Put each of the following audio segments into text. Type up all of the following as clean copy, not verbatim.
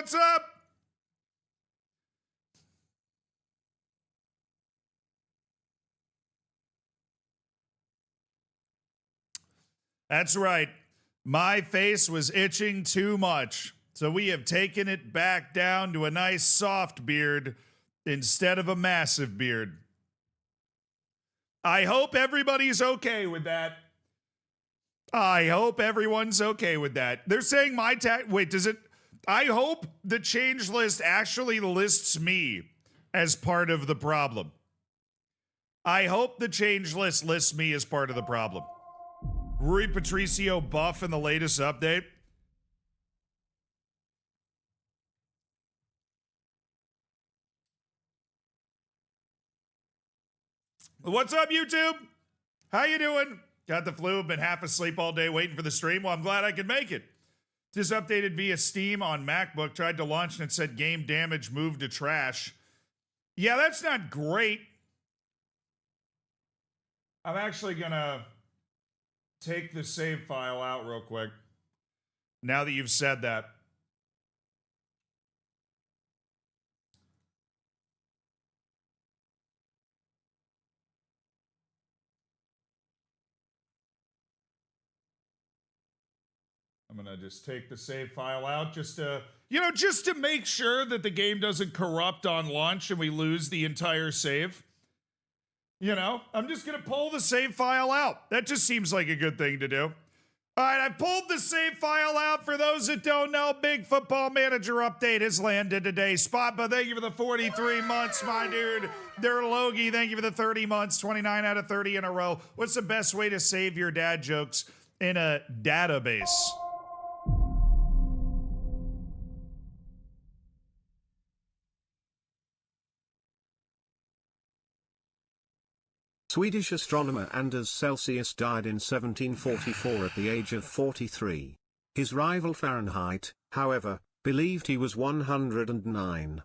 what's up? That's right. My face was itching too much. So we have taken it back down to a nice soft beard instead of a massive beard. I hope everybody's okay with that. I hope everyone's okay with that. They're saying my tag. Wait, does it? I hope the change list actually lists me as part of the problem. I hope the change list lists me as part of the problem. Rui Patricio buff in the latest update. What's up, YouTube? How you doing? Got the flu, been half asleep all day waiting for the stream. Well, I'm glad I could make it. Just updated via Steam on MacBook. Tried to launch and it said game damage, moved to trash. Yeah, that's not great. I'm actually gonna take the save file out real quick. Now that you've said that. I'm gonna just take the save file out just to, just to make sure that the game doesn't corrupt on launch and we lose the entire save. I'm just gonna pull the save file out. That just seems like a good thing to do. All right, I pulled the save file out. For those that don't know, Big Football Manager update has landed today. Spot, but thank you for the 43 months, my dude. Logie, thank you for the 30 months, 29 out of 30 in a row. What's the best way to save your dad jokes in a database? Swedish astronomer Anders Celsius died in 1744 at the age of 43. His rival Fahrenheit, however, believed he was 109.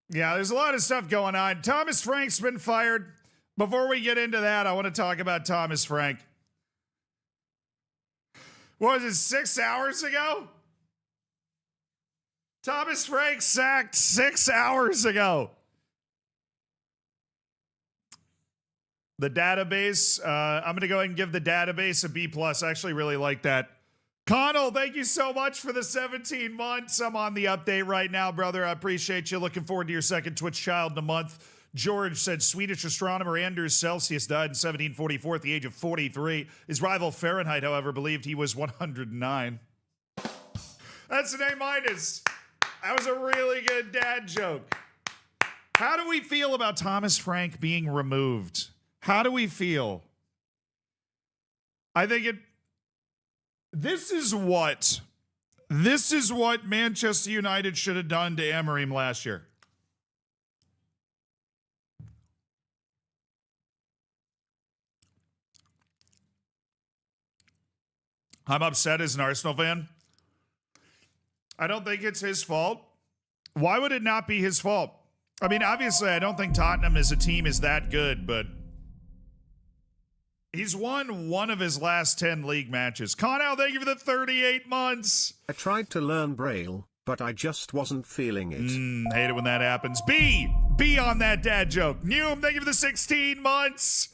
Yeah, there's a lot of stuff going on. Thomas Frank's been fired. Before we get into that, I want to talk about Thomas Frank. What was it, 6 hours ago? Thomas Frank sacked 6 hours ago. The database, I'm going to go ahead and give the database a B+. I actually really like that. Connell, thank you so much for the 17 months. I'm on the update right now, brother. I appreciate you. Looking forward to your second Twitch child in a month. George said Swedish astronomer Anders Celsius died in 1744 at the age of 43. His rival Fahrenheit, however, believed he was 109. That's an A-. That was a really good dad joke. How do we feel about Thomas Frank being removed? How do we feel? I think this is what Manchester United should have done to Amorim last year. I'm upset as an Arsenal fan. I don't think it's his fault. Why would it not be his fault? I mean, obviously, I don't think Tottenham as a team is that good, but he's won one of his last 10 league matches. Connell, thank you for the 38 months. I tried to learn Braille, but I just wasn't feeling it. Hate it when that happens. B on that dad joke. Neum, thank you for the 16 months.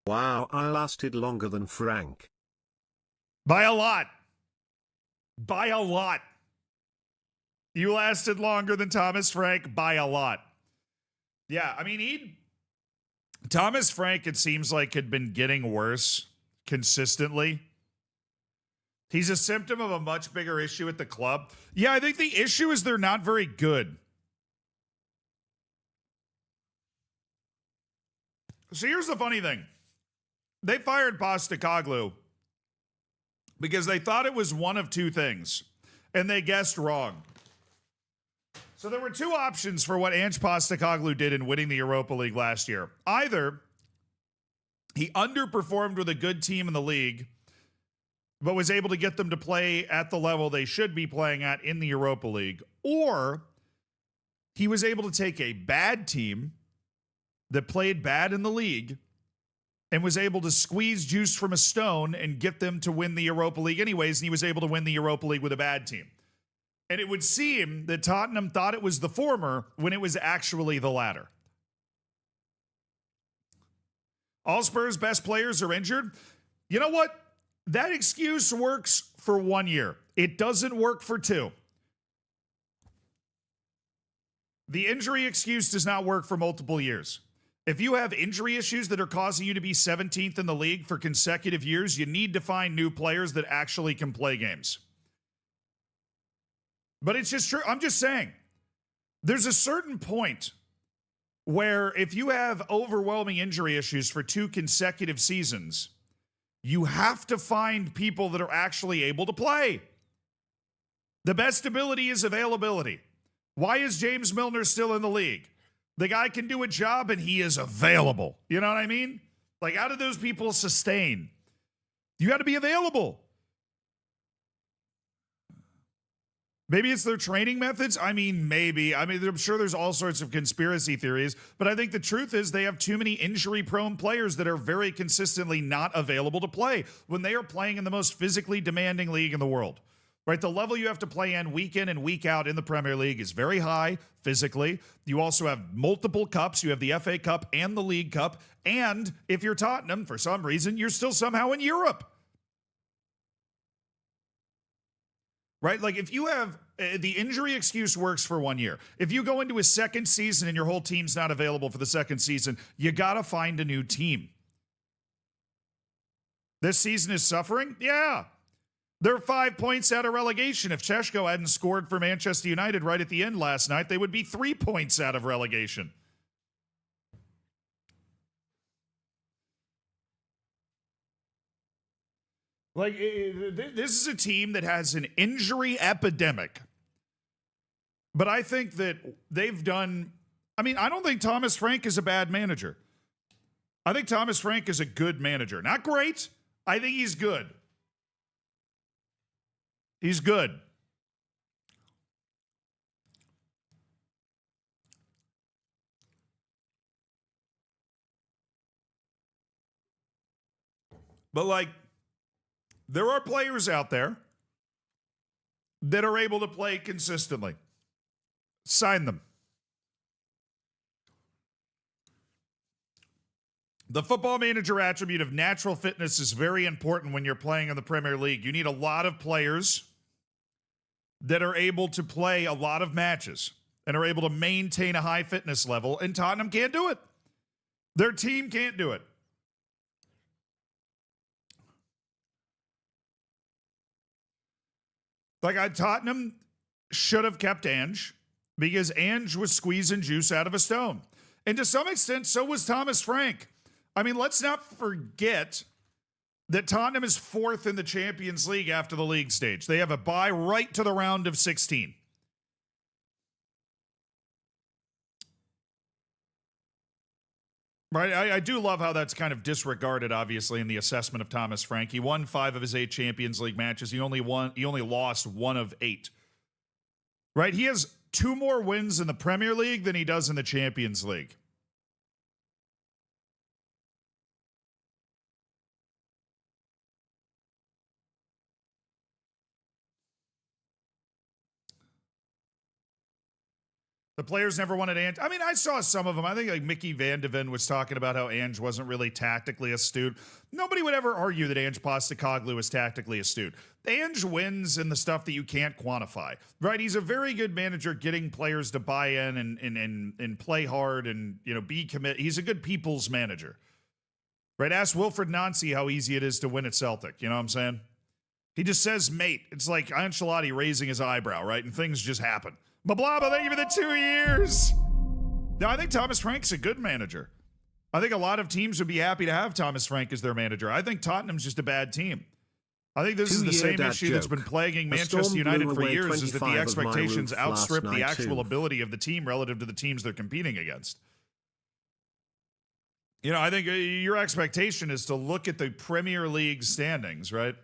Wow, I lasted longer than Frank. By a lot. By a lot. You lasted longer than Thomas Frank by a lot. Yeah, I mean, Thomas Frank, it seems like, had been getting worse consistently. He's a symptom of a much bigger issue at the club. Yeah, I think the issue is they're not very good. So here's the funny thing. They fired Postecoglou because they thought it was one of two things, and they guessed wrong. So there were two options for what Ange Postecoglou did in winning the Europa League last year. Either he underperformed with a good team in the league, but was able to get them to play at the level they should be playing at in the Europa League, or he was able to take a bad team that played bad in the league and was able to squeeze juice from a stone and get them to win the Europa League anyways, and he was able to win the Europa League with a bad team. And it would seem that Tottenham thought it was the former when it was actually the latter. All Spurs' best players are injured. You know what? That excuse works for 1 year. It doesn't work for 2. The injury excuse does not work for multiple years. If you have injury issues that are causing you to be 17th in the league for consecutive years, you need to find new players that actually can play games. But it's just true. I'm just saying, there's a certain point where if you have overwhelming injury issues for 2 consecutive seasons, you have to find people that are actually able to play. The best ability is availability. Why is James Milner still in the league? The guy can do a job and he is available. You know what I mean? Like, how do those people sustain? You got to be available. Maybe it's their training methods. I mean, maybe. I'm sure there's all sorts of conspiracy theories, but I think the truth is they have too many injury-prone players that are very consistently not available to play when they are playing in the most physically demanding league in the world. Right? The level you have to play in and week out in the Premier League is very high physically. You also have multiple cups. You have the FA Cup and the League Cup. And if you're Tottenham, for some reason, you're still somehow in Europe. Right? Like, if you have the injury excuse works for 1 year. If you go into a second season and your whole team's not available for the second season, you got to find a new team. This season is suffering? Yeah. They're 5 points out of relegation. If Češko hadn't scored for Manchester United right at the end last night, they would be 3 points out of relegation. Like, this is a team that has an injury epidemic. But I think that they've done... I mean, I don't think Thomas Frank is a bad manager. I think Thomas Frank is a good manager. Not great. I think he's good. He's good. But, like, there are players out there that are able to play consistently. Sign them. The football manager attribute of natural fitness is very important when you're playing in the Premier League. You need a lot of players that are able to play a lot of matches and are able to maintain a high fitness level, and Tottenham can't do it. Their team can't do it. Like, Tottenham should have kept Ange because Ange was squeezing juice out of a stone. And to some extent, so was Thomas Frank. I mean, let's not forget that Tottenham is 4th in the Champions League after the league stage. They have a bye right to the round of 16. Right, I do love how that's kind of disregarded, obviously, in the assessment of Thomas Frank. He won 5 of his 8 Champions League matches. He only lost 1 of 8. Right, he has 2 more wins in the Premier League than he does in the Champions League. The players never wanted Ange. I mean, I saw some of them. I think like Mickey Van de Ven was talking about how Ange wasn't really tactically astute. Nobody would ever argue that Ange Postecoglou is tactically astute. Ange wins in the stuff that you can't quantify, right? He's a very good manager getting players to buy in and play hard and, you know, be committed. He's a good people's manager, right? Ask Wilfred Nancy how easy it is to win at Celtic. You know what I'm saying? He just says, mate. It's like Ancelotti raising his eyebrow, right? And things just happen. Blah, blah, thank you for the 2 years. Now, I think Thomas Frank's a good manager. I think a lot of teams would be happy to have Thomas Frank as their manager. I think Tottenham's just a bad team. I think this is the same issue that's been plaguing Manchester United for years, is that the expectations outstrip the actual ability of the team relative to the teams they're competing against. You know, I think your expectation is to look at the Premier League standings, right?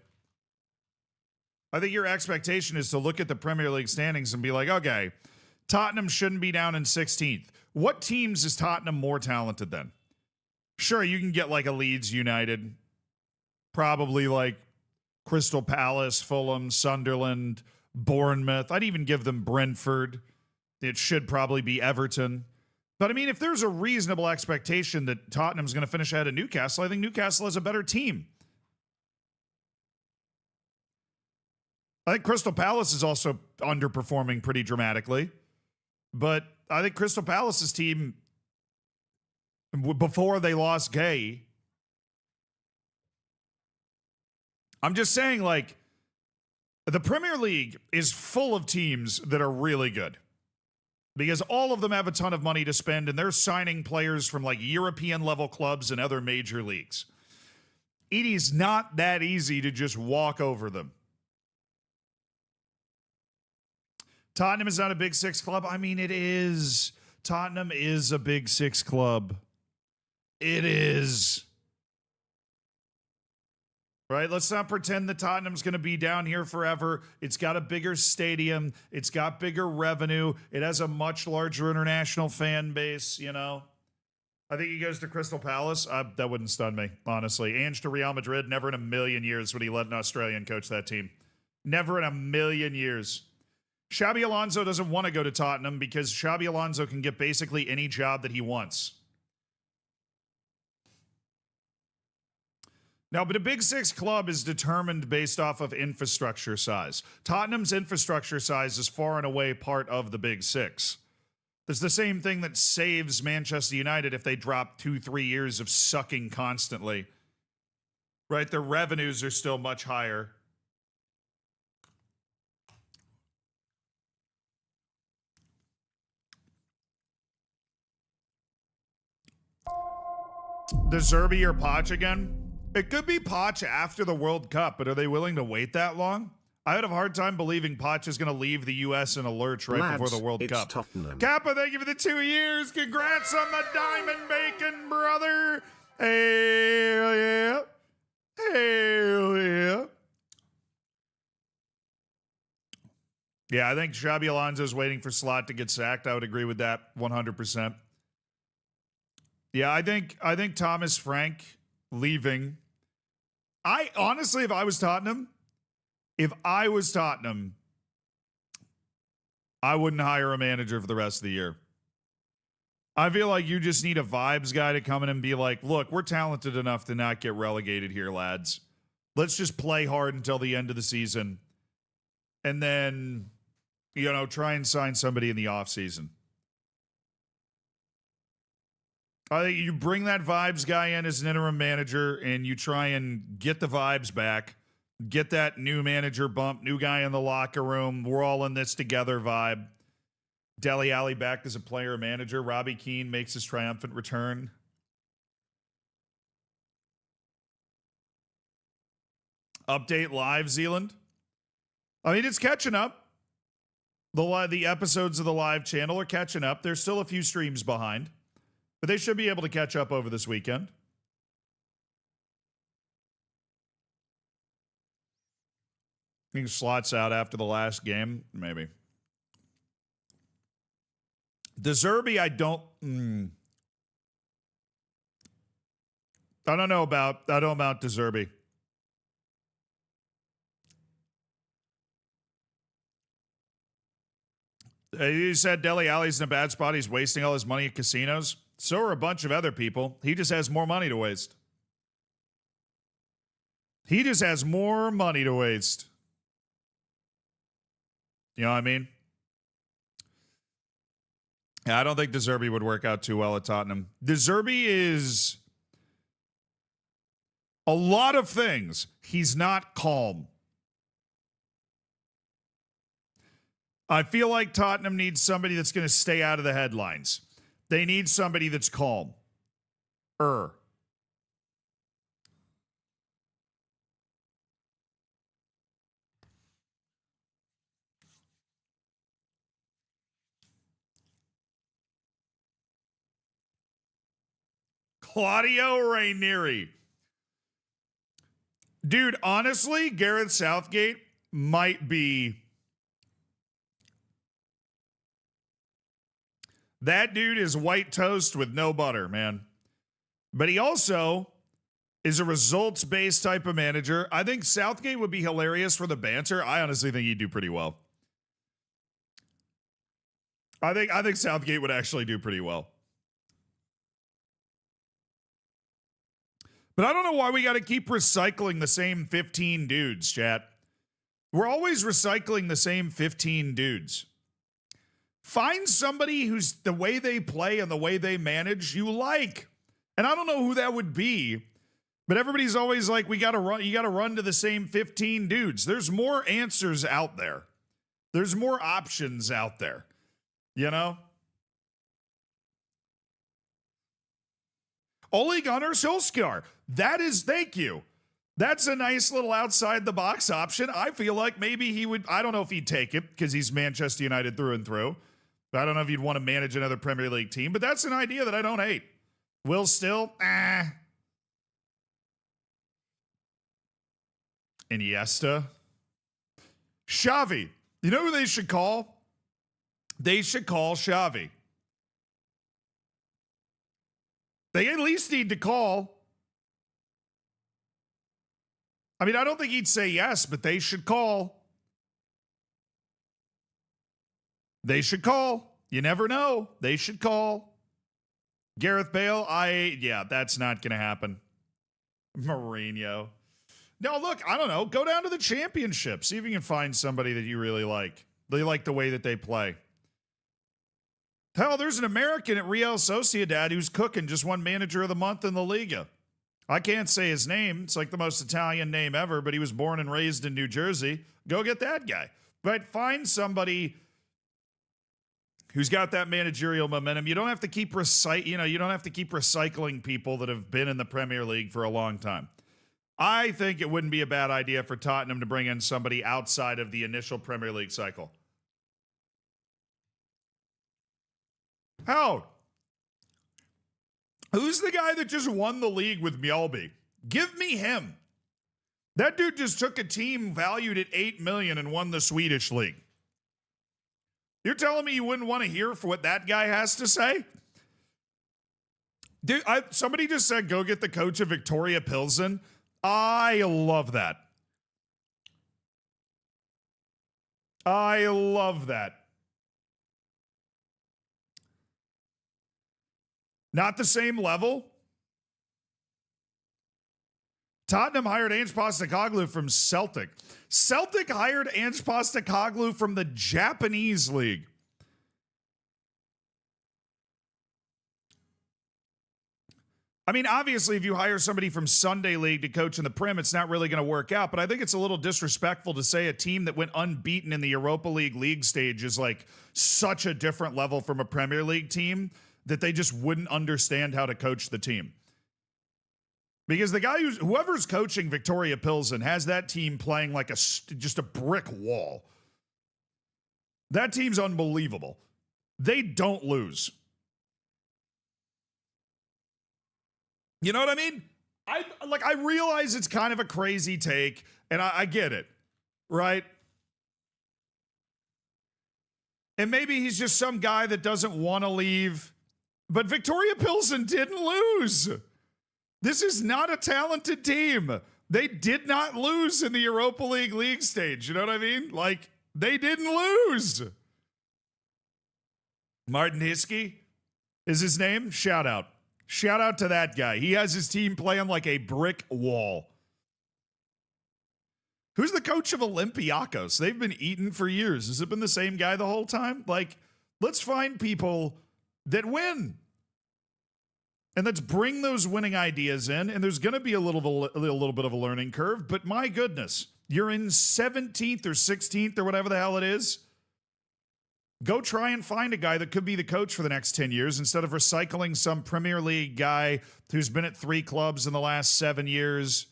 I think your expectation is to look at the Premier League standings and be like, okay, Tottenham shouldn't be down in 16th. What teams is Tottenham more talented than? Sure, you can get like a Leeds United, probably like Crystal Palace, Fulham, Sunderland, Bournemouth. I'd even give them Brentford. It should probably be Everton. But I mean, if there's a reasonable expectation that Tottenham's going to finish ahead of Newcastle, I think Newcastle has a better team. I think Crystal Palace is also underperforming pretty dramatically. But I think Crystal Palace's team, before they lost Gay, I'm just saying, like, the Premier League is full of teams that are really good because all of them have a ton of money to spend and they're signing players from like European level clubs and other major leagues. It is not that easy to just walk over them. Tottenham is not a Big Six club. I mean, it is. Tottenham is a Big Six club. It is. Right? Let's not pretend that Tottenham's going to be down here forever. It's got a bigger stadium. It's got bigger revenue. It has a much larger international fan base, you know. I think he goes to Crystal Palace. That wouldn't stun me, honestly. Ange to Real Madrid, never in a million years would he let an Australian coach that team. Never in a million years. Xabi Alonso doesn't want to go to Tottenham because Xabi Alonso can get basically any job that he wants. Now, but a Big Six club is determined based off of infrastructure size. Tottenham's infrastructure size is far and away part of the Big Six. It's the same thing that saves Manchester United if they drop 2-3 years of sucking constantly. Right? Their revenues are still much higher. De Zerbi or Poch again? It could be Poch after the World Cup, but are they willing to wait that long? I would have a hard time believing Poch is going to leave the U.S. in a lurch right before the World Cup. Tottenham. Kappa, thank you for the 2 years. Congrats on the Diamond Bacon, brother. Hell yeah. Hell yeah. Yeah, I think Xabi Alonso is waiting for Slot to get sacked. I would agree with that 100%. Yeah, I think Thomas Frank leaving. I honestly, if I was Tottenham, I wouldn't hire a manager for the rest of the year. I feel like you just need a vibes guy to come in and be like, look, we're talented enough to not get relegated here, lads. Let's just play hard until the end of the season. And then, you know, try and sign somebody in the offseason. I think you bring that vibes guy in as an interim manager and you try and get the vibes back. Get that new manager bump, new guy in the locker room. We're all in this together vibe. Dele Alli back as a player manager. Robbie Keane makes his triumphant return. Update live, Zealand. I mean, it's catching up. The episodes of the live channel are catching up. There's still a few streams behind. But they should be able to catch up over this weekend. I think Slots out after the last game, maybe. De Zerbi, I don't know about De Zerbi. You said Dele Alli's in a bad spot. He's wasting all his money at casinos. So are a bunch of other people. He just has more money to waste. He just has more money to waste. You know what I mean? Yeah, I don't think De Zerbi would work out too well at Tottenham. De Zerbi is a lot of things. He's not calm. I feel like Tottenham needs somebody that's going to stay out of the headlines. They need somebody that's calm. Claudio Ranieri. Dude, honestly, Gareth Southgate might be... That dude is white toast with no butter, man. But he also is a results-based type of manager. I think Southgate would be hilarious for the banter. I honestly think he'd do pretty well. I think Southgate would actually do pretty well. But I don't know why we got to keep recycling the same 15 dudes, chat. We're always recycling the same 15 dudes. Find somebody who's the way they play and the way they manage you like. And I don't know who that would be, but everybody's always like, you got to run to the same 15 dudes. There's more answers out there. There's more options out there. You know? Ole Gunnar Solskjaer. Thank you. That's a nice little outside the box option. I feel like maybe he would, I don't know if he'd take it because he's Manchester United through and through. I don't know if you'd want to manage another Premier League team, but that's an idea that I don't hate. Will Still, Iniesta. Xavi. You know who they should call? They should call Xavi. They at least need to call. I mean, I don't think he'd say yes, but they should call. They should call. You never know. They should call. Gareth Bale, that's not going to happen. Mourinho. No, look, I don't know. Go down to the championship. See if you can find somebody that you really like. They like the way that they play. Hell, there's an American at Real Sociedad who's cooking, just won Manager of the Month in La Liga. I can't say his name. It's like the most Italian name ever, but he was born and raised in New Jersey. Go get that guy. But find somebody who's got that managerial momentum. You don't have to keep recycling people that have been in the Premier League for a long time. I think it wouldn't be a bad idea for Tottenham to bring in somebody outside of the initial Premier League cycle. How? Who's the guy that just won the league with Mjolby? Give me him. That dude just took a team valued at $8 million and won the Swedish league. You're telling me you wouldn't want to hear for what that guy has to say? Dude, somebody just said go get the coach of Victoria Pilsen. I love that. I love that. Not the same level. Tottenham hired Ange Postecoglou from Celtic. Celtic hired Ange Postecoglou from the Japanese league. I mean, obviously, if you hire somebody from Sunday League to coach in the Prem, it's not really going to work out. But I think it's a little disrespectful to say a team that went unbeaten in the Europa League stage is like such a different level from a Premier League team that they just wouldn't understand how to coach the team. Because the guy whoever's coaching Victoria Pilsen has that team playing like just a brick wall. That team's unbelievable. They don't lose. You know what I mean? I realize it's kind of a crazy take, and I get it, right? And maybe he's just some guy that doesn't want to leave. But Victoria Pilsen didn't lose. This is not a talented team. They did not lose in the Europa League stage. You know what I mean? Like, they didn't lose. Martin Hiskey is his name. Shout out. Shout out to that guy. He has his team playing like a brick wall. Who's the coach of Olympiacos? They've been eaten for years. Has it been the same guy the whole time? Like, let's find people that win. And let's bring those winning ideas in. And there's going to be a little bit of a learning curve. But my goodness, you're in 17th or 16th or whatever the hell it is. Go try and find a guy that could be the coach for the next 10 years instead of recycling some Premier League guy who's been at 3 clubs in the last 7 years.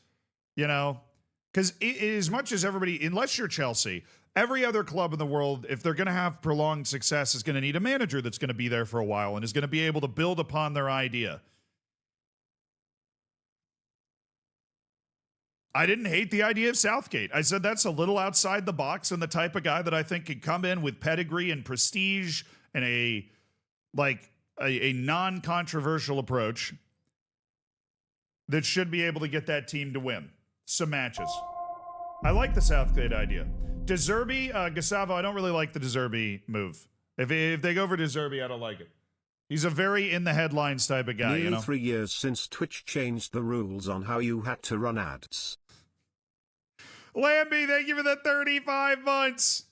You know, because as much as everybody, unless you're Chelsea, every other club in the world, if they're going to have prolonged success, is going to need a manager that's going to be there for a while and is going to be able to build upon their idea. I didn't hate the idea of Southgate. I said that's a little outside the box and the type of guy that I think could come in with pedigree and prestige and a non-controversial approach that should be able to get that team to win some matches. I like the Southgate idea. De Zerbi, Gustavo, I don't really like the De Zerbi move. If they go for De Zerbi, I don't like it. He's a very in the headlines type of guy, Nearly you know? 3 years since Twitch changed the rules on how you had to run ads. Lambie, thank you for the 35 months.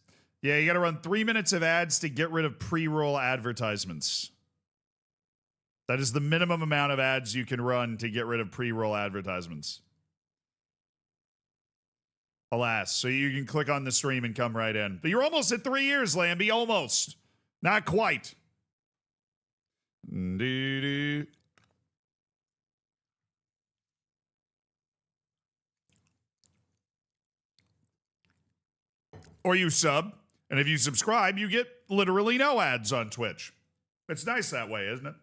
Yeah, you got to run 3 minutes of ads to get rid of pre-roll advertisements. That is the minimum amount of ads you can run to get rid of pre-roll advertisements. Alas, so you can click on the stream and come right in. But you're almost at 3 years, Lambie, almost. Not quite. Doo-doo. Or you sub, and if you subscribe, you get literally no ads on Twitch. It's nice that way, isn't it?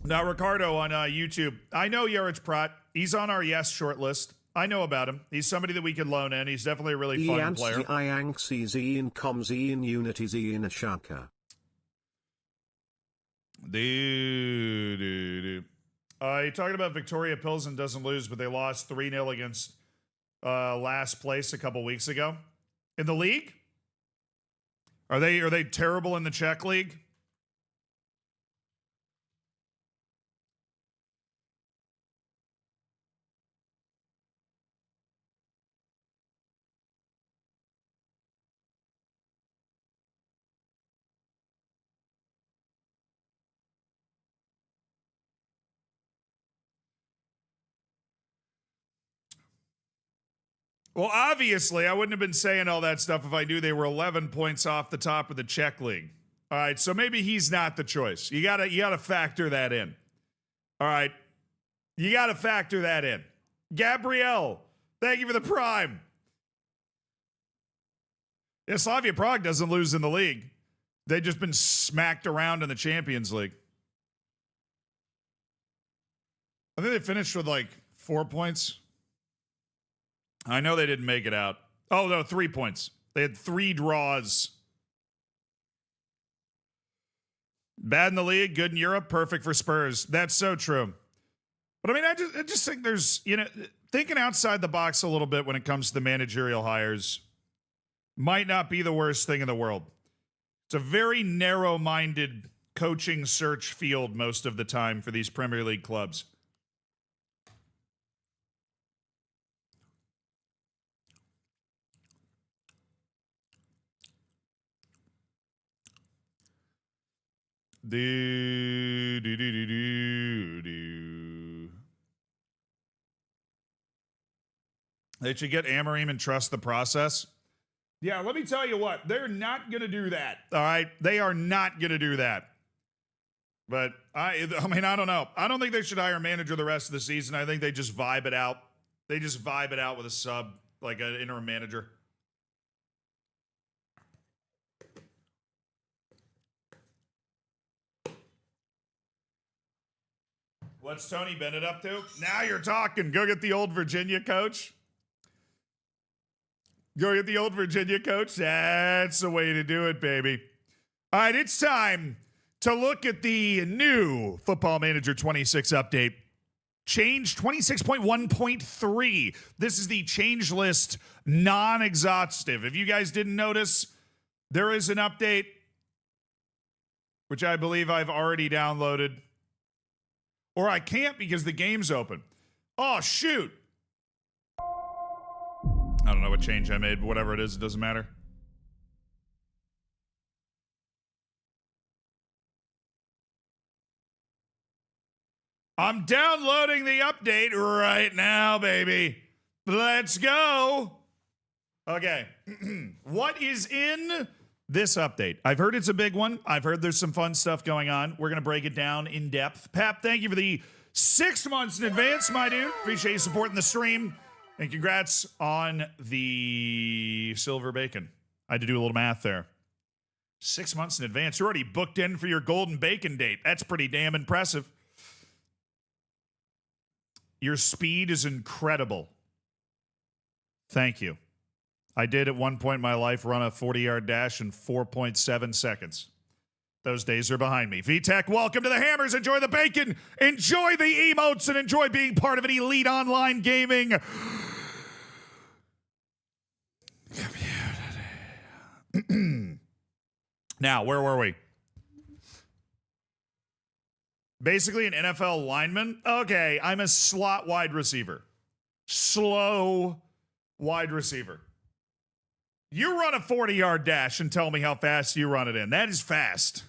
Now, Ricardo on YouTube. I know Yarich Pratt. He's on our yes short list. I know about him. He's somebody that we could loan in. He's definitely a really fun player. Ian comes Ian Unities Ian Ashaka. You're talking about Victoria Pilsen doesn't lose, but they lost 3-0 against last place a couple weeks ago. In the league? Are they terrible in the Czech league? Well, obviously, I wouldn't have been saying all that stuff if I knew they were 11 points off the top of the Czech league. All right, so maybe he's not the choice. You gotta factor that in. All right, you gotta factor that in. Gabrielle, thank you for the prime. Yeah, Slavia Prague doesn't lose in the league. They've just been smacked around in the Champions League. I think they finished with like 4 points. I know they didn't make it out. Oh, no, 3 points. They had 3 draws. Bad in the league, good in Europe, perfect for Spurs. That's so true. But I mean, I just think there's, thinking outside the box a little bit when it comes to the managerial hires might not be the worst thing in the world. It's a very narrow-minded coaching search field most of the time for these Premier League clubs. They should get Amorim and trust the process. Yeah, let me tell you what. They're not going to do that. All right? They are not going to do that. But, I mean, I don't know. I don't think they should hire a manager the rest of the season. I think they just vibe it out. They just vibe it out with a sub, like an interim manager. What's Tony Bennett up to? Now you're talking. Go get the old Virginia coach. Go get the old Virginia coach. That's the way to do it, baby. All right, it's time to look at the new Football Manager 26 update. Change 26.1.3. This is the change list non-exhaustive. If you guys didn't notice, there is an update, which I believe I've already downloaded. Or I can't because the game's open. Oh, shoot. I don't know what change I made. Whatever it is, it doesn't matter. I'm downloading the update right now, baby. Let's go. Okay. What is in this update? I've heard it's a big one. I've heard there's some fun stuff going on. We're going to break it down in depth. Pap, thank you for the 6 months in advance, my dude. Appreciate you supporting the stream. And congrats on the silver bacon. I had to do a little math there. 6 months in advance. You're already booked in for your golden bacon date. That's pretty damn impressive. Your speed is incredible. Thank you. I did at one point in my life run a 40-yard dash in 4.7 seconds. Those days are behind me. VTech, welcome to the Hammers. Enjoy the bacon, enjoy the emotes, and enjoy being part of an elite online gaming community. Now, where were we? Basically an NFL lineman. Okay, I'm a slot wide receiver. Slow wide receiver. You run a 40-yard dash and tell me how fast you run it in. That is fast.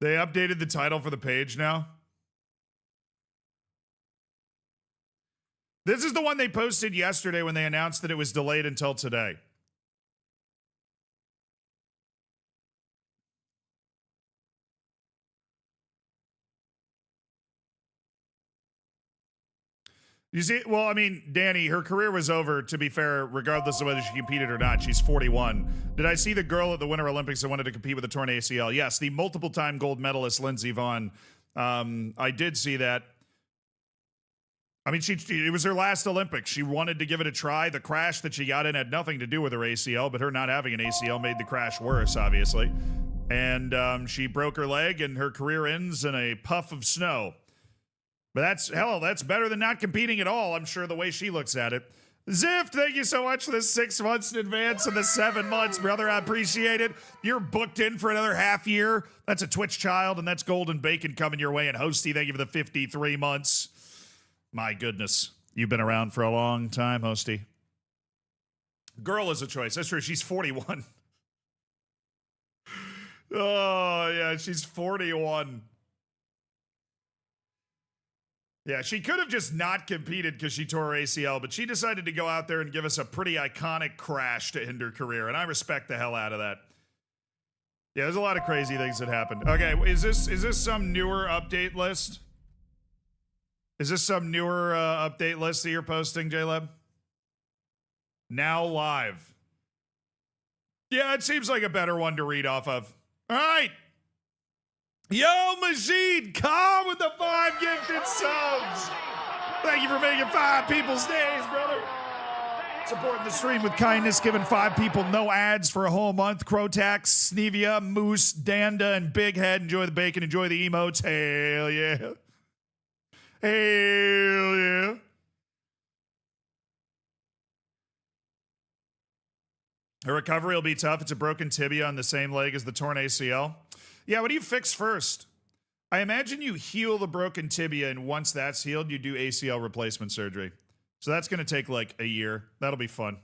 They updated the title for the page now. This is the one they posted yesterday when they announced that it was delayed until today. You see, well, I mean, Danny, her career was over, to be fair, regardless of whether she competed or not. She's 41. Did I see the girl at the Winter Olympics that wanted to compete with a torn ACL? Yes, the multiple-time gold medalist, Lindsey Vonn. I did see that. I mean, it was her last Olympics. She wanted to give it a try. The crash that she got in had nothing to do with her ACL, but her not having an ACL made the crash worse, obviously. And she broke her leg, and her career ends in a puff of snow. But that's better than not competing at all, I'm sure, the way she looks at it. Zift, thank you so much for the 6 months in advance and the 7 months, brother. I appreciate it. You're booked in for another half year. That's a Twitch child, and that's Golden Bacon coming your way. And Hosty, thank you for the 53 months. My goodness. You've been around for a long time, Hosty. Girl is a choice. That's true. She's 41. Oh, yeah, she's 41. Yeah, she could have just not competed because she tore her ACL, but she decided to go out there and give us a pretty iconic crash to end her career, and I respect the hell out of that. Yeah, there's a lot of crazy things that happened. Okay, is this some newer update list? Is this some newer update list that you're posting, J-Leb? Now live. Yeah, it seems like a better one to read off of. All right. Yo, Majid, come with the 5 gifted subs. Thank you for making 5 people's days, brother. Supporting the stream with kindness, giving 5 people no ads for a whole month. Crotax, Snevia, Moose, Danda, and Big Head. Enjoy the bacon, enjoy the emotes. Hell yeah. Hell yeah. Her recovery will be tough. It's a broken tibia on the same leg as the torn ACL. Yeah, what do you fix first? I imagine you heal the broken tibia, and once that's healed, you do ACL replacement surgery. So that's going to take like a year. That'll be fun.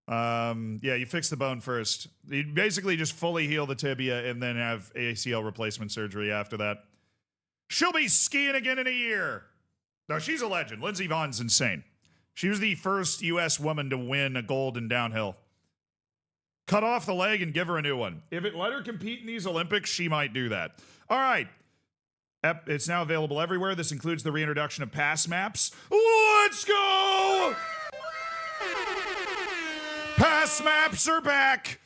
Yeah, you fix the bone first. You basically just fully heal the tibia and then have ACL replacement surgery after that. She'll be skiing again in a year. No, she's a legend. Lindsey Vonn's insane. She was the first U.S. woman to win a gold in downhill. Cut off the leg and give her a new one. If it let her compete in these Olympics, she might do that. All right. It's now available everywhere. This includes the reintroduction of pass maps. Let's go! Pass maps are back.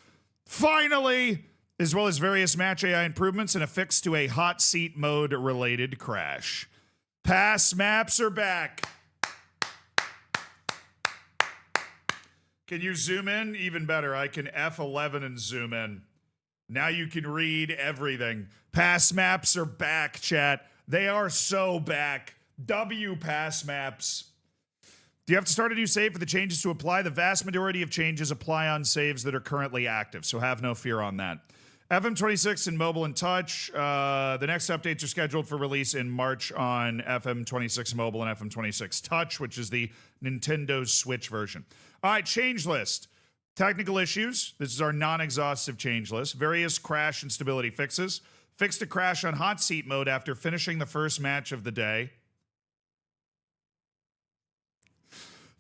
Finally. As well as various match AI improvements and a fix to a hot seat mode related crash. Pass maps are back. Can you zoom in? Even better. I can F11 and zoom in. Now you can read everything. Pass maps are back, chat. They are so back. W pass maps. Do you have to start a new save for the changes to apply? The vast majority of changes apply on saves that are currently active, so have no fear on that. FM26 in mobile and touch. The next updates are scheduled for release in March on FM26 mobile and FM26 touch, which is the Nintendo Switch version. All right, change list. Technical issues. This is our non-exhaustive change list. Various crash and stability fixes. Fixed a crash on hot seat mode after finishing the first match of the day.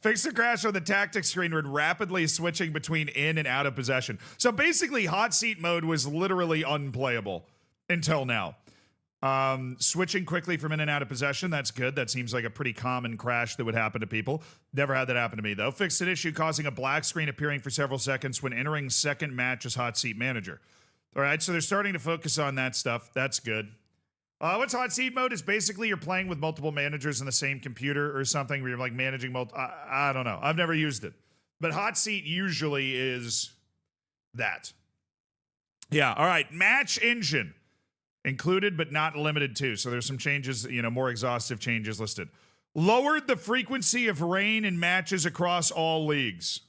Fixed a crash on the tactics screen when rapidly switching between in and out of possession. So basically, hot seat mode was literally unplayable until now. Switching quickly from in and out of possession, that's good. That seems like a pretty common crash that would happen to people. Never had that happen to me, though. Fixed an issue causing a black screen appearing for several seconds when entering second match as hot seat manager. All right, so they're starting to focus on that stuff. That's good. What's hot seat mode? Is basically you're playing with multiple managers in the same computer or something where you're like managing I don't know. I've never used it. But hot seat usually is that. Yeah, all right. Match engine included but not limited to. So there's some changes, more exhaustive changes listed. Lowered the frequency of rain in matches across all leagues.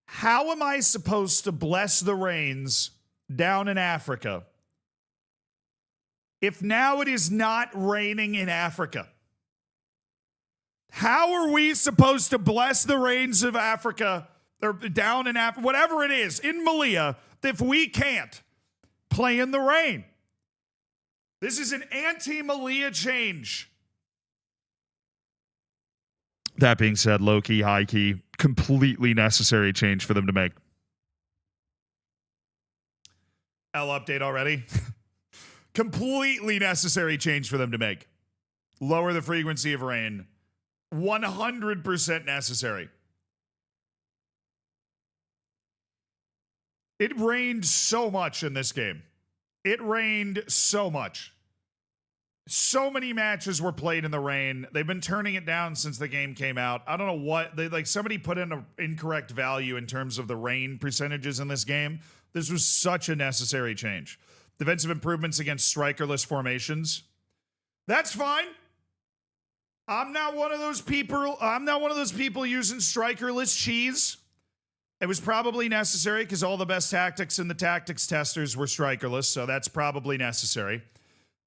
How am I supposed to bless the rains down in Africa if now it is not raining in Africa? How are we supposed to bless the rains of Africa or down in Africa, whatever it is, in Melilla, if we can't play in the rain? This is an anti-Melilla change. That being said, low-key, high-key, completely necessary change for them to make. L update already. Completely necessary change for them to make. Lower the frequency of rain. 100% necessary. It rained so much in this game. It rained so much. So many matches were played in the rain. They've been turning it down since the game came out. I don't know what somebody put in an incorrect value in terms of the rain percentages in this game. This was such a necessary change. Defensive improvements against strikerless formations. That's fine. I'm not one of those people using strikerless cheese. It was probably necessary because all the best tactics in the tactics testers were strikerless, so that's probably necessary.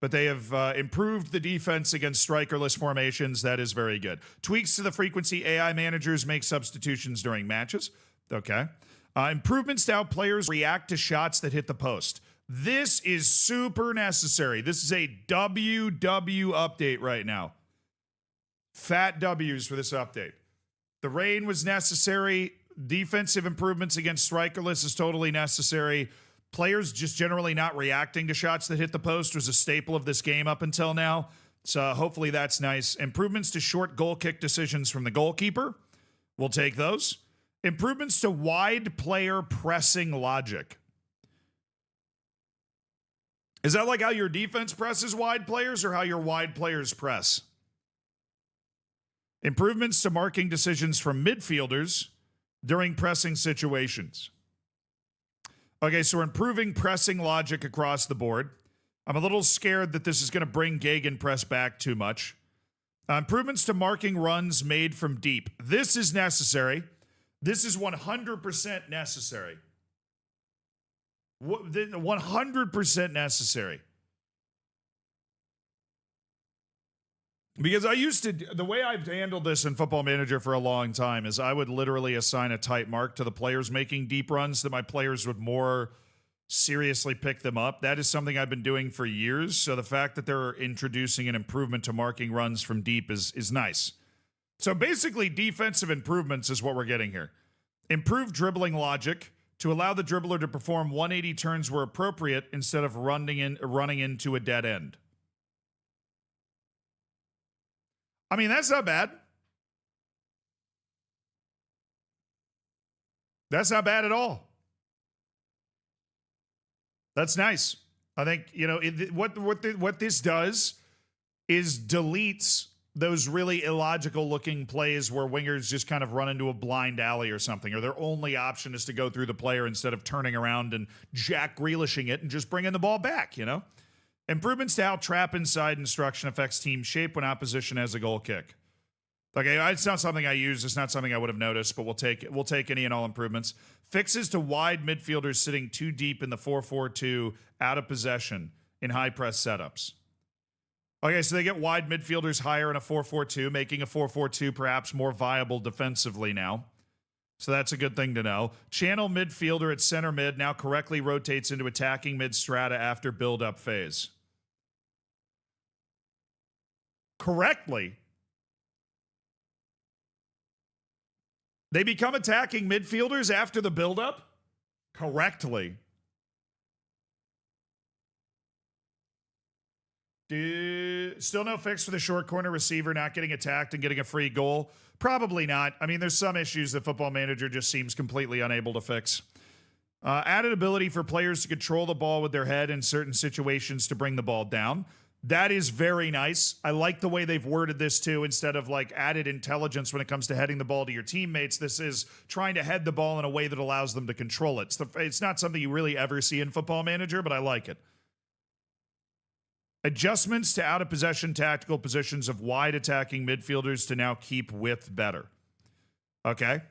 But they have improved the defense against strikerless formations. That is very good. Tweaks to the frequency AI managers make substitutions during matches. Okay. Improvements to how players react to shots that hit the post. This is super necessary. This is a WW update right now. Fat W's for this update. The rain was necessary. Defensive improvements against strikerless is totally necessary. Players just generally not reacting to shots that hit the post was a staple of this game up until now. So hopefully that's nice. Improvements to short goal kick decisions from the goalkeeper. We'll take those. Improvements to wide player pressing logic. Is that like how your defense presses wide players or how your wide players press? Improvements to marking decisions from midfielders during pressing situations. Okay, so we're improving pressing logic across the board. I'm a little scared that this is going to bring gegenpress back too much. Improvements to marking runs made from deep. This is necessary. This is 100% necessary. 100% necessary. Because the way I've handled this in Football Manager for a long time is I would literally assign a tight mark to the players making deep runs so that my players would more seriously pick them up. That is something I've been doing for years. So the fact that they're introducing an improvement to marking runs from deep is nice. So basically defensive improvements is what we're getting here. Improved dribbling logic to allow the dribbler to perform 180 turns where appropriate instead of running into a dead end. I mean, that's not bad. That's not bad at all. That's nice. I think, what this does is deletes those really illogical looking plays where wingers just kind of run into a blind alley or something, or their only option is to go through the player instead of turning around and Jack Grealishing it and just bringing the ball back, Improvements to how trap inside instruction affects team shape when opposition has a goal kick. Okay, it's not something I use. It's not something I would have noticed, but we'll take any and all improvements. Fixes to wide midfielders sitting too deep in the 4-4-2 out of possession in high press setups. Okay, so they get wide midfielders higher in a 4-4-2, making a 4-4-2 perhaps more viable defensively now. So that's a good thing to know. Channel midfielder at center mid now correctly rotates into attacking mid strata after build-up phase. Correctly. They become attacking midfielders after the build-up? Correctly. Still no fix for the short corner receiver not getting attacked and getting a free goal? Probably not. I mean, there's some issues that Football Manager just seems completely unable to fix. Added ability for players to control the ball with their head in certain situations to bring the ball down. That is very nice. I like the way they've worded this too. Instead of like added intelligence when it comes to heading the ball to your teammates, this is trying to head the ball in a way that allows them to control it. It's not something you really ever see in Football Manager, but I like it. Adjustments to out of possession tactical positions of wide attacking midfielders to now keep width better. Okay.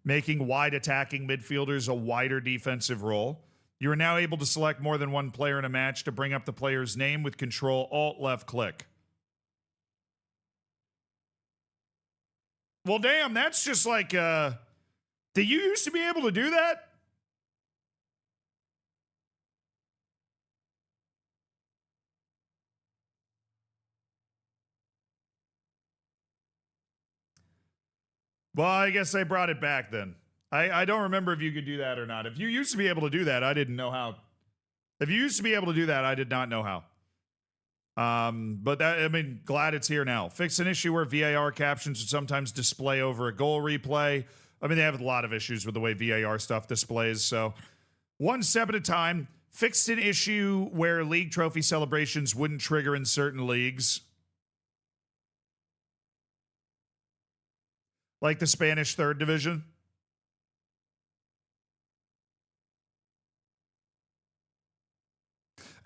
Making wide attacking midfielders a wider defensive role. You are now able to select more than one player in a match to bring up the player's name with Control Alt left click. Well, damn, that's just like, did you used to be able to do that? Well, I guess they brought it back then. I don't remember if you could do that or not. If you used to be able to do that, I didn't know how. If you used to be able to do that, I did not know how. But that, I mean, glad it's here now. Fix an issue where VAR captions would sometimes display over a goal replay. I mean, they have a lot of issues with the way VAR stuff displays. So, one step at a time. Fixed an issue where league trophy celebrations wouldn't trigger in certain leagues, like the Spanish third division.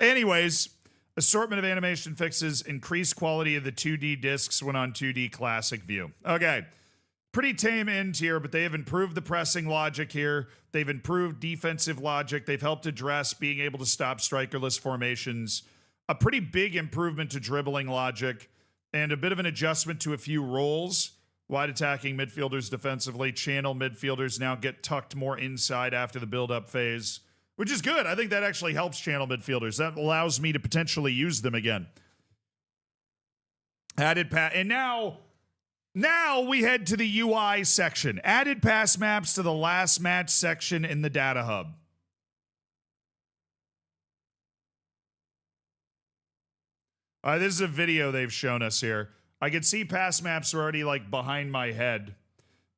Anyways, assortment of animation fixes, increased quality of the 2D discs when on 2D classic view. Okay. Pretty tame end here, but they have improved the pressing logic here. They've improved defensive logic. They've helped address being able to stop strikerless formations. A pretty big improvement to dribbling logic and a bit of an adjustment to a few roles. Wide attacking midfielders defensively. Channel midfielders now get tucked more inside after the build-up phase, which is good. I think that actually helps channel midfielders. That allows me to potentially use them again. And now we head to the UI section. Added pass maps to the last match section in the data hub. This is a video they've shown us here. I can see pass maps are already like behind my head.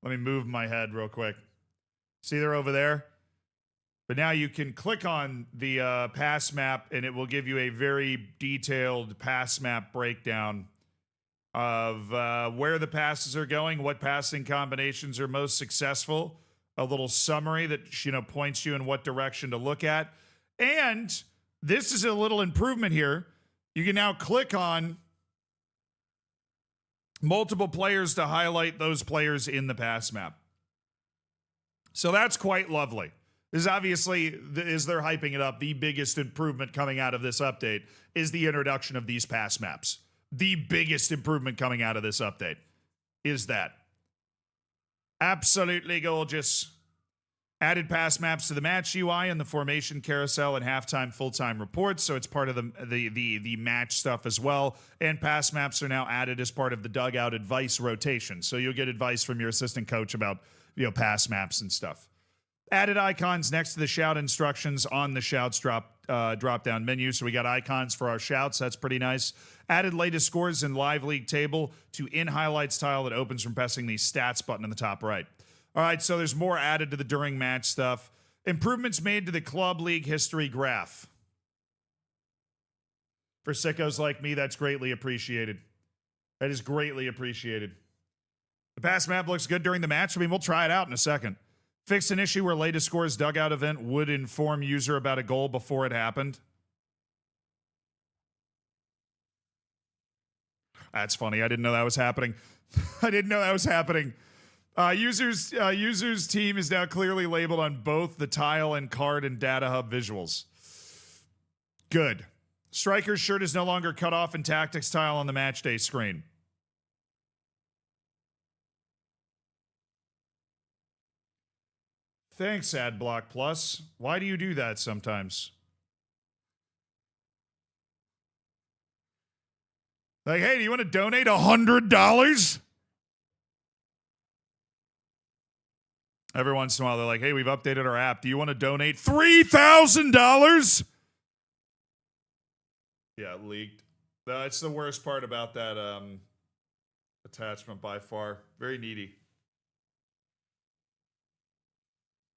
Let me move my head real quick. See, they're over there. But now you can click on the pass map and it will give you a very detailed pass map breakdown of where the passes are going, what passing combinations are most successful, a little summary that, you know, points you in what direction to look at. And this is a little improvement here. You can now click on multiple players to highlight those players in the pass map. So that's quite lovely. This is obviously, as they're hyping it up, the biggest improvement coming out of this update is the introduction of these pass maps. The biggest improvement coming out of this update is that. Absolutely gorgeous. Added pass maps to the match UI and the formation carousel and halftime, full-time reports, so it's part of the match stuff as well. And pass maps are now added as part of the dugout advice rotation, so you'll get advice from your assistant coach about, you know, pass maps and stuff. Added icons next to the shout instructions on the shouts drop-down menu. So we got icons for our shouts. That's pretty nice. Added latest scores in live league table to in highlights tile that opens from pressing the stats button in the top right. All right, so there's more added to the during match stuff. Improvements made to the club league history graph. For sickos like me, that's greatly appreciated. That is greatly appreciated. The pass map looks good during the match. I mean, we'll try it out in a second. Fix an issue where latest scores dugout event would inform user about a goal before it happened. That's funny. I didn't know that was happening. I didn't know that was happening. User's team is now clearly labeled on both the tile and card and data hub visuals. Good. Striker's shirt is no longer cut off in tactics tile on the match day screen. Thanks, Adblock Plus. Why do you do that sometimes? Like, hey, do you want to donate $100? Every once in a while, they're like, hey, we've updated our app. Do you want to donate $3,000? Yeah, it leaked. That's the worst part about that attachment by far. Very needy.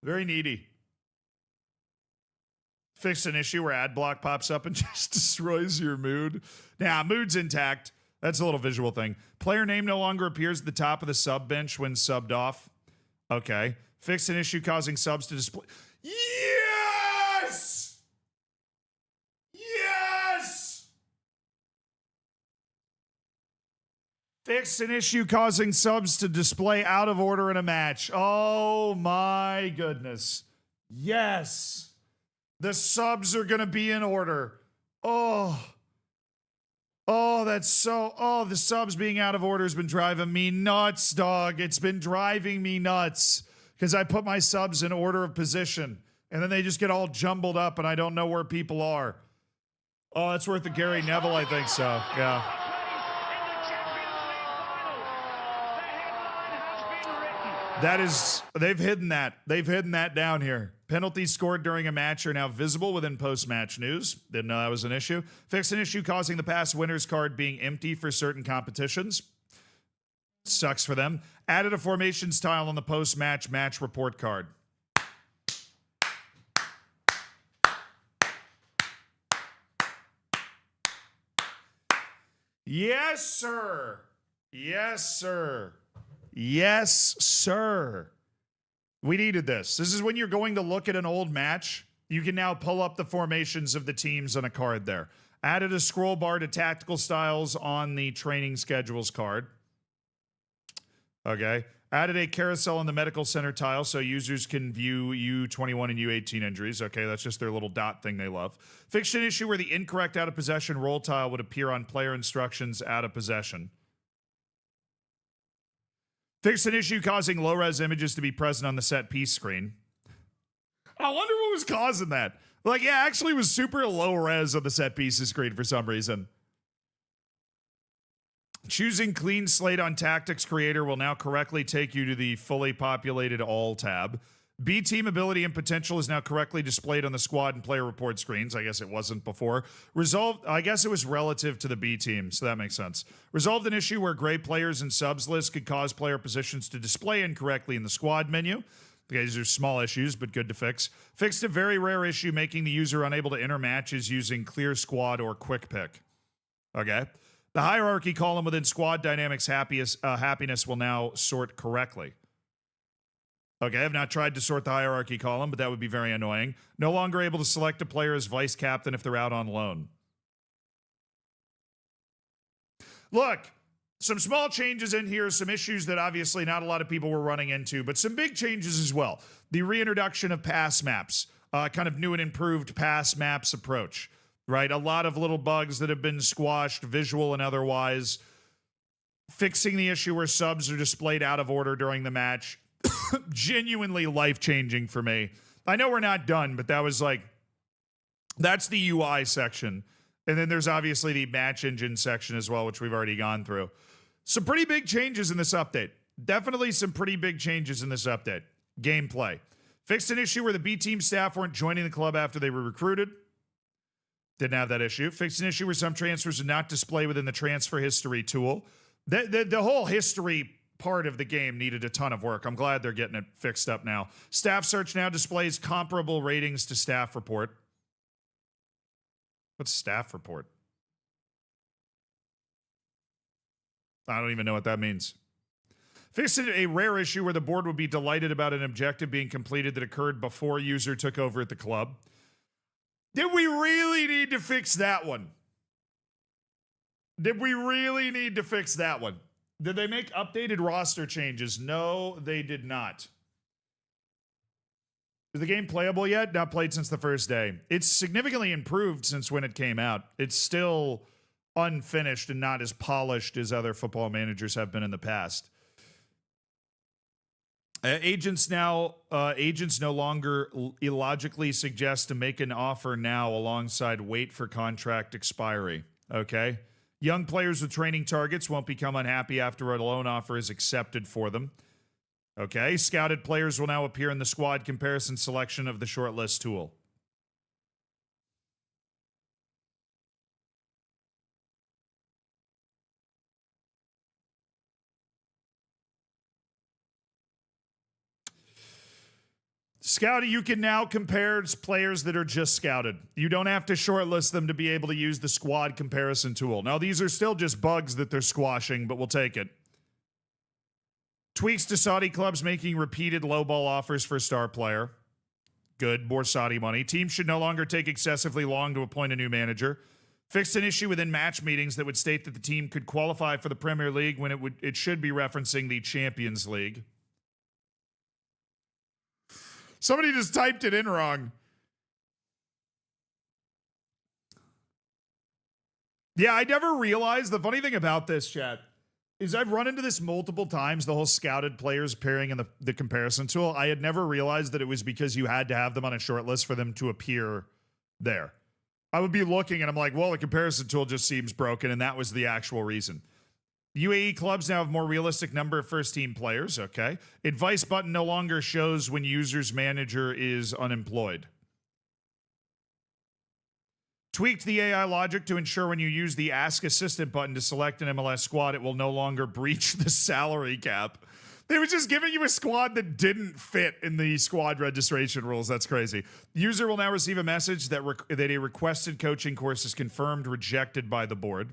Very needy. Fix an issue where ad block pops up and just destroys your mood. Nah, mood's intact. That's a little visual thing. Player name no longer appears at the top of the sub bench when subbed off. Okay. Fix an issue causing subs to display. Yes! Yes! Fix an issue causing subs to display out of order in a match. Oh my goodness. Yes. The subs are going to be in order. Oh, that's so. Oh, the subs being out of order has been driving me nuts, dog. It's been driving me nuts because I put my subs in order of position and then they just get all jumbled up and I don't know where people are. Oh, that's worth the Gary Neville, I think so. Yeah. That is, they've hidden that. They've hidden that down here. Penalties scored during a match are now visible within post-match news. Didn't know that was an issue. Fix an issue causing the past winner's card being empty for certain competitions. Sucks for them. Added a formations tile on the post-match match report card. Yes, sir. Yes, sir. Yes, sir. We needed this. This is when you're going to look at an old match. You can now pull up the formations of the teams on a card there. Added a scroll bar to tactical styles on the training schedules card. Okay. Added a carousel in the medical center tile so users can view U21 and U18 injuries. Okay, that's just their little dot thing they love. Fixed an issue where the incorrect out of possession roll tile would appear on player instructions out of possession. Fixed an issue causing low-res images to be present on the set piece screen. I wonder what was causing that. Like, yeah, actually it was super low-res on the set pieces screen for some reason. Choosing clean slate on Tactics Creator will now correctly take you to the fully populated all tab. B team ability and potential is now correctly displayed on the squad and player report screens. I guess it wasn't before. Resolved, I guess it was relative to the B team, so that makes sense. Resolved an issue where gray players and subs lists could cause player positions to display incorrectly in the squad menu. Okay, these are small issues, but good to fix. Fixed a very rare issue making the user unable to enter matches using clear squad or quick pick. Okay. The hierarchy column within squad dynamics happiness will now sort correctly. Okay, I've not tried to sort the hierarchy column, but that would be very annoying. No longer able to select a player as vice captain if they're out on loan. Look, some small changes in here, some issues that obviously not a lot of people were running into, but some big changes as well. The reintroduction of pass maps, kind of new and improved pass maps approach, right? A lot of little bugs that have been squashed, visual and otherwise. Fixing the issue where subs are displayed out of order during the match. Genuinely life-changing for me. I know we're not done, but that was like, that's the UI section. And then there's obviously the match engine section as well, which we've already gone through. Some pretty big changes in this update. Definitely some pretty big changes in this update. Gameplay. Fixed an issue where the B team staff weren't joining the club after they were recruited. Didn't have that issue. Fixed an issue where some transfers did not display within the transfer history tool. The whole history part of the game needed a ton of work. I'm glad they're getting it fixed up now. Staff search now displays comparable ratings to staff report. What's staff report? I don't even know what that means. Fixed a rare issue where the board would be delighted about an objective being completed that occurred before user took over at the club. Did we really need to fix that one? Did we really need to fix that one? Did they make updated roster changes? No, they did not. Is the game playable yet? Not played since the first day. It's significantly improved since when it came out. It's still unfinished and not as polished as other football managers have been in the past. Agents no longer illogically suggest to make an offer now alongside wait for contract expiry. Okay. Young players with training targets won't become unhappy after a loan offer is accepted for them. Okay. Scouted players will now appear in the squad comparison selection of the shortlist tool. Scouting, you can now compare players that are just scouted. You don't have to shortlist them to be able to use the squad comparison tool. Now, these are still just bugs that they're squashing, but we'll take it. Tweaks to Saudi clubs making repeated lowball offers for star player. Good, more Saudi money. Teams should no longer take excessively long to appoint a new manager. Fixed an issue within match meetings that would state that the team could qualify for the Premier League when it should be referencing the Champions League. Somebody just typed it in wrong. Yeah, I never realized. The funny thing about this, chat, is I've run into this multiple times, the whole scouted players appearing in the comparison tool. I had never realized that it was because you had to have them on a short list for them to appear there. I would be looking and I'm like, well, the comparison tool just seems broken, and that was the actual reason. UAE clubs now have more realistic number of first-team players, okay. Advice button no longer shows when user's manager is unemployed. Tweaked the AI logic to ensure when you use the Ask Assistant button to select an MLS squad, it will no longer breach the salary cap. They were just giving you a squad that didn't fit in the squad registration rules. That's crazy. The user will now receive a message that a requested coaching course is confirmed rejected by the board.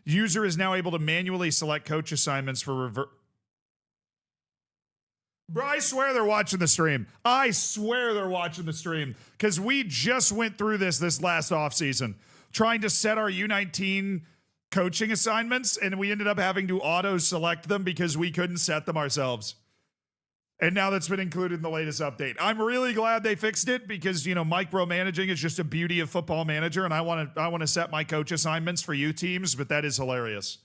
User is now able to manually select coach assignments for Bro, I swear they're watching the stream. I swear they're watching the stream because we just went through this last offseason trying to set our U19 coaching assignments, and we ended up having to auto-select them because we couldn't set them ourselves. And now that's been included in the latest update. I'm really glad they fixed it because, you know, micromanaging is just a beauty of Football Manager, and I want to set my coach assignments for you teams, but that is hilarious.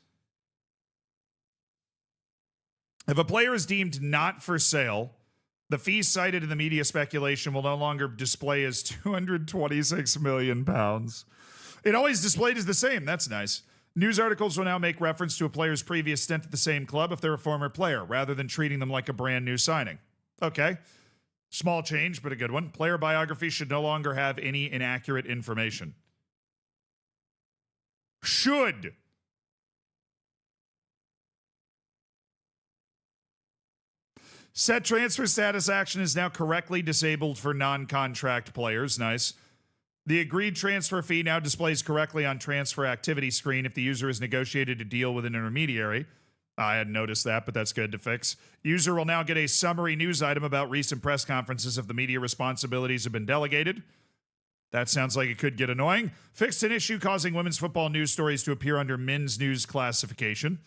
If a player is deemed not for sale, the fee cited in the media speculation will no longer display as £226 million. It always displayed as the same. That's nice. News articles will now make reference to a player's previous stint at the same club if they're a former player, rather than treating them like a brand new signing. Okay. Small change, but a good one. Player biography should no longer have any inaccurate information. Should. Set transfer status action is now correctly disabled for non-contract players. Nice. The agreed transfer fee now displays correctly on transfer activity screen if the user has negotiated a deal with an intermediary. I hadn't noticed that, but that's good to fix. User will now get a summary news item about recent press conferences if the media responsibilities have been delegated. That sounds like it could get annoying. Fixed an issue causing women's football news stories to appear under men's news classification.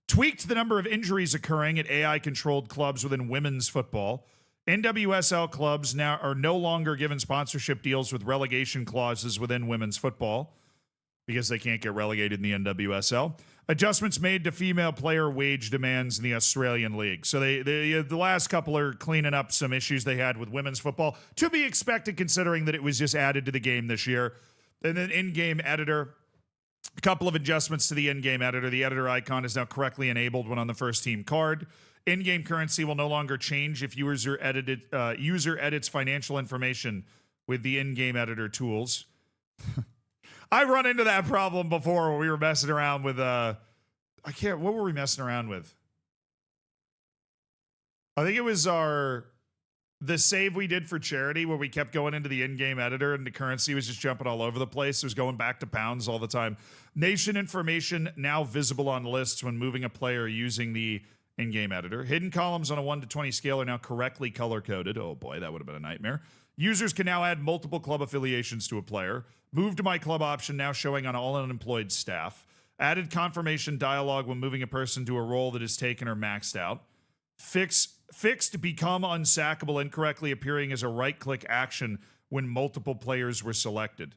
Tweaked the number of injuries occurring at AI-controlled clubs within women's football. NWSL clubs now are no longer given sponsorship deals with relegation clauses within women's football because they can't get relegated in the NWSL. Adjustments made to female player wage demands in the Australian League. So the last couple are cleaning up some issues they had with women's football, to be expected considering that it was just added to the game this year. And then in-game editor, a couple of adjustments to the in-game editor. The editor icon is now correctly enabled when on the first team card. In-game currency will no longer change if user edits financial information with the in-game editor tools. I've run into that problem before when we were messing around with what were we messing around with? I think it was the save we did for charity where we kept going into the in-game editor and the currency was just jumping all over the place. It was going back to pounds all the time. Nation information now visible on lists when moving a player using the in-game editor. Hidden columns on a 1 to 20 scale are now correctly color-coded. Oh boy, that would have been a nightmare. Users can now add multiple club affiliations to a player. Move to my club option now showing on all unemployed staff. Added confirmation dialogue when moving a person to a role that is taken or maxed out. Fixed become unsackable incorrectly appearing as a right-click action when multiple players were selected.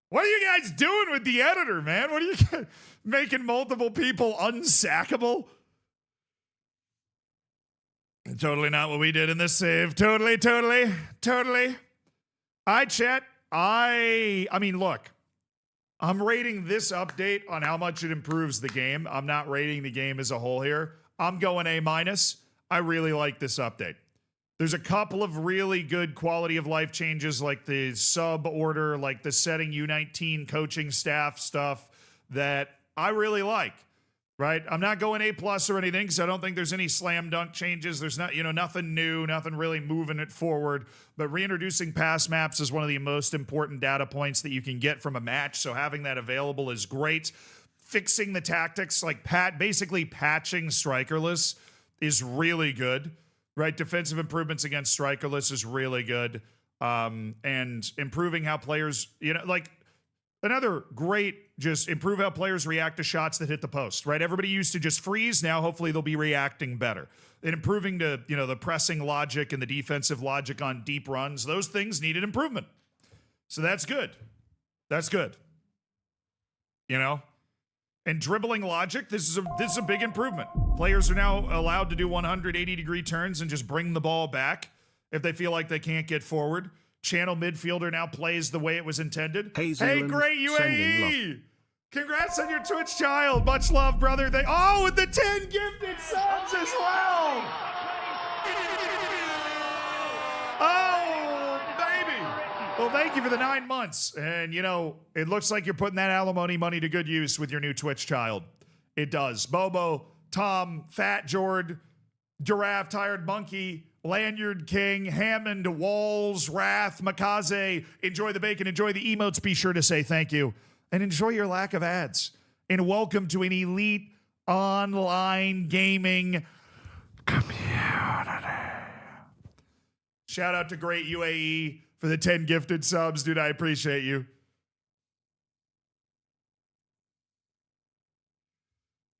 What are you guys doing with the editor, man? What are you making multiple people unsackable? Totally not what we did in this save. Totally. Chat. I mean, look, I'm rating this update on how much it improves the game. I'm not rating the game as a whole here. I'm going A-. I really like this update. There's a couple of really good quality of life changes, like the sub order, like the setting U19 coaching staff stuff that I really like. Right? I'm not going A+ or anything because I don't think there's any slam dunk changes. There's not, nothing new, nothing really moving it forward. But reintroducing pass maps is one of the most important data points that you can get from a match. So having that available is great. Fixing the tactics, like basically patching strikerless is really good. Right? Defensive improvements against strikerless is really good. And improving how players, another great, just improve how players react to shots that hit the post, right? Everybody used to just freeze. Now, hopefully, they'll be reacting better. And improving to, the pressing logic and the defensive logic on deep runs, those things needed improvement. So that's good. That's good. And dribbling logic, this is a big improvement. Players are now allowed to do 180-degree turns and just bring the ball back if they feel like they can't get forward. Channel midfielder now plays the way it was intended. Hey, great UAE! Congrats on your Twitch child. Much love, brother. With the 10 gifted subs as well. Oh, baby. Well, thank you for the 9 months. And, it looks like you're putting that alimony money to good use with your new Twitch child. It does. Bobo, Tom, Fat Jord, Giraffe, Tired Monkey, Lanyard King, Hammond, Walls, Wrath, Makaze. Enjoy the bacon, enjoy the emotes. Be sure to say thank you and enjoy your lack of ads. And welcome to an elite online gaming community. Shout out to Great UAE for the 10 gifted subs. Dude, I appreciate you.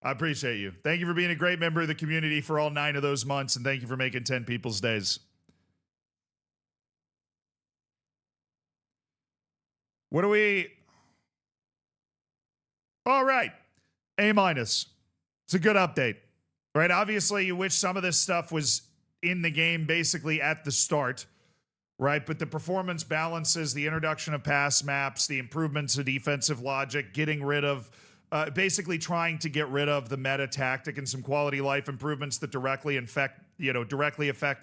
I appreciate you. Thank you for being a great member of the community for all 9 of those months, and thank you for making 10 people's days. What do we... All right. A-. It's a good update, right? Obviously, you wish some of this stuff was in the game basically at the start, right? But the performance balances, the introduction of pass maps, the improvements of defensive logic, getting rid of... basically trying to get rid of the meta tactic and some quality life improvements that directly affect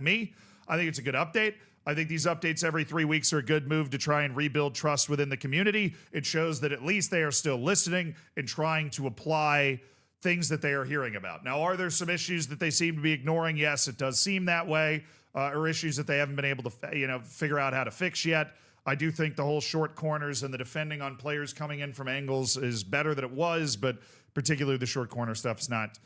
me. I think it's a good update. I think these updates every 3 weeks are a good move to try and rebuild trust within the community. It shows that at least they are still listening and trying to apply things that they are hearing about. Now, are there some issues that they seem to be ignoring? Yes, it does seem that way. Or issues that they haven't been able to, figure out how to fix yet. I do think the whole short corners and the defending on players coming in from angles is better than it was, but particularly the short corner stuff is not,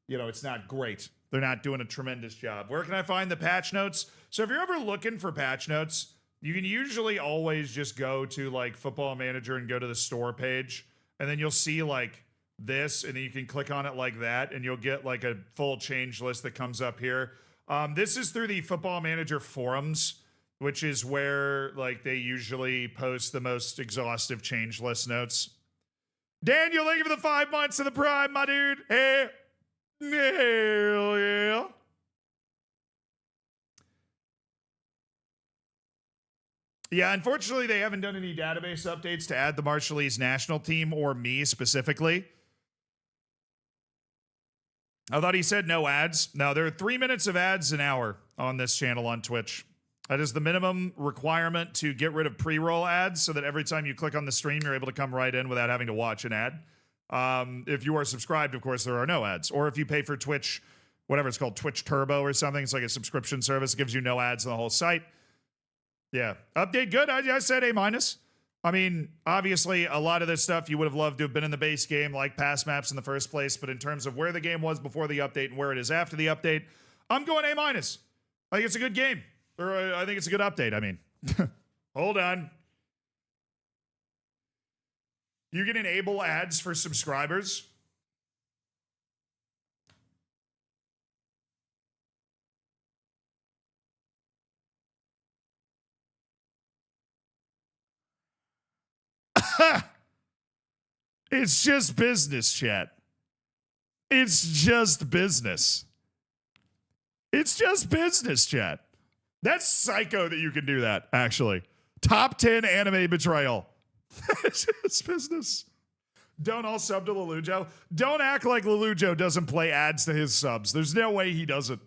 it's not great. They're not doing a tremendous job. Where can I find the patch notes? So if you're ever looking for patch notes, you can usually always just go to like Football Manager and go to the store page, and then you'll see like this, and then you can click on it like that, and you'll get like a full change list that comes up here. This is through the Football Manager forums, which is where like they usually post the most exhaustive change list notes. Daniel, thank you for the 5 months of the Prime, my dude. Hey, hell yeah. Yeah, unfortunately, they haven't done any database updates to add the Marshallese national team or me specifically. I thought he said no ads. No, there are 3 minutes of ads an hour on this channel on Twitch. That is the minimum requirement to get rid of pre-roll ads so that every time you click on the stream, you're able to come right in without having to watch an ad. If you are subscribed, of course, there are no ads. Or if you pay for Twitch, whatever it's called, Twitch Turbo or something, it's like a subscription service. It gives you no ads on the whole site. Yeah. Update good. I said A-. I mean, obviously, a lot of this stuff you would have loved to have been in the base game, like pass maps in the first place. But in terms of where the game was before the update and where it is after the update, I'm going A-. I think it's a good game. Or I think it's a good update. I mean, hold on. You can enable ads for subscribers. It's just business, chat. It's just business. It's just business, chat. That's psycho that you can do that, actually. Top 10 anime betrayal. It's just business. Don't all sub to Lelujo. Don't act like Lelujo doesn't play ads to his subs. There's no way he doesn't.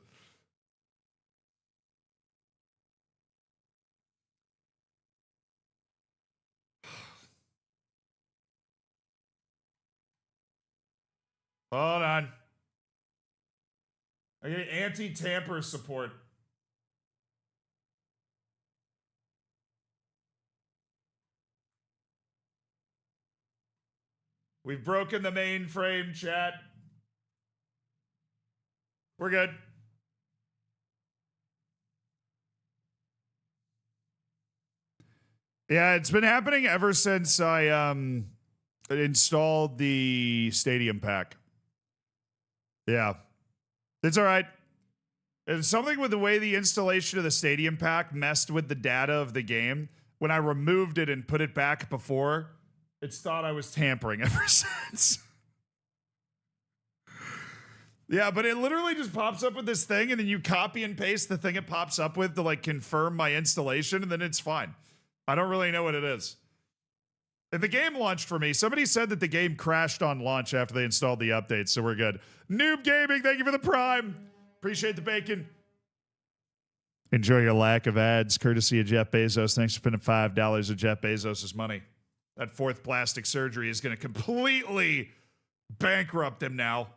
Hold on. I get anti-tamper support. We've broken the mainframe, chat. We're good. Yeah, it's been happening ever since I installed the Stadium Pack. Yeah. It's all right. It's something with the way the installation of the Stadium Pack messed with the data of the game. When I removed it and put it back before, it's thought I was tampering ever since. Yeah, but it literally just pops up with this thing, and then you copy and paste the thing it pops up with to like confirm my installation, and then it's fine. I don't really know what it is. And the game launched for me. Somebody said that the game crashed on launch after they installed the update, so we're good. Noob Gaming, thank you for the Prime. Appreciate the bacon. Enjoy your lack of ads, courtesy of Jeff Bezos. Thanks for spending $5 of Jeff Bezos' money. That fourth plastic surgery is going to completely bankrupt him now.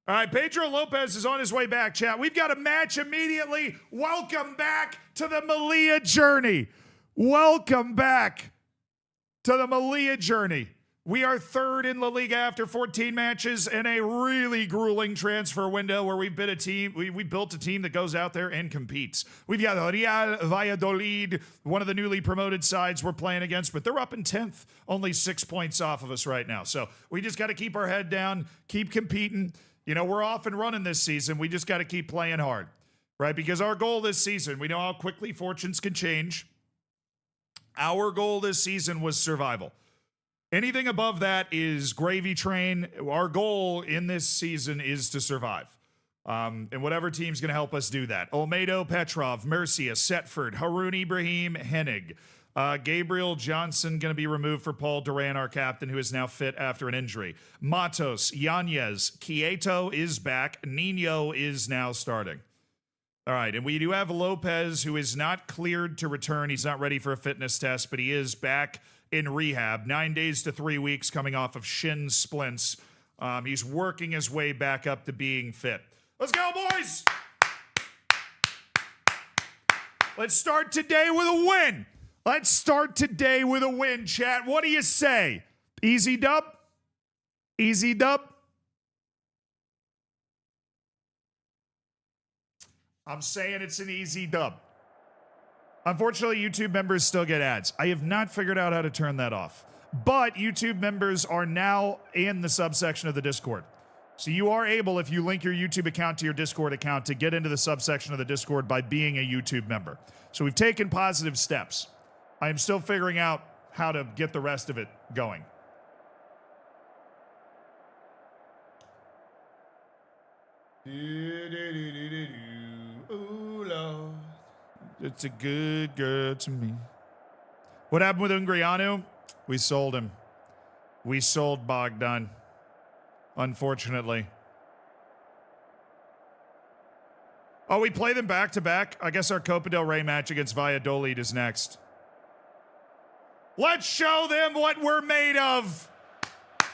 All right, Pedro Lopez is on his way back, chat. We've got a match immediately. Welcome back to the Melilla journey. Welcome back to the Melilla journey. We are third in La Liga after 14 matches in a really grueling transfer window where we've been a team. We built a team that goes out there and competes. We've got Real Valladolid, one of the newly promoted sides we're playing against, but they're up in 10th, only 6 points off of us right now. So we just got to keep our head down, keep competing. You know, we're off and running this season. We just got to keep playing hard, right? Because our goal this season, we know how quickly fortunes can change. Our goal this season was survival. Anything above that is gravy train. Our goal in this season is to survive. And whatever team's going to help us do that. Olmedo, Petrov, Murcia, Setford, Haroun Ibrahim, Hennig. Gabriel Johnson going to be removed for Paul Duran, our captain, who is now fit after an injury. Matos, Yanez, Quieto is back. Nino is now starting. All right, and we do have Lopez, who is not cleared to return. He's not ready for a fitness test, but he is back in rehab. 9 days to 3 weeks coming off of shin splints. He's working his way back up to being fit. Let's go, boys! Let's start today with a win. Let's start today with a win, chat. What do you say? Easy dub? Easy dub? I'm saying it's an easy dub. Unfortunately, YouTube members still get ads. I have not figured out how to turn that off. But YouTube members are now in the subsection of the Discord. So you are able, if you link your YouTube account to your Discord account, to get into the subsection of the Discord by being a YouTube member. So we've taken positive steps. I am still figuring out how to get the rest of it going. Ooh, Lord. It's a good girl to me. What happened with Ungrianu? We sold him. We sold Bogdan. Unfortunately. Oh, we play them back to back? I guess our Copa del Rey match against Valladolid is next. Let's show them what we're made of.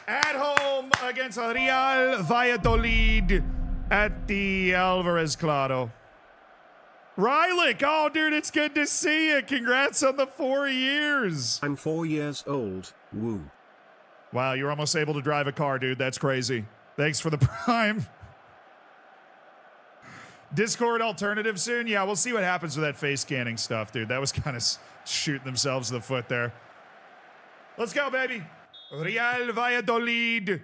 At home against Real Valladolid at the Alvarez Claro. Rylick, oh, dude, it's good to see you. Congrats on the 4 years. I'm 4 years old. Woo. Wow, you're almost able to drive a car, dude. That's crazy. Thanks for the Prime. Discord alternative soon? Yeah, we'll see what happens with that face scanning stuff, dude. That was kind of shooting themselves in the foot there. Let's go, baby. Real Valladolid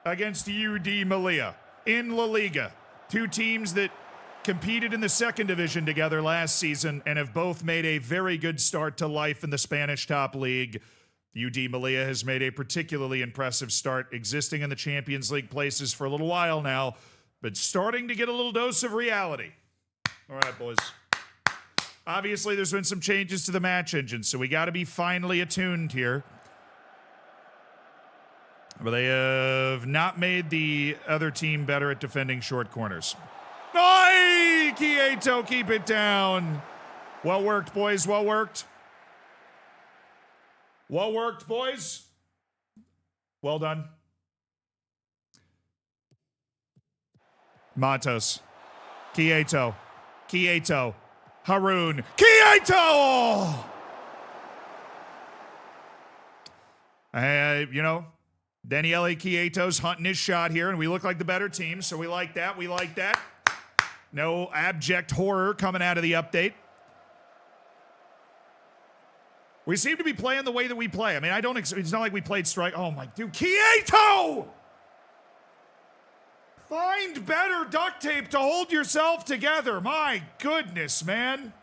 against UD Melilla in La Liga. Two teams that competed in the second division together last season and have both made a very good start to life in the Spanish top league. UD Melilla has made a particularly impressive start, existing in the Champions League places for a little while now, but starting to get a little dose of reality. All right, boys. Obviously, there's been some changes to the match engine, so we got to be finely attuned here. But they have not made the other team better at defending short corners. Ay, Quieto, keep it down. Well worked, boys. Well worked. Well worked, boys. Well done. Matos. Quieto. Haroun. Quieto! You know, Daniele Quieto's hunting his shot here, and we look like the better team, so we like that. No abject horror coming out of the update. We seem to be playing the way that we play. I mean, it's not like we played strike. Oh my, dude, Quieto! Find better duct tape to hold yourself together. My goodness, man.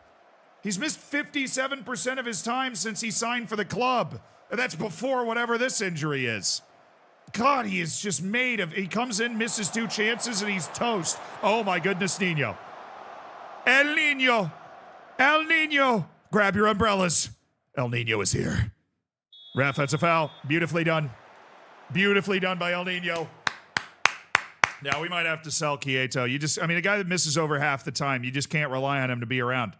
He's missed 57% of his time since he signed for the club. And that's before whatever this injury is. God, he is just he comes in, misses 2 chances, and he's toast. Oh my goodness, Nino. El Nino. Grab your umbrellas. El Nino is here. Ref, that's a foul. Beautifully done. Beautifully done by El Nino. Now, we might have to sell Quieto. A guy that misses over half the time, you just can't rely on him to be around.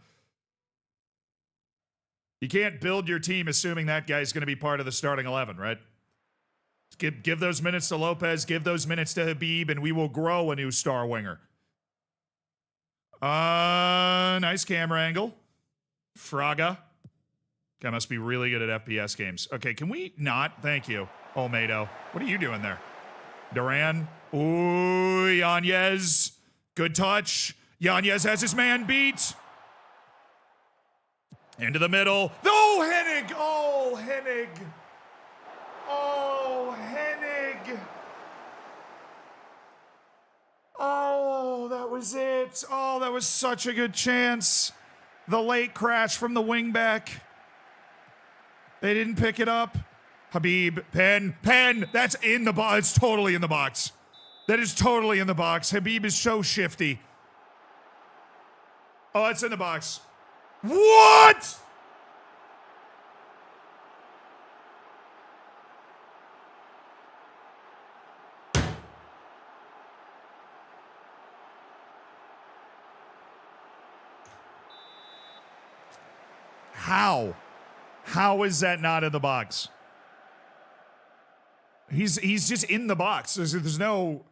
You can't build your team assuming that guy's going to be part of the starting 11, right? Give those minutes to Lopez, give those minutes to Habib, and we will grow a new star winger. Nice camera angle. Fraga. Guy must be really good at FPS games. Okay, can we not? Thank you, Olmedo. What are you doing there? Duran. Ooh, Yanez. Good touch. Yanez has his man beat. Into the middle. Oh, Hennig. Oh, Hennig. Oh, Hennig. Oh, that was it. Oh, that was such a good chance. The late crash from the wingback. They didn't pick it up. Habib, pen. That's in the box. It's totally in the box. That is totally in the box. Habib is so shifty. Oh, it's in the box. What? How? How is that not in the box? He's just in the box. There's no...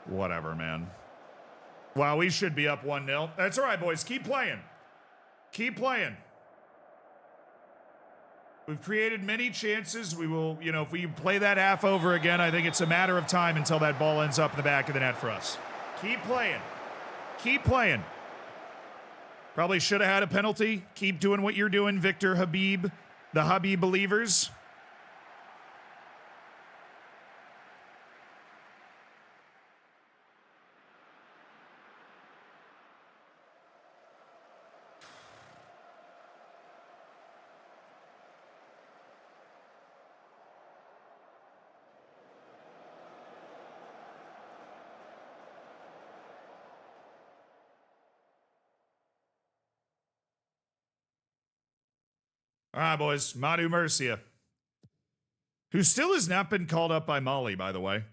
Whatever, man. Wow, we should be up 1-0. That's all right, boys. Keep playing. Keep playing. We've created many chances. We will, if we play that half over again, I think it's a matter of time until that ball ends up in the back of the net for us. Keep playing. Keep playing. Probably should have had a penalty. Keep doing what you're doing, Victor Habib. The Habib believers. All right, boys. Manu Murcia, who still has not been called up by Mali, by the way.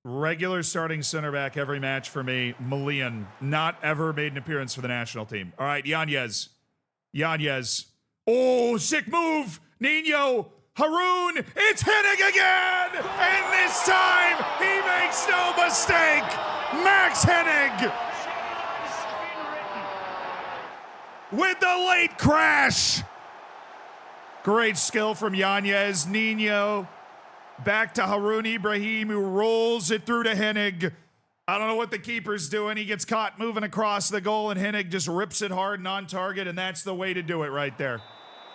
Regular starting center back every match for me. Malian, not ever made an appearance for the national team. All right, Yanez. Oh, sick move. Nino. Haroun. It's Hennig again. And this time, he makes no mistake. Max Hennig. With the late crash. Great skill from Yanez. Nino back to Haroun Ibrahim, who rolls it through to Hennig. I don't know what the keeper's doing. He gets caught moving across the goal, and Hennig just rips it hard and on target, and that's the way to do it right there.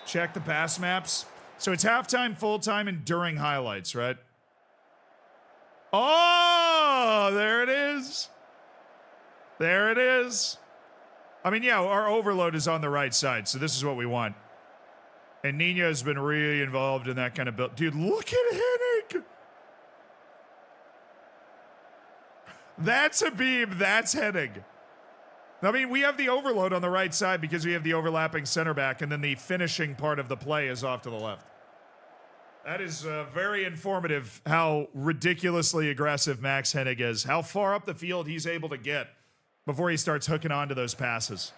Check the pass maps. So it's halftime, full-time, and during highlights, right? Oh, there it is. There it is. I mean, yeah, our overload is on the right side, so this is what we want. And Nino has been really involved in that kind of build. Dude, look at Hennig. That's Habib. That's Hennig. I mean, we have the overload on the right side because we have the overlapping center back, and then the finishing part of the play is off to the left. That is very informative how ridiculously aggressive Max Hennig is, how far up the field he's able to get before he starts hooking onto those passes.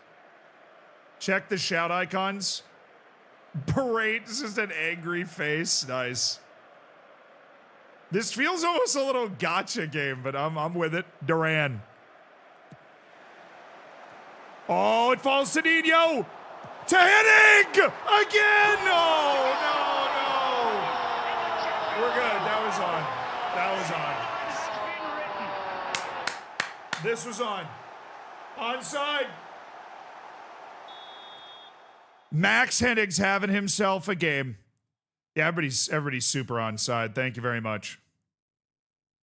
Check the shout icons. Parade, just an angry face. Nice. This feels almost a little gotcha game, but I'm with it. Duran. Oh, it falls to Nino. To Hennig! Again! No, no, no. We're good. That was on. This was on. Onside. Max Hennig's having himself a game. Yeah, everybody's super onside. Thank you very much.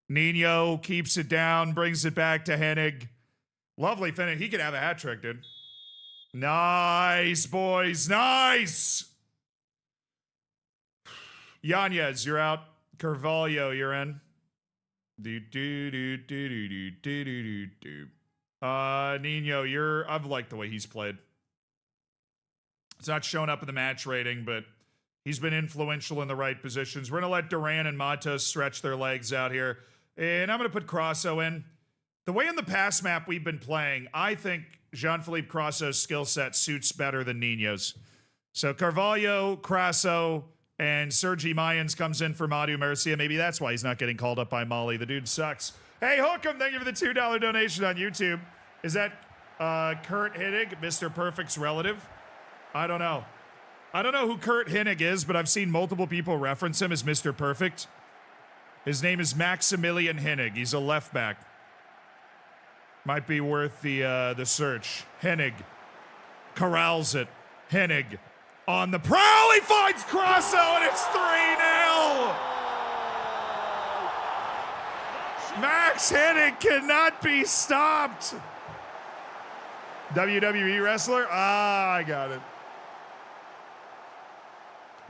Nino keeps it down, brings it back to Hennig. Lovely finish. He could have a hat trick, dude. Nice, boys. Nice. Yanez, you're out. Carvalho, you're in. Nino, I've liked the way he's played. It's not showing up in the match rating, but he's been influential in the right positions. We're going to let Duran and Matos stretch their legs out here. And I'm going to put Crosso in. The way in the pass map we've been playing, I think Jean-Philippe Crosso's skill set suits better than Nino's. So Carvalho, Crosso, and Sergi Mayans comes in for Madu Mercia. Maybe that's why he's not getting called up by Molly. The dude sucks. Hey, Hookem, thank you for the $2 donation on YouTube. Is that Kurt Hennig, Mr. Perfect's relative? I don't know. I don't know who Kurt Hennig is, but I've seen multiple people reference him as Mr. Perfect. His name is Maximilian Hennig. He's a left back. Might be worth the search. Hennig corrals it. Hennig on the prowl. He finds Crosso, and it's 3-0. Max Hennig cannot be stopped. WWE wrestler? I got it.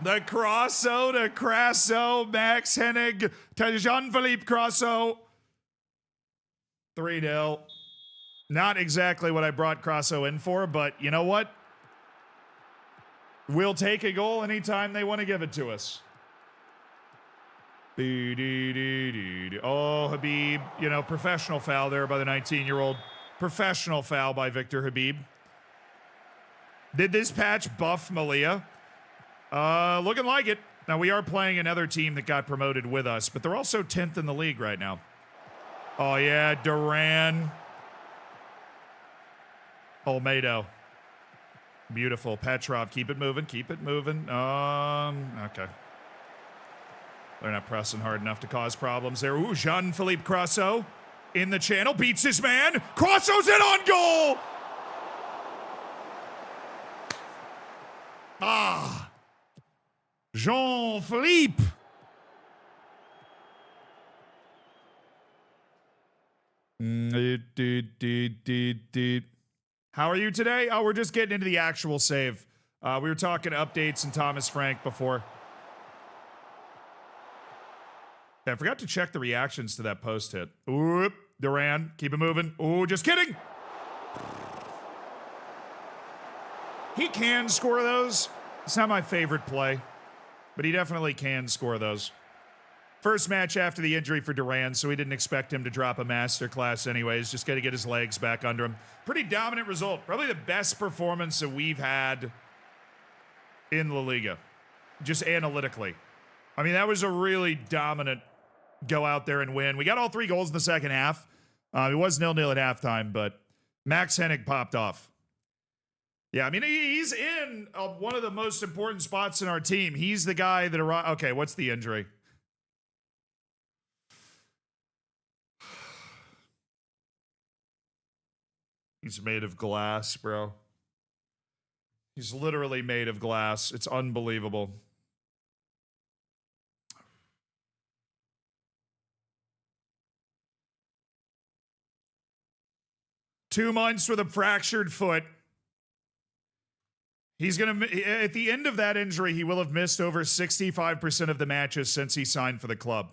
The Crosso to Crasso, Max Hennig to Jean-Philippe Crosso. 3-0. Not exactly what I brought Crosso in for, but you know what? We'll take a goal anytime they want to give it to us. Oh, Habib. Professional foul there by the 19-year-old. Professional foul by Victor Habib. Did this patch buff Melilla? Looking like it. Now, we are playing another team that got promoted with us, but they're also 10th in the league right now. Oh, yeah, Duran. Olmedo. Beautiful. Petrov, keep it moving, keep it moving. Okay. They're not pressing hard enough to cause problems there. Ooh, Jean-Philippe Crosso in the channel, beats his man. Crosso's in on goal! Ah! Jean-Philippe! How are you today? Oh, we're just getting into the actual save. We were talking updates and Thomas Frank before. I forgot to check the reactions to that post hit. Ooh, Duran, keep it moving. Ooh, just kidding. He can score those. It's not my favorite play, but he definitely can score those. First match after the injury for Duran, so we didn't expect him to drop a masterclass anyways. Just got to get his legs back under him. Pretty dominant result. Probably the best performance that we've had in La Liga, just analytically. I mean, that was a really dominant go out there and win. We got all 3 goals in the second half. It was 0-0 at halftime, but Max Hennig popped off. Yeah, I mean, he's in one of the most important spots in our team. He's the guy that arrived. Okay, what's the injury? He's made of glass, bro. He's literally made of glass. It's unbelievable. Two months with a fractured foot. He's going to, at the end of that injury, he will have missed over 65% of the matches since he signed for the club.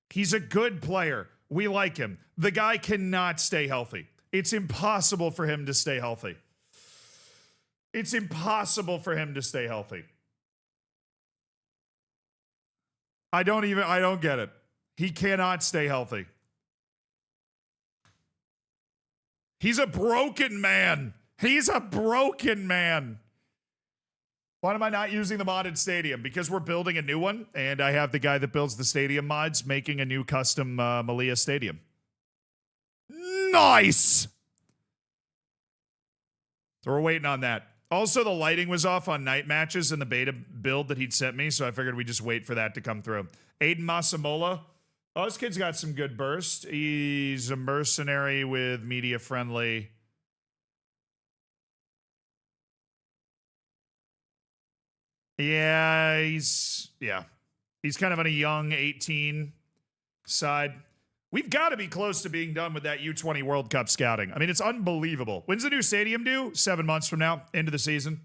He's a good player. We like him. The guy cannot stay healthy. It's impossible for him to stay healthy. It's impossible for him to stay healthy. I don't get it. He cannot stay healthy. He's a broken man. He's a broken man. Why am I not using the modded stadium? Because we're building a new one, and I have the guy that builds the stadium mods making a new custom Melilla stadium. Nice! So we're waiting on that. Also, the lighting was off on night matches in the beta build that he'd sent me, so I figured we'd just wait for that to come through. Aiden Masamola. Oh, this kid's got some good burst. He's a mercenary with media-friendly. Yeah, he's kind of on a young 18 side. We've got to be close to being done with that U20 World Cup scouting. I mean, it's unbelievable. When's the new stadium due? 7 months from now, end of the season.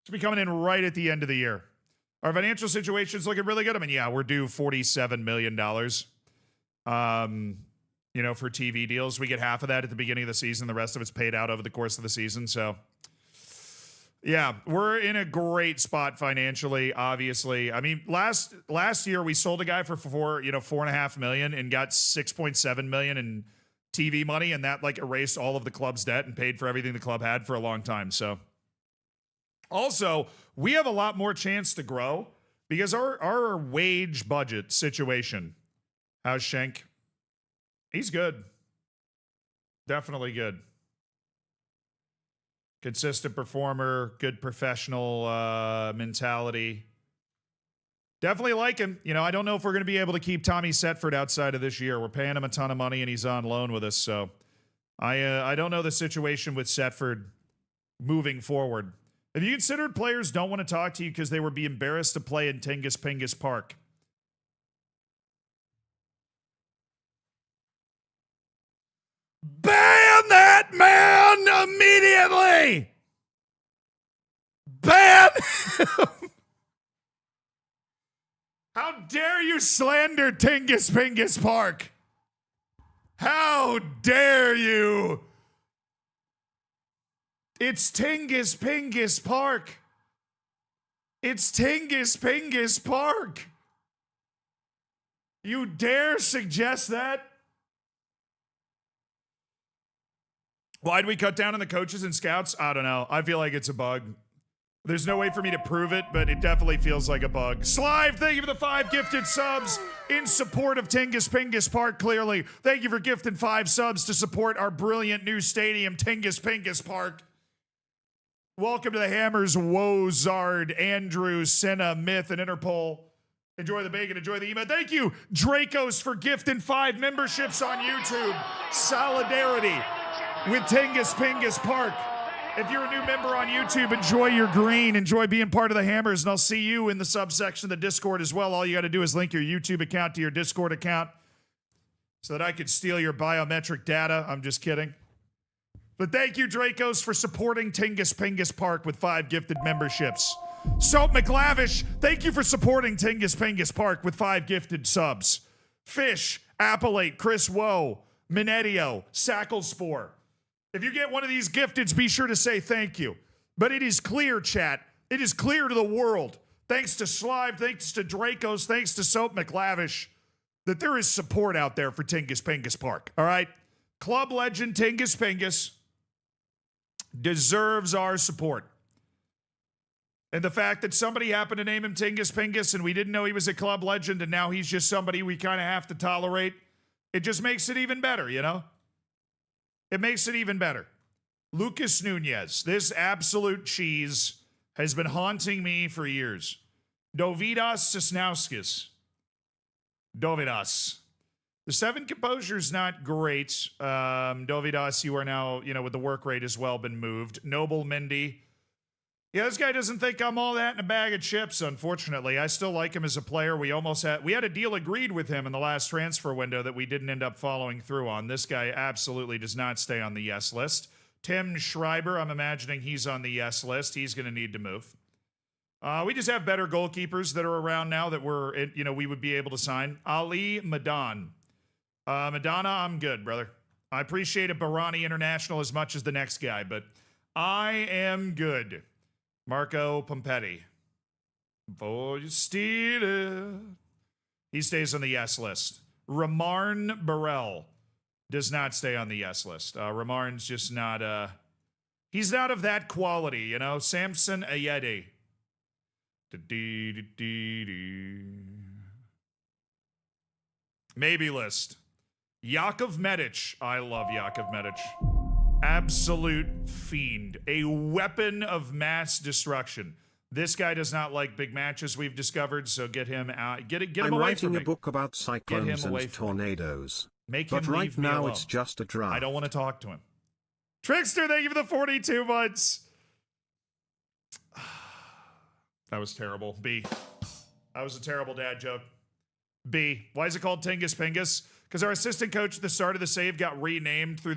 It's be coming in right at the end of the year. Our financial situation's looking really good. I mean, yeah, we're due $47 million. For TV deals. We get half of that at the beginning of the season. The rest of it's paid out over the course of the season. So, yeah, we're in a great spot financially, obviously. I mean, last year we sold a guy for $4.5 million and got $6.7 million in TV money, and that like erased all of the club's debt and paid for everything the club had for a long time. So also, we have a lot more chance to grow because our wage budget situation. How's Schenk? He's good. Definitely good. Consistent performer, good professional mentality. Definitely like him. I don't know if we're going to be able to keep Tommy Setford outside of this year. We're paying him a ton of money, and he's on loan with us. So I don't know the situation with Setford moving forward. Have you considered players don't want to talk to you because they would be embarrassed to play in Tingus Pingus Park? Ban that man immediately! Ban him! How dare you slander Tingus Pingus Park? How dare you? It's Tingus Pingus Park. It's Tingus Pingus Park. You dare suggest that? Why'd we cut down on the coaches and scouts? I don't know. I feel like it's a bug. There's no way for me to prove it, but it definitely feels like a bug. Slive, thank you for the 5 gifted subs in support of Tingus Pingus Park, clearly. Thank you for gifting 5 subs to support our brilliant new stadium, Tingus Pingus Park. Welcome to the Hammers, Wozard, Andrew, Senna, Myth, and Interpol. Enjoy the bacon, enjoy the email. Thank you, Dracos, for gifting 5 memberships on YouTube. Solidarity with Tingus Pingus Park. If you're a new member on YouTube, enjoy your green. Enjoy being part of the Hammers, and I'll see you in the subsection of the Discord as well. All you got to do is link your YouTube account to your Discord account so that I could steal your biometric data. I'm just kidding. But thank you, Dracos, for supporting Tingus Pingus Park with 5 gifted memberships. Soap McLavish, thank you for supporting Tingus Pingus Park with 5 gifted subs. Fish, Appellate, Chris Woe, Minetio, Sacklespore. If you get one of these gifteds, be sure to say thank you. But it is clear, chat. It is clear to the world, thanks to Slive, thanks to Dracos, thanks to Soap McLavish, that there is support out there for Tingus Pingus Park. All right? Club legend Tingus Pingus deserves our support. And the fact that somebody happened to name him Tingus Pingus and we didn't know he was a club legend and now he's just somebody we kind of have to tolerate, it just makes it even better, It makes it even better. Lucas Nunez, this absolute cheese, has been haunting me for years. Dovidas Sosnauskas. Dovidas. The 7 composure's not great. Dovidas, you are now, with the work rate as well, been moved. Noble Mindy. Yeah, this guy doesn't think I'm all that in a bag of chips, unfortunately. I still like him as a player. We had a deal agreed with him in the last transfer window that we didn't end up following through on. This guy absolutely does not stay on the yes list. Tim Schreiber, I'm imagining he's on the yes list. He's going to need to move. We just have better goalkeepers that are around now that we would be able to sign. Ali Madan. Madonna, I'm good, brother. I appreciate a Barani International as much as the next guy, but I am good. Marco Pompetti. For you steal it. He stays on the yes list. Ramarn Burrell does not stay on the yes list. Ramarn's just not, he's not of that quality, Samson Ayede. Maybe list. Yakov Medic. I love Yakov Medic. Absolute fiend. A weapon of mass destruction. This guy does not like big matches, we've discovered, so get him out. Get him I'm away from me. writing a book about cyclones and tornadoes. Make him But right leave me now alone. it's just a draft. I don't want to talk to him. Trickster, thank you for the 42 months. That was terrible. B. That was a terrible dad joke. B. Why is it called Tingus Pingus? Because our assistant coach at the start of the save got renamed through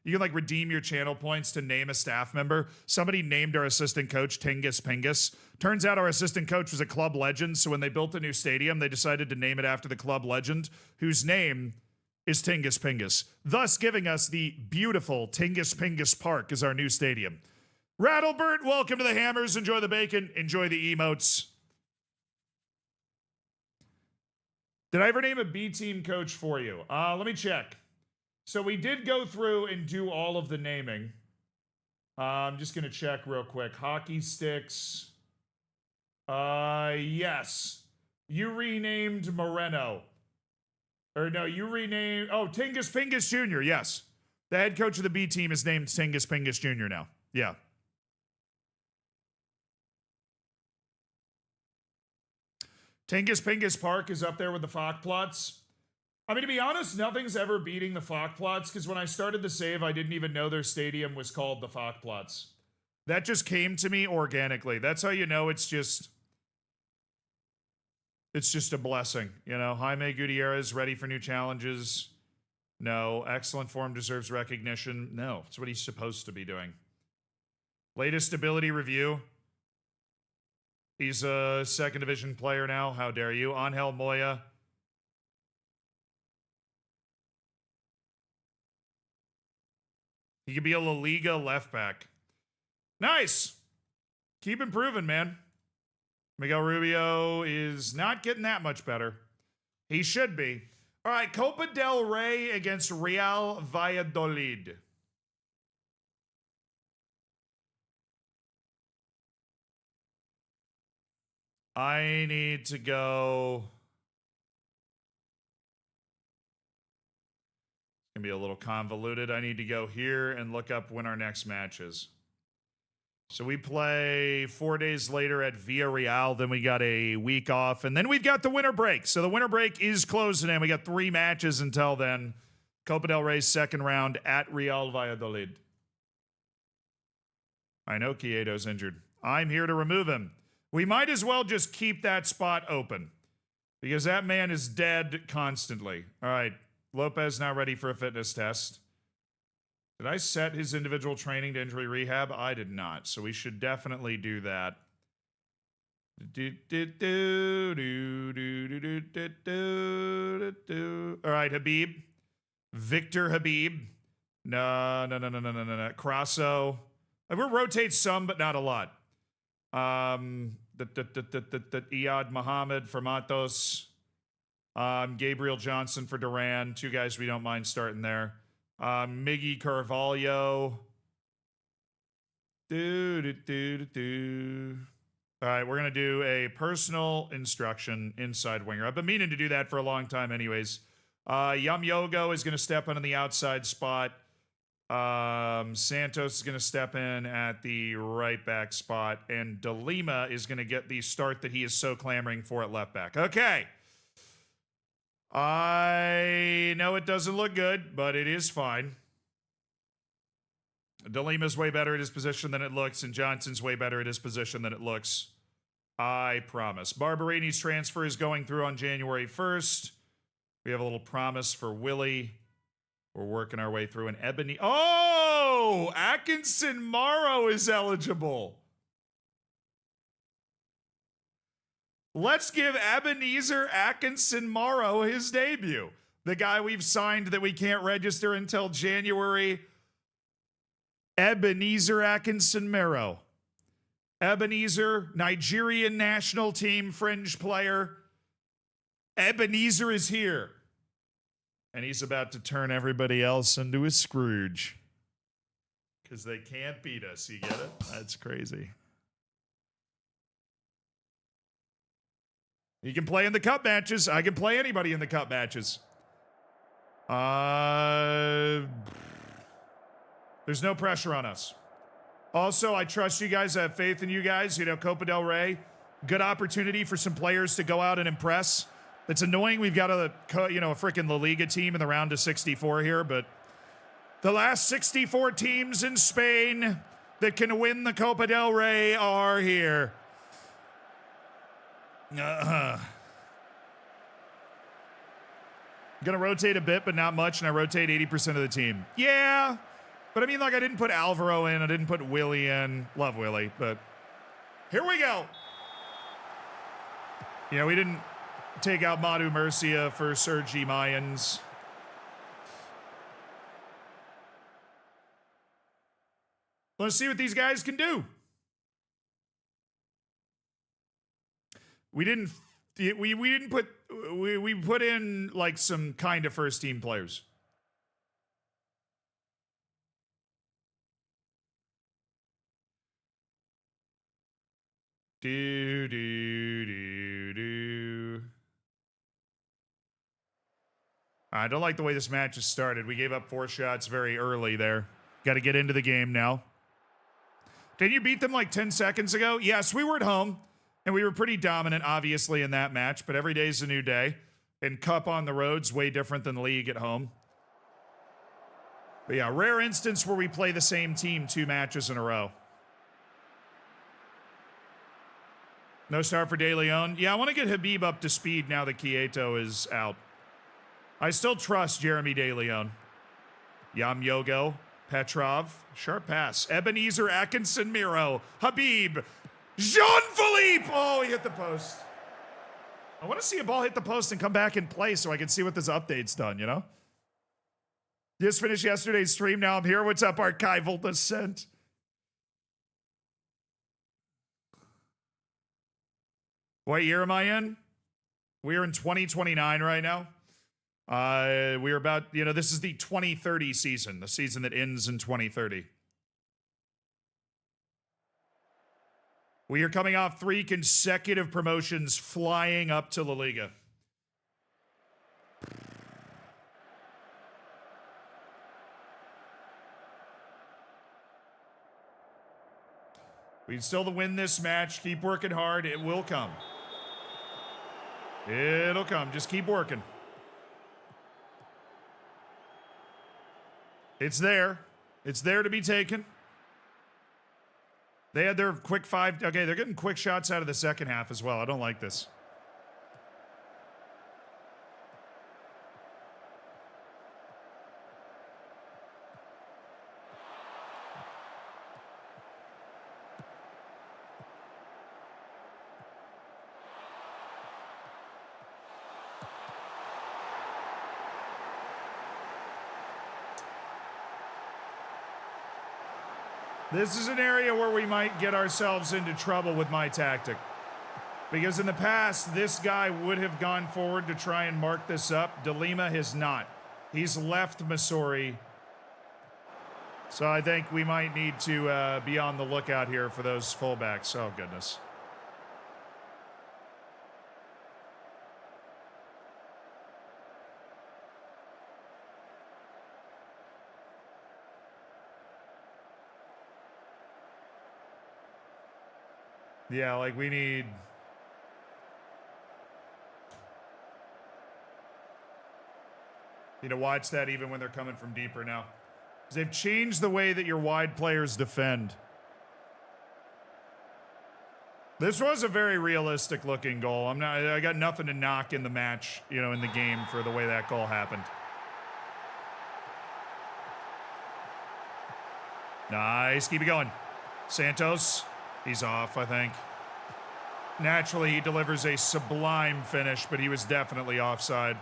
you can like redeem your channel points to name a staff member. Somebody named our assistant coach Tingus Pingus. Turns out our assistant coach was a club legend, so when they built a new stadium, they decided to name it after the club legend, whose name is Tingus Pingus, thus giving us the beautiful Tingus Pingus Park as our new stadium. Rattlebert, welcome to the Hammers. Enjoy the bacon. Enjoy the emotes. Did I ever name a B team coach for you? Let me check. So we did go through and do all of the naming. I'm just going to check real quick. Hockey sticks. Yes. You renamed Moreno. Or no, you renamed... Oh, Tingus Pingus Jr., yes. The head coach of the B team is named Tingus Pingus Jr. now. Yeah. Tingus Pingus Park is up there with the Fockplots. I mean, to be honest, nothing's ever beating the Fockplots, because when I started the save, I didn't even know their stadium was called the Fockplots. That just came to me organically. That's how you know it's just a blessing. You know, Jaime Gutierrez ready for new challenges. No. Excellent form deserves recognition. No. It's what he's supposed to be doing. Latest ability review. He's a second division player now. How dare you? Angel Moya. He could be a La Liga left back. Nice. Keep improving, man. Miguel Rubio is not getting that much better. He should be. All right, Copa del Rey against Real Valladolid. I need to go... It's going to be a little convoluted. I need to go here and look up when our next match is. So we play 4 days later at Villarreal. Then we got a week off. And then we've got the winter break. So the winter break is closing in. We got 3 matches until then. Copa del Rey's second round at Real Valladolid. I know Chieto's injured. I'm here to remove him. We might as well just keep that spot open, because that man is dead constantly. All right. Lopez now ready for a fitness test. Did I set his individual training to injury rehab? I did not, so we should definitely do that. All right, Habib. Victor Habib. No. Crasso. We'll rotate some, but not a lot. Iyad Mohammed for Matos. Gabriel Johnson for Duran. 2 guys we don't mind starting there. Miggy Carvalho. All right, we're going to do a personal instruction inside winger. I've been meaning to do that for a long time anyways. Yum Yogo is going to step in on the outside spot. Santos is going to step in at the right back spot. And De Lima is going to get the start that he is so clamoring for at left back. Okay. I know it doesn't look good, but it is fine. De Lima's way better at his position than it looks, and Johnson's way better at his position than it looks. I promise. Barberini's transfer is going through on January 1st. We have a little promise for Willie. We're working our way through an Ebony. Oh! Atkinson Morrow is eligible. Let's give Ebenezer Atkinson Morrow his debut. The guy we've signed that we can't register until January. Ebenezer Atkinson Morrow. Ebenezer, Nigerian national team fringe player. Ebenezer is here. And he's about to turn everybody else into a Scrooge. Because they can't beat us. You get it? That's crazy. He can play in the cup matches. I can play anybody in the cup matches. There's no pressure on us. Also, I trust you guys. I have faith in you guys. You know, Copa del Rey, good opportunity for some players to go out and impress. It's annoying we've got a freaking La Liga team in the round of 64 here, but the last 64 teams in Spain that can win the Copa del Rey are here. Gonna rotate a bit, but not much, and I rotate 80% of the team. Yeah, but I mean, like, I didn't put Alvaro in, I didn't put Willie in. Love Willie, but here we go. Yeah, we didn't take out Madu Murcia for Sergi Mayans. Let's see what these guys can do. We put in like some kind of first team players. I don't like the way this match has started. We gave up 4 shots very early there. Got to get into the game now. Did you beat them like 10 seconds ago? Yes, we were at home, and we were pretty dominant, obviously, in that match, but every day's a new day. And Cup on the road's way different than League at home. But yeah, rare instance where we play the same team 2 matches in a row. No start for De Leon. Yeah, I want to get Habib up to speed now that Quieto is out. I still trust Jeremy De Leon. Yam Yogo, Petrov, sharp pass. Ebenezer, Atkinson, Miro, Habib, Jean-Philippe. Oh, he hit the post. I want to see a ball hit the post and come back and play so I can see what this update's done, you know? Just finished yesterday's stream. Now I'm here. What's up, Archival Descent? What year am I in? We're in 2029 right now. We're about, you know, this is the 2030 season, the season that ends in 2030. We are coming off 3 consecutive promotions, flying up to La Liga. We can still win this match. Keep working hard. It will come. It'll come. Just keep working. It's there. It's there to be taken. They had their quick 5. Okay, they're getting quick shots out of the second half as well. I don't like this. This is an area where we might get ourselves into trouble with my tactic. Because in the past, this guy would have gone forward to try and mark this up. De Lima has not. He's left Missouri. So I think we might need to be on the lookout here for those fullbacks. Oh, goodness. Yeah, like we need... Need to watch that even when they're coming from deeper now. Because they've changed the way that your wide players defend. This was a very realistic looking goal. I got nothing to knock in the match, you know, in the game for the way that goal happened. Nice, keep it going. Santos, he's off, I think. Naturally, he delivers a sublime finish, but he was definitely offside.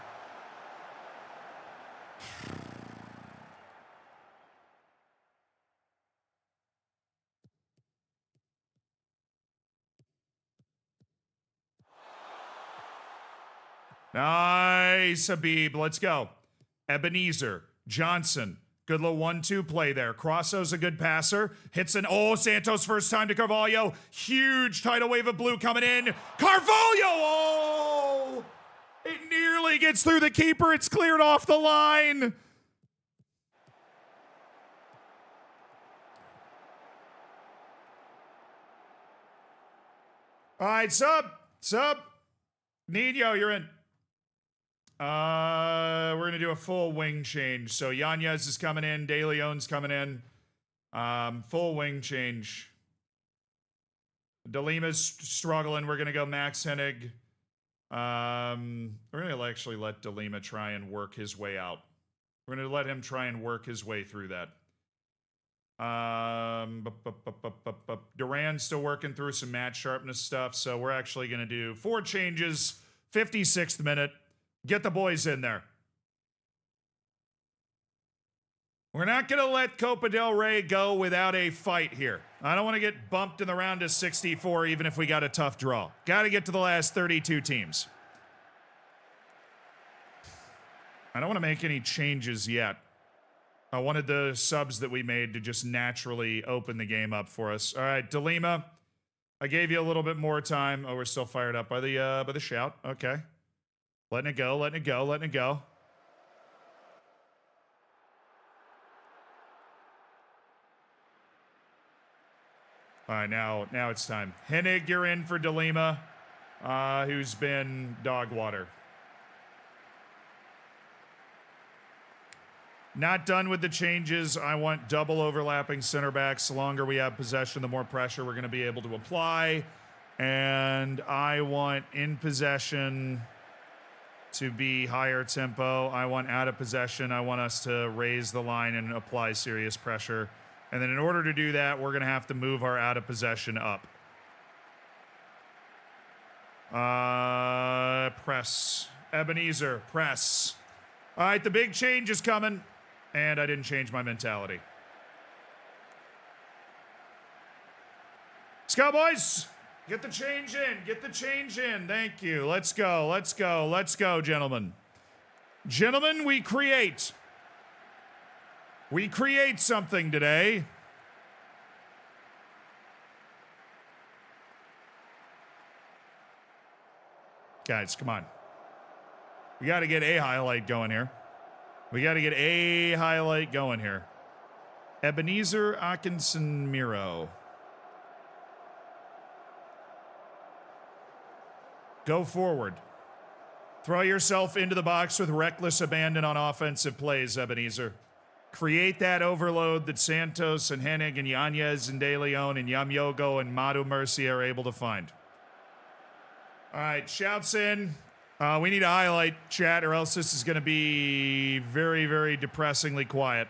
Nice, Habib. Let's go. Ebenezer, Johnson, Good little 1-2 play there. Crosso's a good passer. Hits an, Santos first time to Carvalho. Huge tidal wave of blue coming in. Carvalho! Oh! It nearly gets through the keeper. It's cleared off the line. All right, sub. Nino, you're in. We're going to do a full wing change. So Yanez is coming in. De Leon's coming in. Full wing change. DeLima's struggling. We're going to go Max Hennig. We're going to actually let DeLima try and work his way out. We're going to let him try and work his way through that. Duran's still working through some match sharpness stuff, so we're actually going to do 4 changes, 56th minute. Get the boys in there. We're not going to let Copa del Rey go without a fight here. I don't want to get bumped in the round of 64 even if we got a tough draw. Got to get to the last 32 teams. I don't want to make any changes yet. I wanted the subs that we made to just naturally open the game up for us. All right, DeLima, I gave you a little bit more time. Oh, we're still fired up by the shout. Okay. Letting it go. All right, now it's time. Hennig, you're in for DeLima, who's been dog water. Not done with the changes. I want double overlapping center backs. The longer we have possession, the more pressure we're going to be able to apply. And I want in possession to be higher tempo. I want out of possession. I want us to raise the line and apply serious pressure. And then in order to do that, we're going to have to move our out of possession up. Press. Ebenezer, press. All right, the big change is coming. And I didn't change my mentality. Let's go, boys. Get the change in. Thank you. Let's go, gentlemen. Gentlemen, we create. We create something today. Guys, come on. We got to get a highlight going here. Ebenezer Atkinson Miro. Go forward. Throw yourself into the box with reckless abandon on offensive plays, Ebenezer. Create that overload that Santos and Hennig and Yanez and De Leon and Yamyogo and Madu Mercy are able to find. All right, shouts in. We need a highlight, chat, or else this is going to be very, very depressingly quiet.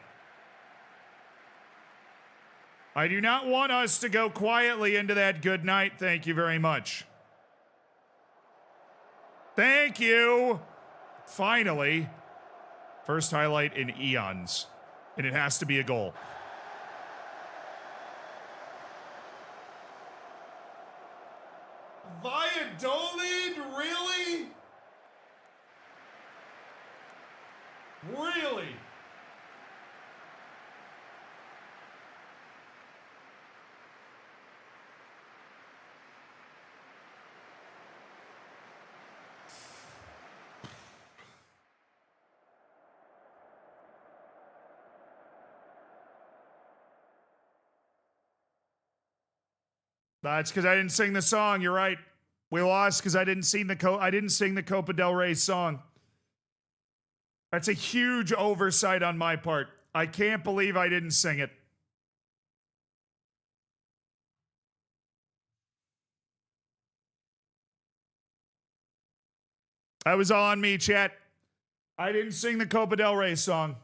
I do not want us to go quietly into that good night. Thank you very much. Thank you. Finally. First highlight in eons. And it has to be a goal. Valladolid? Really? Really? That's because I didn't sing the song. You're right. We lost because I didn't sing the Copa del Rey song. That's a huge oversight on my part. I can't believe I didn't sing it. That was all on me, chat. I didn't sing the Copa del Rey song.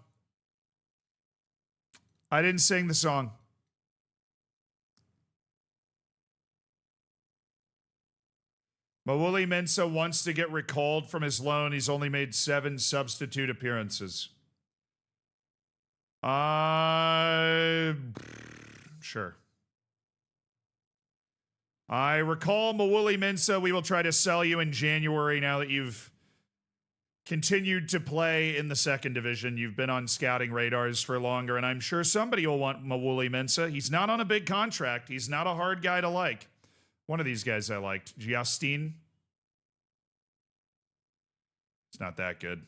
I didn't sing the song. Mawuli Mensah wants to get recalled from his loan. He's only made 7 substitute appearances. Sure. I recall Mawuli Mensah. We will try to sell you in January now that you've continued to play in the second division. You've been on scouting radars for longer, and I'm sure somebody will want Mawuli Mensah. He's not on a big contract. He's not a hard guy to like. One of these guys I liked, Giastin. It's not that good.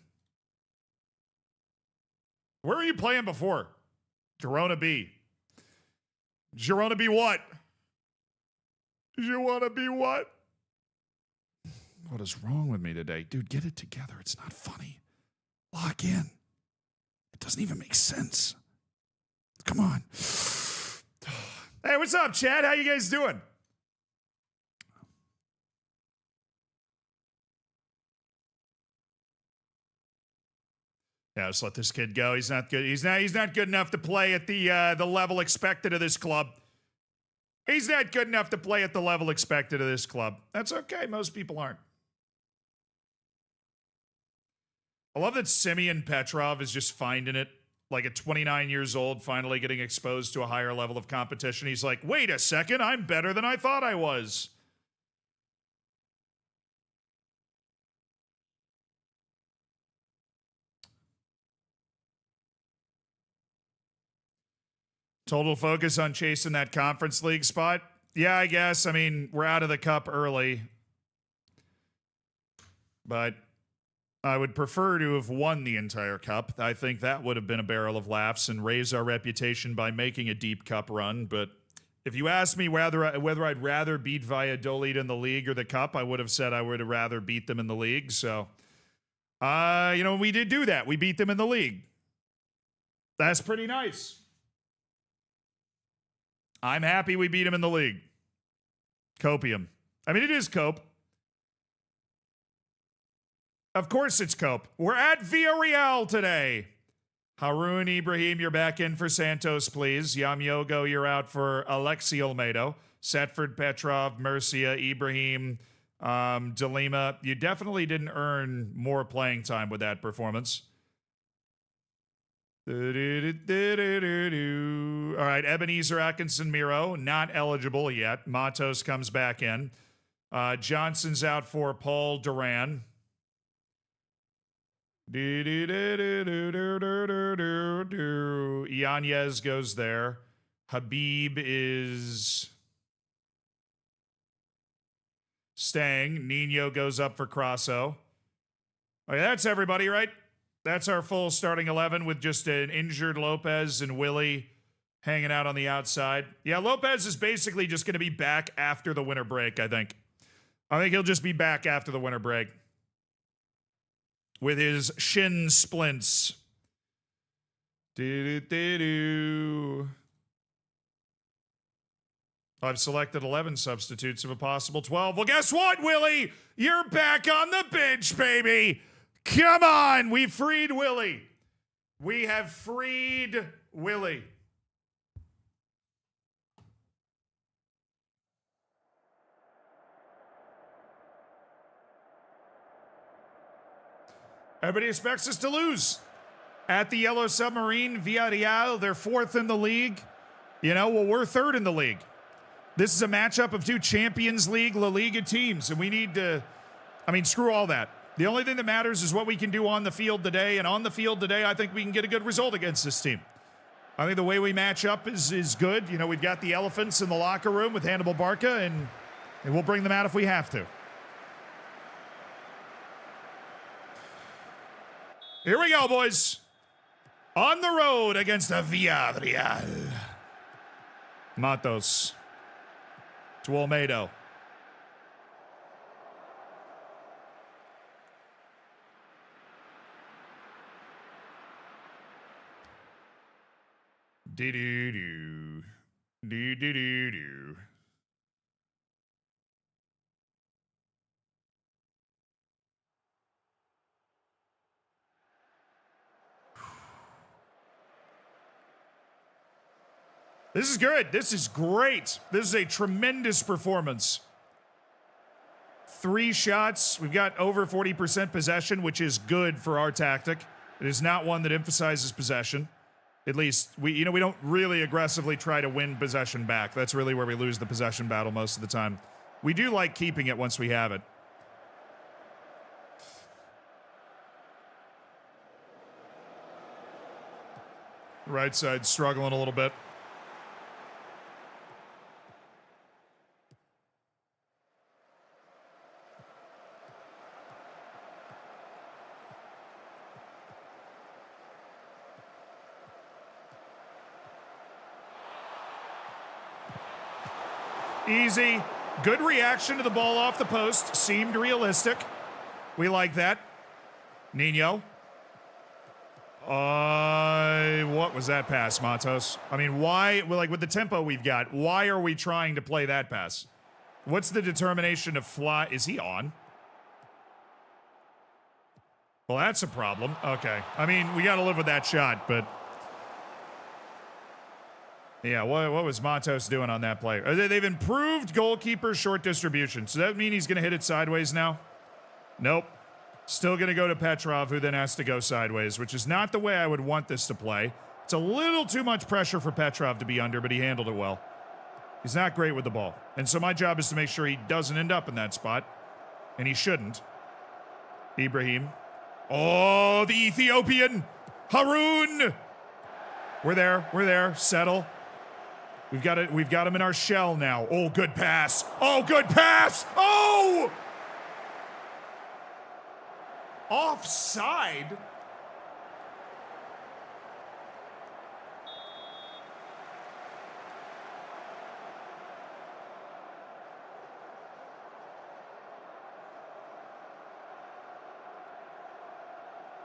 Where were you playing before? Girona B. Girona B what? You want to be what? What is wrong with me today? Dude, get it together. It's not funny. Lock in. It doesn't even make sense. Come on. Hey, what's up, Chad? How you guys doing? Yeah, just let this kid go. He's not good. He's not good enough to play at the level expected of this club. He's not good enough to play at the level expected of this club. That's okay. Most people aren't. I love that Simeon Petrov is just finding it, like at 29 years old, finally getting exposed to a higher level of competition. He's like, wait a second, I'm better than I thought I was. Total focus on chasing that Conference League spot. Yeah, I guess. I mean, we're out of the cup early. But I would prefer to have won the entire cup. I think that would have been a barrel of laughs and raise our reputation by making a deep cup run. But if you ask me whether I'd rather beat Valladolid in the league or the cup, I would have said I would have rather beat them in the league. So, we did do that. We beat them in the league. That's pretty nice. I'm happy we beat him in the league. Copium. I mean, it is Cope. Of course it's Cope. We're at Villarreal today. Haroun Ibrahim, you're back in for Santos, please. Yamyogo, you're out for Alexi Olmedo. Setford, Petrov, Murcia, Ibrahim, Delima. You definitely didn't earn more playing time with that performance. All right, Ebenezer Atkinson Miro, not eligible yet. Matos comes back in. Johnson's out for Paul Duran. Yanez goes there. Habib is staying. Nino goes up for Crosso. Okay, that's everybody, right? That's our full starting 11 with just an injured Lopez and Willie hanging out on the outside. Yeah, Lopez is basically just going to be back after the winter break, I think. I think he'll just be back after the winter break with his shin splints. I've selected 11 substitutes of a possible 12. Well, guess what, Willie? You're back on the bench, baby. Come on, we freed Willie. We have freed Willie. Everybody expects us to lose. At the Yellow Submarine, Villarreal, they're fourth in the league. We're third in the league. This is a matchup of two Champions League La Liga teams, and we need to, screw all that. The only thing that matters is what we can do on the field today, and on the field today, I think we can get a good result against this team. I think the way we match up is good. We've got the elephants in the locker room with Hannibal Barca, and we'll bring them out if we have to. Here we go, boys. On the road against the Villarreal. Matos to Olmedo. Do-do-do. Do-do-do-do. This is good. This is great. This is a tremendous performance. 3 shots. We've got over 40% possession, which is good for our tactic. It is not one that emphasizes possession. At least, we don't really aggressively try to win possession back. That's really where we lose the possession battle most of the time. We do like keeping it once we have it. Right side struggling a little bit. Easy. Good reaction to the ball off the post. Seemed realistic. We like that. Nino. What was that pass, Matos? I mean, why, like with the tempo we've got, why are we trying to play that pass? What's the determination to fly? Is he on? Well, that's a problem. Okay. I mean, we got to live with that shot, but... Yeah, what was Matos doing on that play? They've improved goalkeeper short distribution. So that mean he's going to hit it sideways now? Nope. Still going to go to Petrov, who then has to go sideways, which is not the way I would want this to play. It's a little too much pressure for Petrov to be under, but he handled it well. He's not great with the ball. And so my job is to make sure he doesn't end up in that spot. And he shouldn't. Ibrahim. Oh, the Ethiopian. Haroun. We're there. Settle. We've got him in our shell now. Oh, good pass. Oh, good pass. Oh! Offside?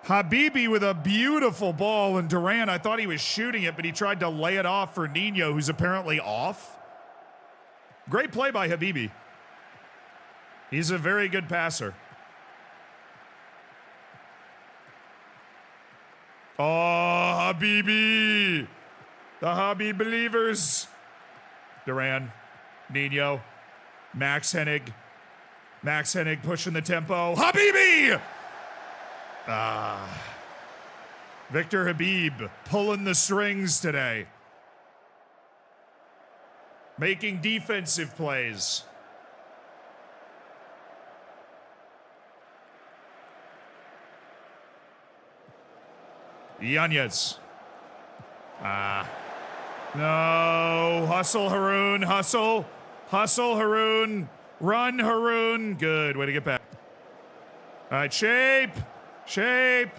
Habibi with a beautiful ball, and Duran, I thought he was shooting it, but he tried to lay it off for Nino, who's apparently off. Great play by Habibi. He's a very good passer. Oh, Habibi! The Habib believers. Duran, Nino, Max Hennig. Max Hennig pushing the tempo. Habibi! Victor Habib pulling the strings today. Making defensive plays. Yanez. No. Hustle, Haroun. Hustle. Hustle, Haroun. Run, Haroun. Good. Way to get back. All right, shape. Shape.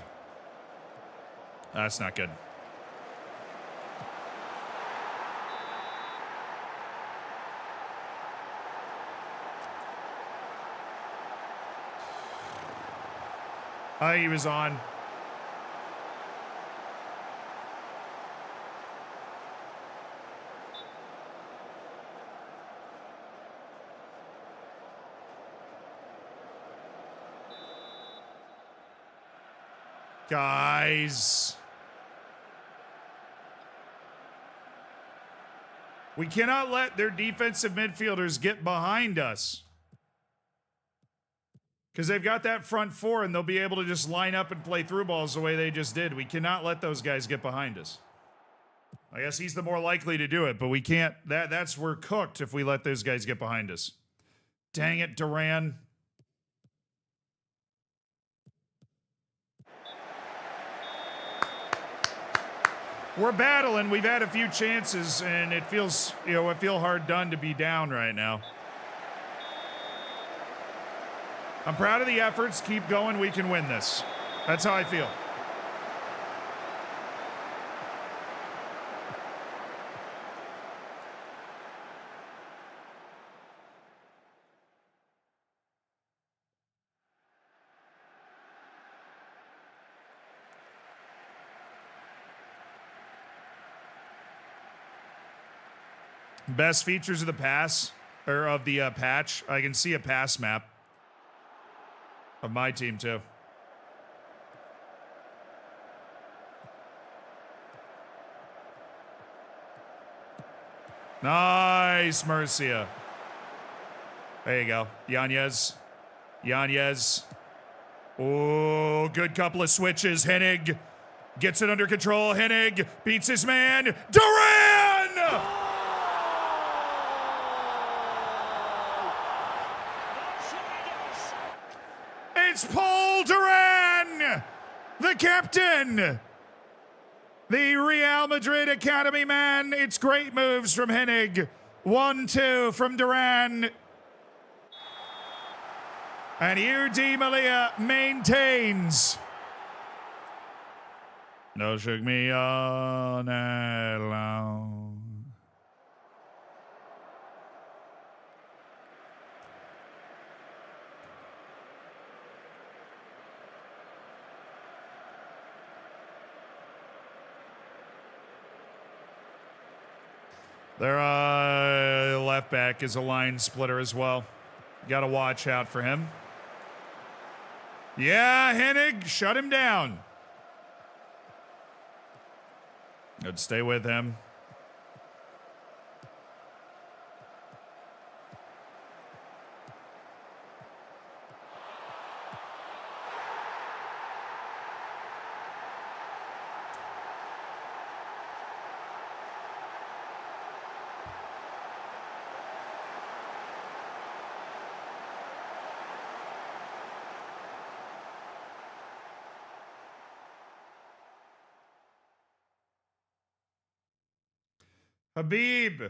That's not good. He was on. Guys. We cannot let their defensive midfielders get behind us. Because they've got that front four and they'll be able to just line up and play through balls the way they just did. We cannot let those guys get behind us. I guess he's the more likely to do it, but we can't. We're cooked if we let those guys get behind us. Dang it, Duran. We're battling. We've had a few chances, and it feels, I feel hard done to be down right now. I'm proud of the efforts. Keep going. We can win this. That's how I feel. Best features of the pass, or of the patch. I can see a pass map of my team too. Nice, Murcia. There you go. Yanez. Yanez. Oh, good couple of switches. Hennig gets it under control. Hennig beats his man. Duran! It's Paul Duran, the captain. The Real Madrid Academy man. It's great moves from Hennig. 1-2 from Duran. And UD Melilla maintains. No shook me all night long. Their left back is a line splitter as well. Got to watch out for him. Yeah, Hennig, shut him down. Good, stay with him. Habib.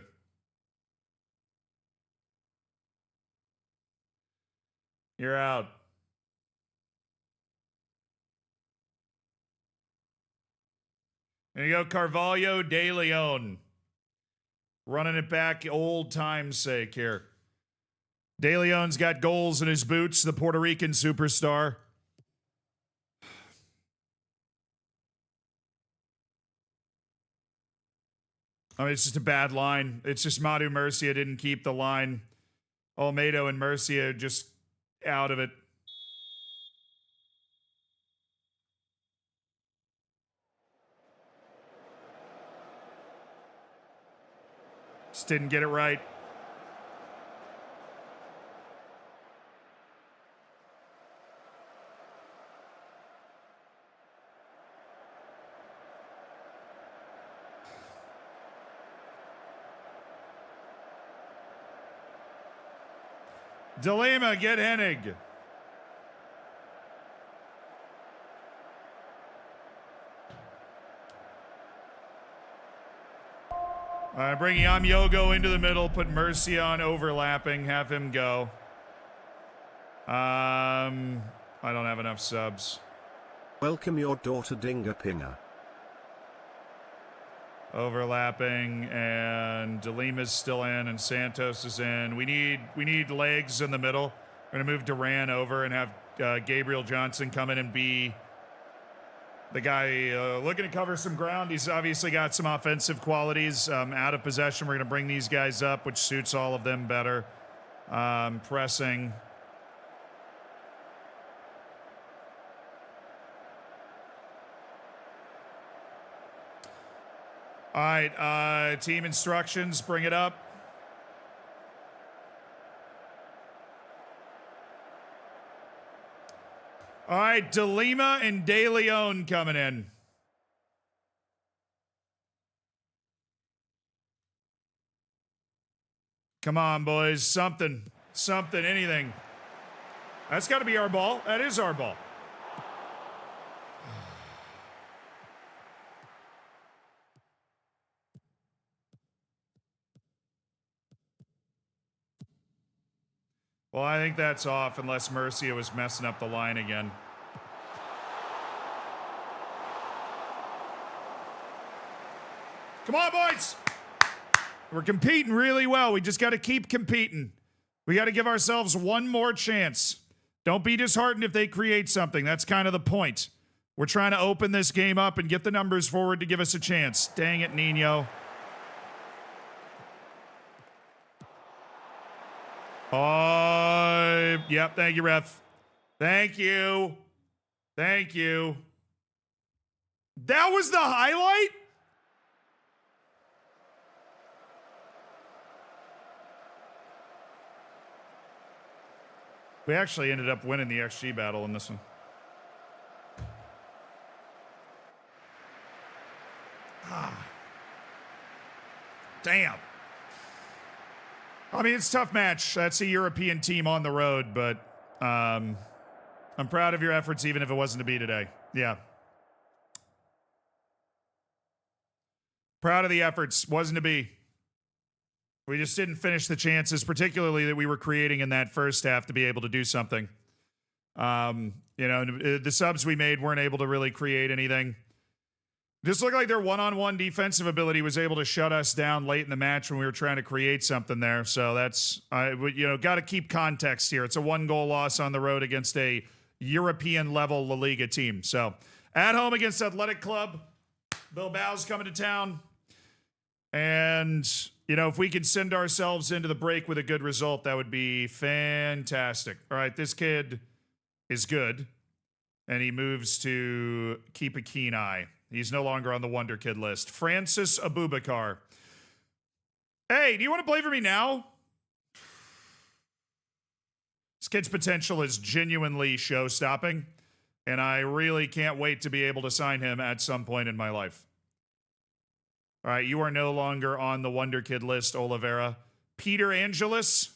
You're out. There you go, Carvalho de Leon. Running it back, old time's sake here. De Leon's got goals in his boots, the Puerto Rican superstar. I mean, it's just a bad line. It's just Madu Murcia didn't keep the line. Olmedo and Murcia just out of it. Just didn't get it right. DeLima, get Hennig. All right, bringing Amyogo into the middle, put Mercy on overlapping, have him go. I don't have enough subs. Welcome your daughter Dinga Pinga. Overlapping, and DeLima's still in, and Santos is in. We need legs in the middle. We're gonna move Duran over and have Gabriel Johnson come in and be the guy looking to cover some ground. He's obviously got some offensive qualities. Out of possession, we're gonna bring these guys up, which suits all of them better. Pressing. All right, team instructions, bring it up. All right, DeLima and De Leon coming in. Come on, boys, something, anything. That's got to be our ball. That is our ball. Well, I think that's off unless Murcia was messing up the line again. Come on, boys. We're competing really well. We just got to keep competing. We got to give ourselves one more chance. Don't be disheartened if they create something. That's kind of the point. We're trying to open this game up and get the numbers forward to give us a chance. Dang it, Nino. Yep, thank you, ref. Thank you. Thank you. That was the highlight? We actually ended up winning the XG battle in this one. Damn. I mean, it's a tough match. That's a European team on the road, but I'm proud of your efforts, even if it wasn't to be today. Yeah. Proud of the efforts. Wasn't to be. We just didn't finish the chances, particularly that we were creating in that first half to be able to do something. The subs we made weren't able to really create anything. Just looked like their one-on-one defensive ability was able to shut us down late in the match when we were trying to create something there. So that's, got to keep context here. It's a 1-goal loss on the road against a European-level La Liga team. So at home against Athletic Club, Bilbao's coming to town. And, if we could send ourselves into the break with a good result, that would be fantastic. All right, this kid is good, and he moves to keep a keen eye. He's no longer on the Wonder Kid list. Francis Abubakar. Hey, do you want to play for me now? This kid's potential is genuinely show-stopping, and I really can't wait to be able to sign him at some point in my life. All right, you are no longer on the Wonder Kid list, Oliveira. Peter Angelis.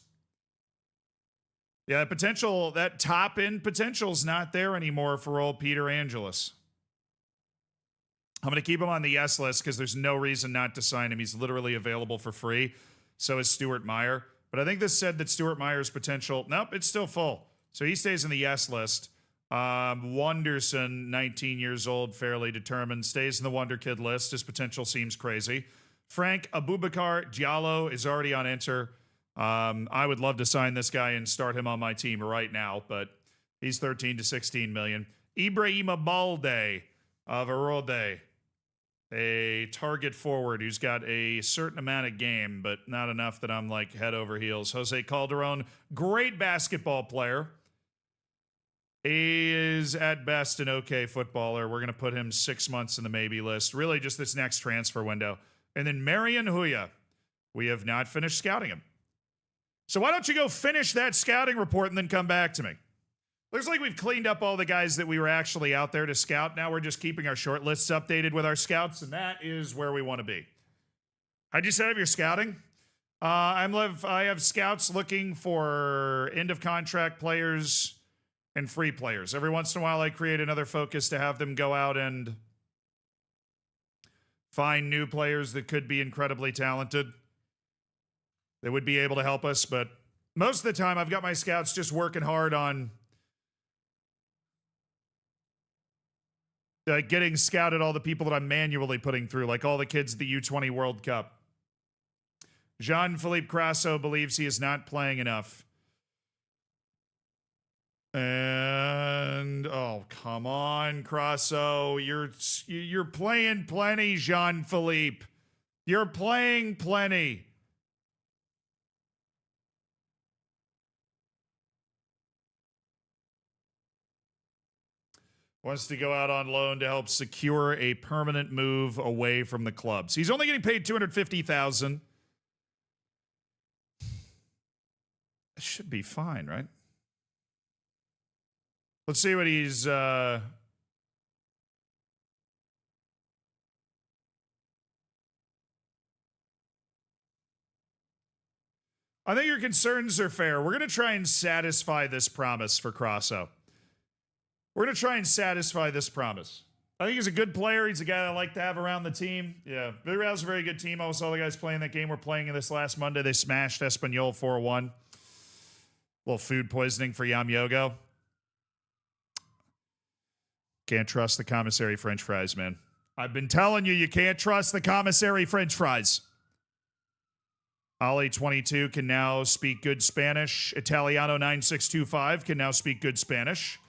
Yeah, that top-end potential's not there anymore for old Peter Angelis. I'm going to keep him on the yes list because there's no reason not to sign him. He's literally available for free. So is Stuart Meyer. But I think this said that Stuart Meyer's potential... Nope, it's still full. So he stays in the yes list. Wonderson, 19 years old, fairly determined, stays in the Wonder Kid list. His potential seems crazy. Frank Abubakar Diallo is already on enter. I would love to sign this guy and start him on my team right now, but he's 13 to 16 million. Ibrahima Balde of Erode, a target forward who's got a certain amount of game, but not enough that I'm like head over heels. Jose Calderon, great basketball player. He is at best an okay footballer. We're going to put him 6 months in the maybe list. Really just this next transfer window. And then Marian Huya. We have not finished scouting him. So why don't you go finish that scouting report and then come back to me? Looks like we've cleaned up all the guys that we were actually out there to scout. Now we're just keeping our short lists updated with our scouts, and that is where we want to be. How'd you set up your scouting? I have scouts looking for end-of-contract players and free players. Every once in a while, I create another focus to have them go out and find new players that could be incredibly talented, that would be able to help us. But most of the time, I've got my scouts just working hard on getting scouted all the people that I'm manually putting through, like all the kids at the U20 World Cup. Jean-Philippe Crasso believes he is not playing enough. And oh, come on, Crasso. You're playing plenty, Jean-Philippe. You're playing plenty. Wants to go out on loan to help secure a permanent move away from the clubs. He's only getting paid $250,000. It should be fine, right? Let's see what he's... I think your concerns are fair. We're going to try and satisfy this promise for Crasso. We're going to try and satisfy this promise. I think he's a good player. He's a guy I like to have around the team. Yeah, Villarreal's a very good team. I saw the guys playing that game. We're playing in this last Monday. They smashed Espanyol 4-1. A little food poisoning for Yamyogo. Can't trust the commissary French fries, man. I've been telling you can't trust the commissary French fries. Ali 22 can now speak good Spanish. Italiano 9625 can now speak good Spanish.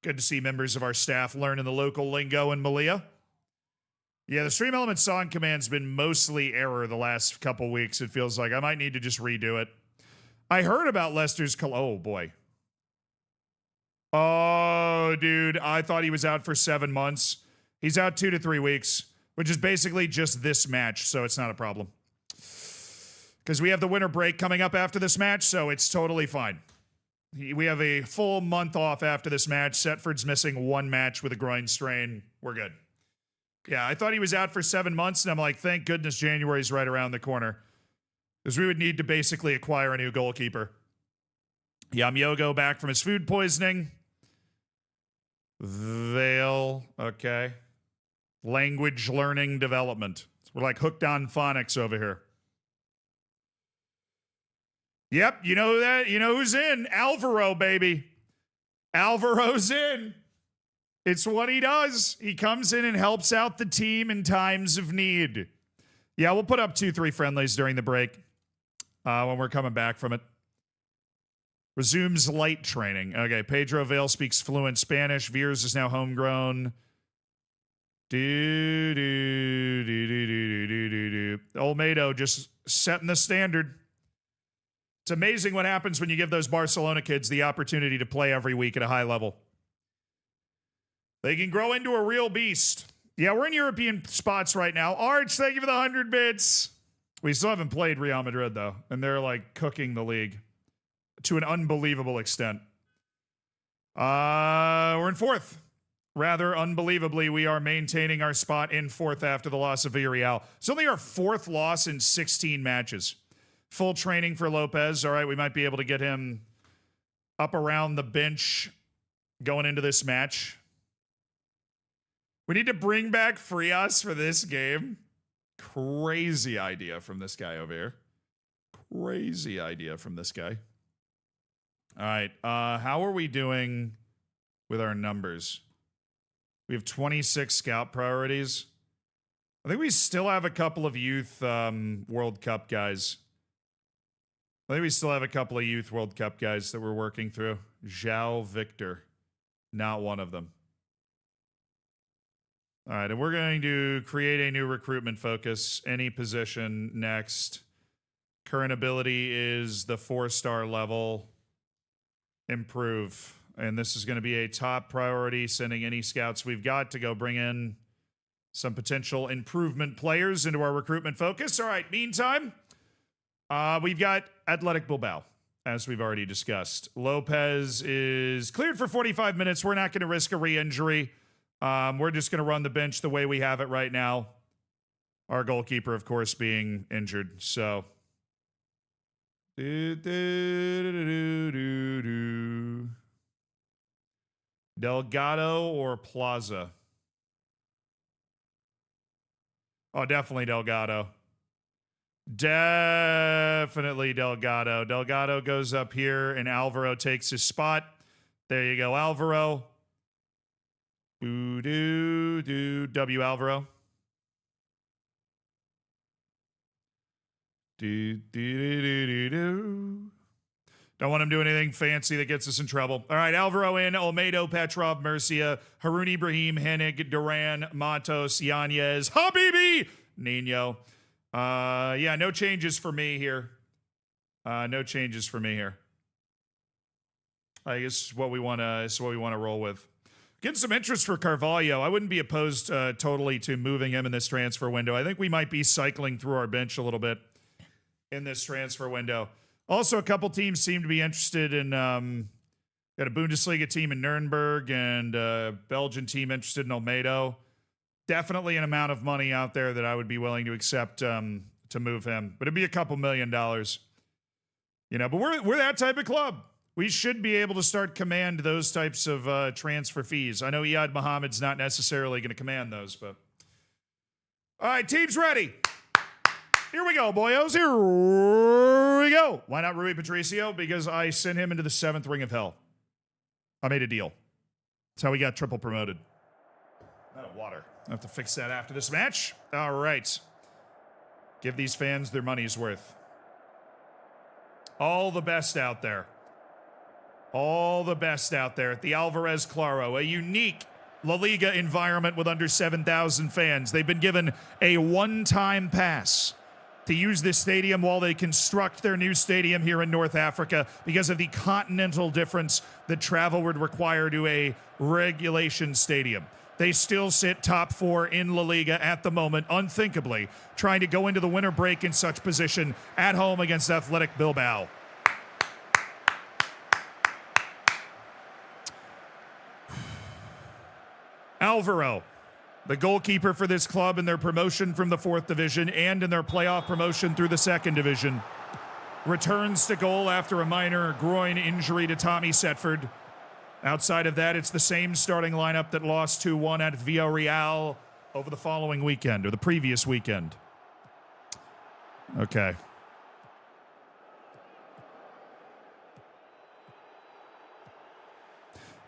Good to see members of our staff learning the local lingo in Melilla. Yeah, the Stream Element song command's been mostly error the last couple weeks. It feels like I might need to just redo it. I heard about Leicester's... Oh, boy. Oh, dude, I thought he was out for 7 months. He's out 2 to 3 weeks, which is basically just this match, so it's not a problem. Because we have the winter break coming up after this match, so it's totally fine. We have a full month off after this match. Setford's missing 1 match with a groin strain. We're good. Yeah, I thought he was out for 7 months, and I'm like, thank goodness January's right around the corner. Because we would need to basically acquire a new goalkeeper. Yamyogo back from his food poisoning. Vale, okay. Language learning development. That's We're like hooked on phonics over here. Yep, you know that. You know who's in? Alvaro, baby. Alvaro's in. It's what he does. He comes in and helps out the team in times of need. Yeah, we'll put up 2-3 friendlies during the break when we're coming back from it. Resumes light training. Okay, Pedro Vale speaks fluent Spanish. Veers is now homegrown. Olmedo just setting the standard. It's amazing what happens when you give those Barcelona kids the opportunity to play every week at a high level. They can grow into a real beast. Yeah, we're in European spots right now. Arch, thank you for the 100 bits. We still haven't played Real Madrid, though, and they're like cooking the league to an unbelievable extent. We're in fourth. Rather unbelievably, we are maintaining our spot in fourth after the loss of Villarreal. It's only our fourth loss in 16 matches. Full training for Lopez. All right, we might be able to get him up around the bench going into this match. We need to bring back Frias for this game. Crazy idea from this guy over here. Crazy idea from this guy. All right, how are we doing with our numbers? We have 26 scout priorities. I think we still have a couple of youth World Cup guys. I think we still have a couple of youth World Cup guys that we're working through. João Victor, not one of them. All right, and we're going to create a new recruitment focus. Any position next. Current ability is the 4-star level. Improve. And this is going to be a top priority, sending any scouts we've got to go bring in some potential improvement players into our recruitment focus. All right, meantime, we've got Athletic Bilbao, as we've already discussed. Lopez is cleared for 45 minutes. We're not going to risk a re-injury. We're just going to run the bench the way we have it right now. Our goalkeeper, of course, being injured. So, Delgado or Plaza? Oh, definitely Delgado. Definitely Delgado. Delgado goes up here, and Alvaro takes his spot. There you go, Alvaro. W Alvaro. Don't want him doing anything fancy that gets us in trouble. All right, Alvaro in, Olmedo, Petrov, Murcia, Harun Ibrahim, Hennig, Duran, Matos, Yanez, Habibi, Nino. Yeah, no changes for me here. No changes for me here. I guess what we want to roll with. Getting some interest for Carvalho. I wouldn't be opposed totally to moving him in this transfer window. I think we might be cycling through our bench a little bit in this transfer window. Also, a couple teams seem to be interested in got a Bundesliga team in Nuremberg and a Belgian team interested in Olmedo. Definitely an amount of money out there that I would be willing to accept to move him. But it'd be a couple $1 million. You know, but we're that type of club. We should be able to start command those types of transfer fees. I know Iyad Muhammad's not necessarily going to command those, but... All right, team's ready. Here we go, boyos. Here we go. Why not Rui Patricio? Because I sent him into the 7th ring of hell. I made a deal. That's how we got triple promoted. Out of water. I have to fix that after this match. All right. Give these fans their money's worth. All the best out there. All the best out there at the Alvarez Claro, a unique La Liga environment with under 7,000 fans. They've been given a one-time pass to use this stadium while they construct their new stadium here in North Africa because of the continental difference that travel would require to a regulation stadium. They still sit top 4 in La Liga at the moment, unthinkably, trying to go into the winter break in such position at home against Athletic Bilbao. Alvaro, the goalkeeper for this club in their promotion from the 4th division and in their playoff promotion through the 2nd division, returns to goal after a minor groin injury to Tommy Setford. Outside of that, it's the same starting lineup that lost 2-1 at Villarreal over the following weekend, or the previous weekend. Okay.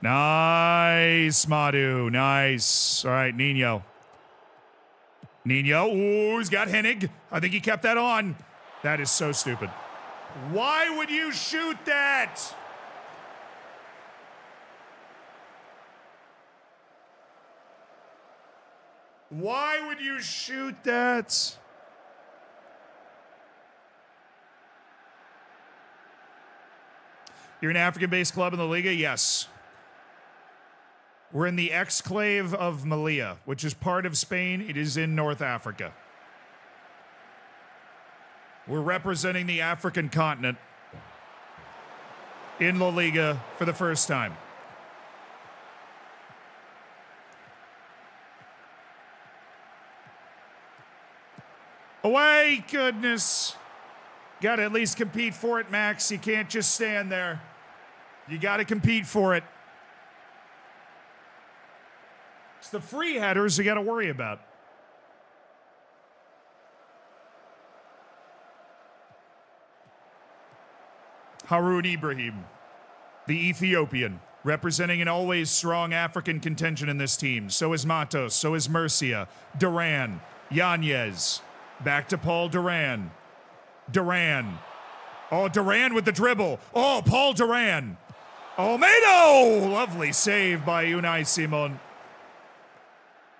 Nice, Madu. Nice. All right, Nino. Nino. Ooh, he's got Hennig. I think he kept that on. That is so stupid. Why would you shoot that? Why would you shoot that? You're an African-based club in the Liga? Yes. We're in the exclave of Melilla, which is part of Spain. It is in North Africa. We're representing the African continent in La Liga for the first time. Away, goodness. Got to at least compete for it, Max. You can't just stand there. You got to compete for it. It's the free headers you got to worry about. Harun Ibrahim, the Ethiopian, representing an always strong African contention in this team. So is Matos, so is Murcia, Duran, Yanez. Back to Paul Duran. Duran. Oh, Duran with the dribble. Oh, Paul Duran. Olmedo! Lovely save by Unai Simon.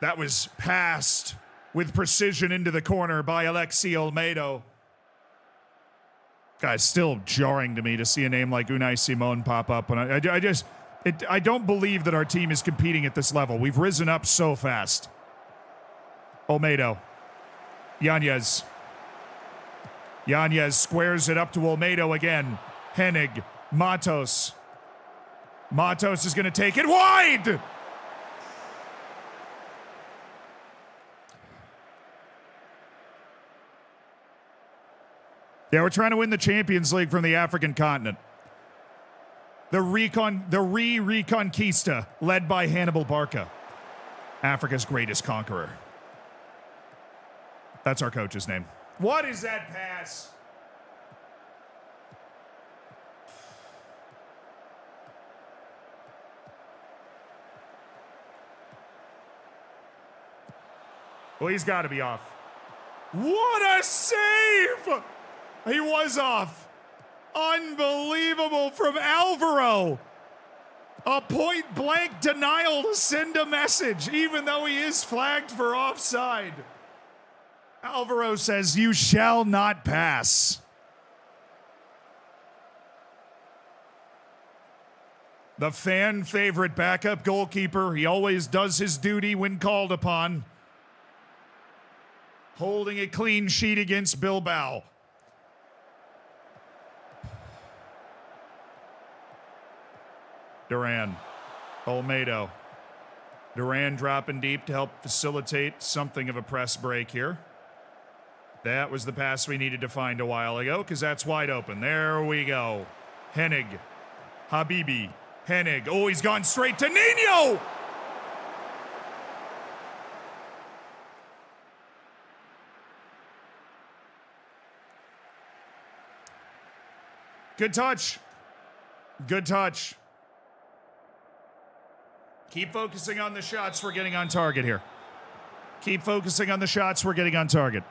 That was passed with precision into the corner by Alexi Olmedo. Guy's still jarring to me to see a name like Unai Simon pop up. And I don't believe that our team is competing at this level. We've risen up so fast. Olmedo. Yanez. Yanez squares it up to Olmedo again. Hennig. Matos. Matos is going to take it wide! Yeah, we're trying to win the Champions League from the African continent. The Reconquista, led by Hannibal Barca, Africa's greatest conqueror. That's our coach's name. What is that pass? Well, he's got to be off. What a save! He was off. Unbelievable from Alvaro. A point-blank denial to send a message, even though he is flagged for offside. Alvaro says, "You shall not pass." The fan favorite backup goalkeeper. He always does his duty when called upon. Holding a clean sheet against Bilbao. Duran. Olmedo. Duran dropping deep to help facilitate something of a press break here. That was the pass we needed to find a while ago, because that's wide open. There we go. Hennig. Habibi. Hennig. Oh, he's gone straight to Nino! Good touch. Good touch. Keep focusing on the shots we're getting on target here. Keep focusing on the shots we're getting on target.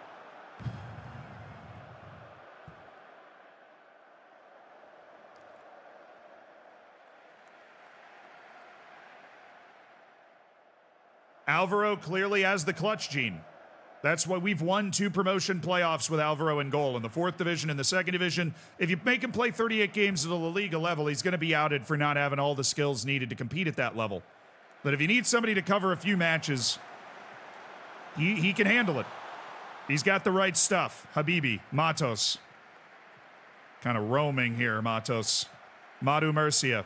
Alvaro clearly has the clutch gene. That's why we've won 2 promotion playoffs with Alvaro in goal in the 4th division and the 2nd division. If you make him play 38 games at the La Liga level, he's going to be outed for not having all the skills needed to compete at that level. But if you need somebody to cover a few matches, he can handle it. He's got the right stuff. Habibi, Matos. Kind of roaming here, Matos. Madu Murcia.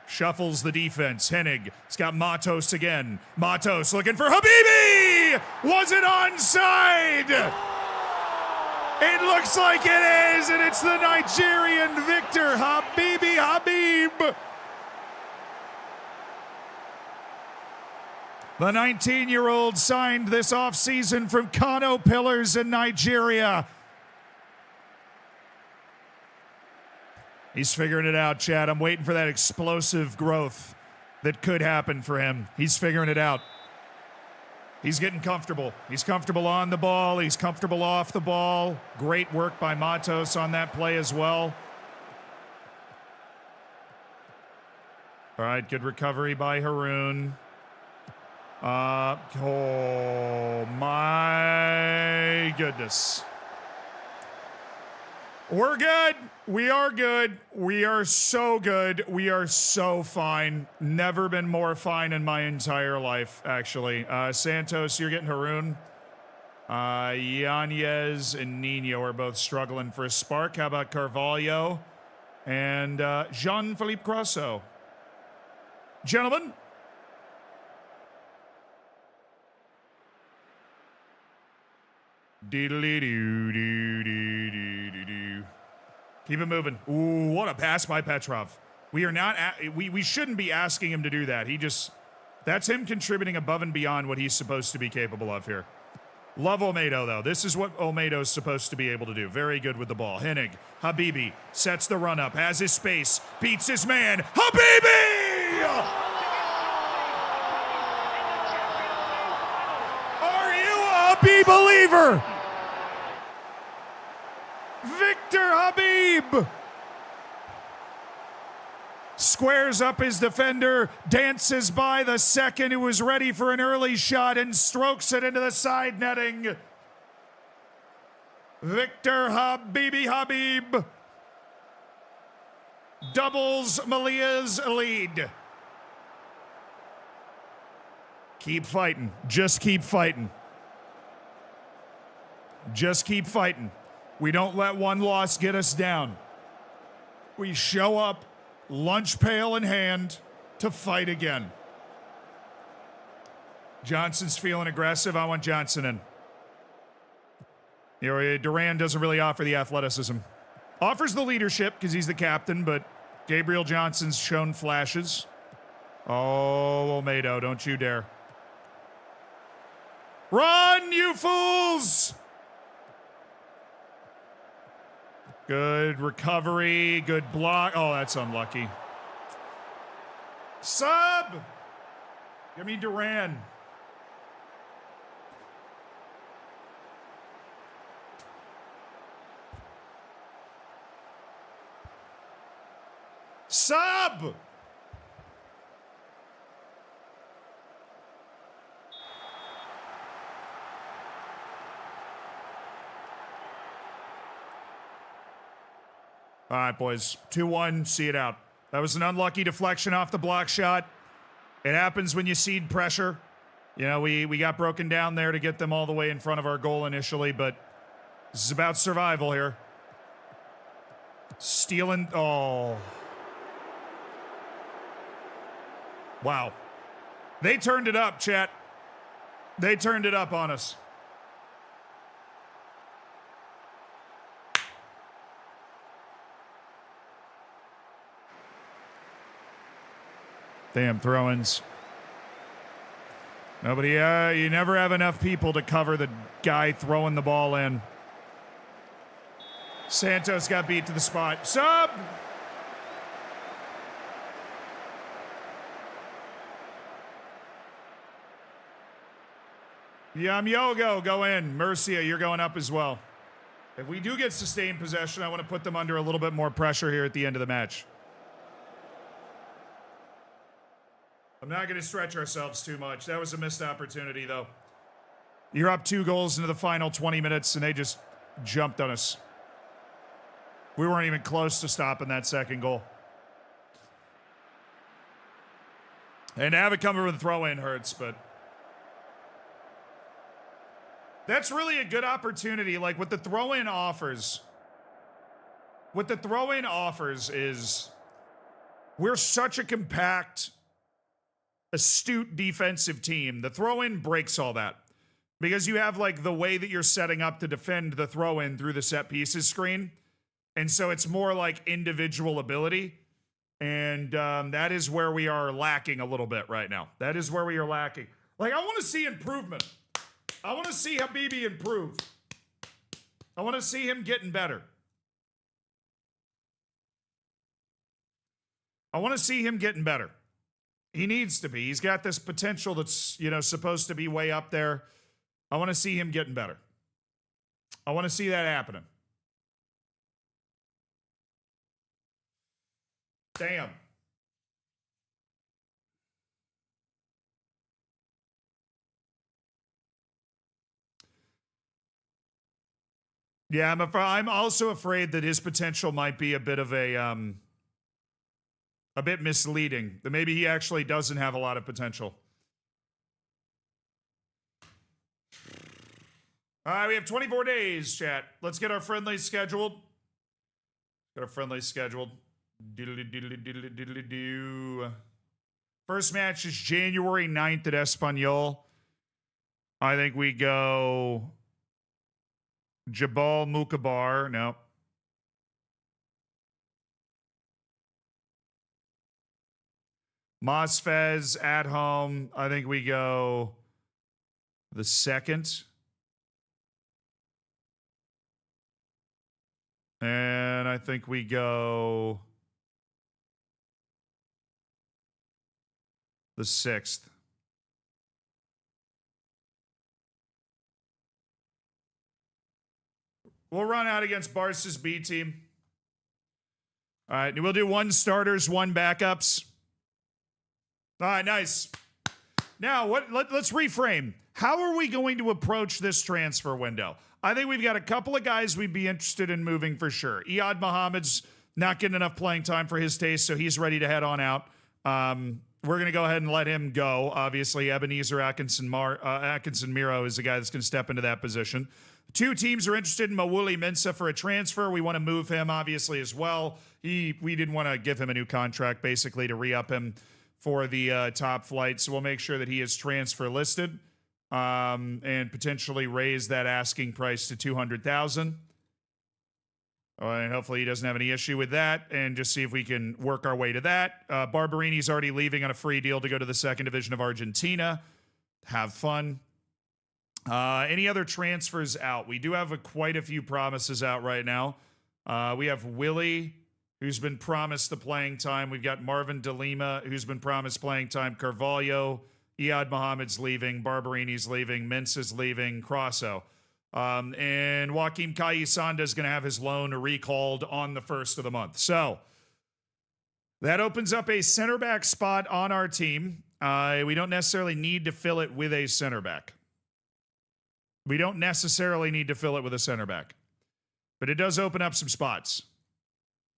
Shuffles the defense. Hennig. It's got Matos again. Matos looking for Habibi! Was it onside? It looks like it is, and it's the Nigerian victor, Habibi Habib. The 19-year-old signed this offseason from Kano Pillars in Nigeria. He's figuring it out, Chad. I'm waiting for that explosive growth that could happen for him. He's figuring it out. He's getting comfortable. He's comfortable on the ball. He's comfortable off the ball. Great work by Matos on that play as well. All right, good recovery by Haroon. Oh my goodness. We're good. We are good. We are so good. We are so fine. Never been more fine in my entire life, actually. Santos, you're getting Haroon. Yanez and Nino are both struggling for a spark. How about Carvalho and Jean-Philippe Grosso? Gentlemen. Keep it moving. Ooh, what a pass by Petrov. We are not, we shouldn't be asking him to do that. That's him contributing above and beyond what he's supposed to be capable of here. Love Olmedo, though. This is what Olmedo's supposed to be able to do. Very good with the ball. Hennig, Habibi, sets the run up, has his space, beats his man. Habibi! Are you a Habib believer? Victor Habib squares up his defender, dances by the second who was ready for an early shot and strokes it into the side netting. Victor Habibi Habib doubles Melilla's lead. Keep fighting. Just keep fighting. Just keep fighting. We don't let one loss get us down. We show up, lunch pail in hand, to fight again. Johnson's feeling aggressive. I want Johnson in. You know, Duran doesn't really offer the athleticism. Offers the leadership because he's the captain, but Gabriel Johnson's shown flashes. Oh, Olmedo, don't you dare. Run, you fools! Good recovery, good block. Oh, that's unlucky. Sub! Give me Duran. Sub! All right, boys. 2-1, see it out. That was an unlucky deflection off the block shot. It happens when you cede pressure. You know, we got broken down there to get them all the way in front of our goal initially, but this is about survival here. Stealing. Oh. Wow. They turned it up, chat. They turned it up on us. Damn throw-ins. Nobody, you never have enough people to cover the guy throwing the ball in. Santos got beat to the spot. Sub! Yamyogo, go in. Murcia, you're going up as well. If we do get sustained possession, I want to put them under a little bit more pressure here at the end of the match. I'm not going to stretch ourselves too much. That was a missed opportunity, though. You're up 2 goals into the final 20 minutes, and they just jumped on us. We weren't even close to stopping that second goal. And to have it come with a throw-in hurts, but that's really a good opportunity. Like, what the throw-in offers is we're such a compact, astute defensive team. The throw-in breaks all that because you have like the way that you're setting up to defend the throw-in through the set pieces screen. And so it's more like individual ability. And that is where we are lacking a little bit right now. That is where we are lacking. Like, I want to see improvement. I want to see Habibi improve. I want to see him getting better. I want to see him getting better. He needs to be. He's got this potential that's, supposed to be way up there. I want to see him getting better. I want to see that happening. Damn. Yeah, I'm also afraid that his potential might be a bit misleading. That maybe he actually doesn't have a lot of potential. All right, we have 24 days, chat. Let's get our friendlies scheduled. Get our friendlies scheduled. Diddly-diddly-diddly-diddly-doo. First match is January 9th at Espanyol. I think we go Jabal Mukabar. No. Mosfez at home. I think we go the 2nd. And I think we go the 6th. We'll run out against Barca's B team. All right, we'll do 1 starters, 1 backups. All right, nice. Now, let's reframe. How are we going to approach this transfer window? I think we've got a couple of guys we'd be interested in moving for sure. Iyad Mohammed's not getting enough playing time for his taste, so he's ready to head on out. We're going to go ahead and let him go. Obviously, Ebenezer Atkinson Miro is the guy that's going to step into that position. 2 teams are interested in Mawuli Mensah for a transfer. We want to move him, obviously, as well. We didn't want to give him a new contract, basically, to re-up him for the top flight. So we'll make sure that he is transfer listed. And potentially raise that asking price to $200,000. And hopefully he doesn't have any issue with that, and just see if we can work our way to that. Barberini's already leaving on a free deal to go to the 2nd division of Argentina. Have fun. Any other transfers out? We do have quite a few promises out right now. We have Willie, who's been promised the playing time. We've got Marvin De Lima, who's been promised playing time. Carvalho. Iyad Mohammed's leaving, Barberini's leaving, Mensah's leaving, Crosso. And Joaquim Cayesanda is going to have his loan recalled on the 1st of the month. So that opens up a center back spot on our team. We don't necessarily need to fill it with a center back. But it does open up some spots.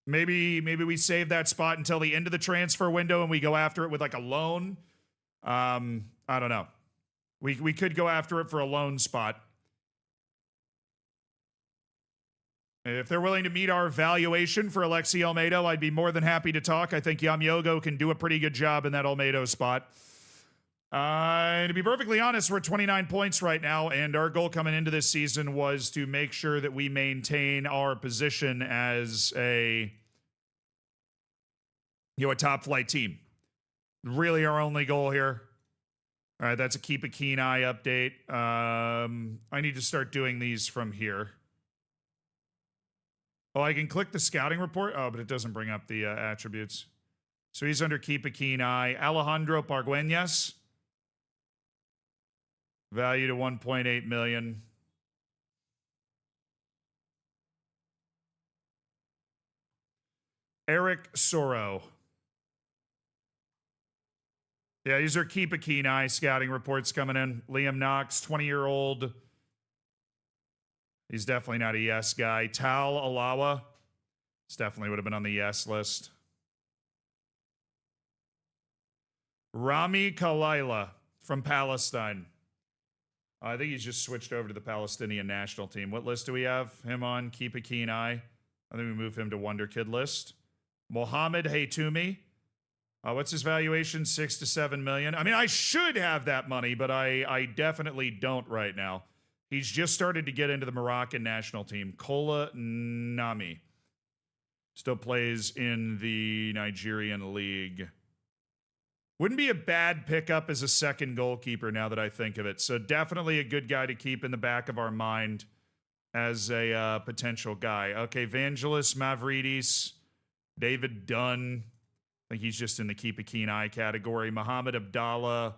Maybe we save that spot until the end of the transfer window and we go after it with like a loan. I don't know. We could go after it for a loan spot. If they're willing to meet our valuation for Alexi Olmedo, I'd be more than happy to talk. I think Yamyogo can do a pretty good job in that Olmedo spot. And to be perfectly honest, we're at 29 points right now, and our goal coming into this season was to make sure that we maintain our position as a top flight team. Really our only goal here. All right, that's a keep a keen eye update. I need to start doing these from here. Oh, I can click the scouting report? Oh, but it doesn't bring up the attributes. So he's under keep a keen eye. Alejandro Pargueñas. Value to 1.8 million. Eric Soro. Yeah, these are keep a keen eye scouting reports coming in. Liam Knox, 20-year-old. He's definitely not a yes guy. Tal Alawa. This definitely would have been on the yes list. Rami Kalaila from Palestine. I think he's just switched over to the Palestinian national team. What list do we have him on? Keep a keen eye. I think we move him to Wonder Kid list. Mohamed Haytoumi. What's his valuation? 6 to 7 million. I mean, I should have that money, but I definitely don't right now. He's just started to get into the Moroccan national team. Kola Nami. Still plays in the Nigerian league. Wouldn't be a bad pickup as a second goalkeeper now that I think of it. So definitely a good guy to keep in the back of our mind as a potential guy. Okay, Vangelis Mavridis, David Dunn. I think he's just in the keep a keen eye category. Mohamed Abdallah,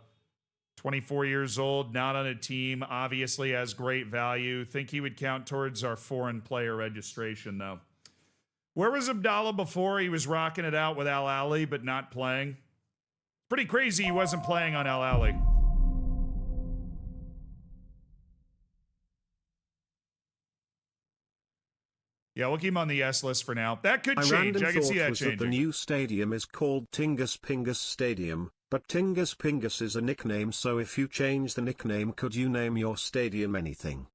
24 years old, not on a team, obviously has great value. Think he would count towards our foreign player registration, though. Where was Abdallah before? He was rocking it out with Al Ahly, but not playing. Pretty crazy he wasn't playing on Al Ahly. Yeah, we'll keep him on the S list for now. That could change. I can see that changing. The new stadium is called Tingus Pingus Stadium, but Tingus Pingus is a nickname, so if you change the nickname, could you name your stadium anything?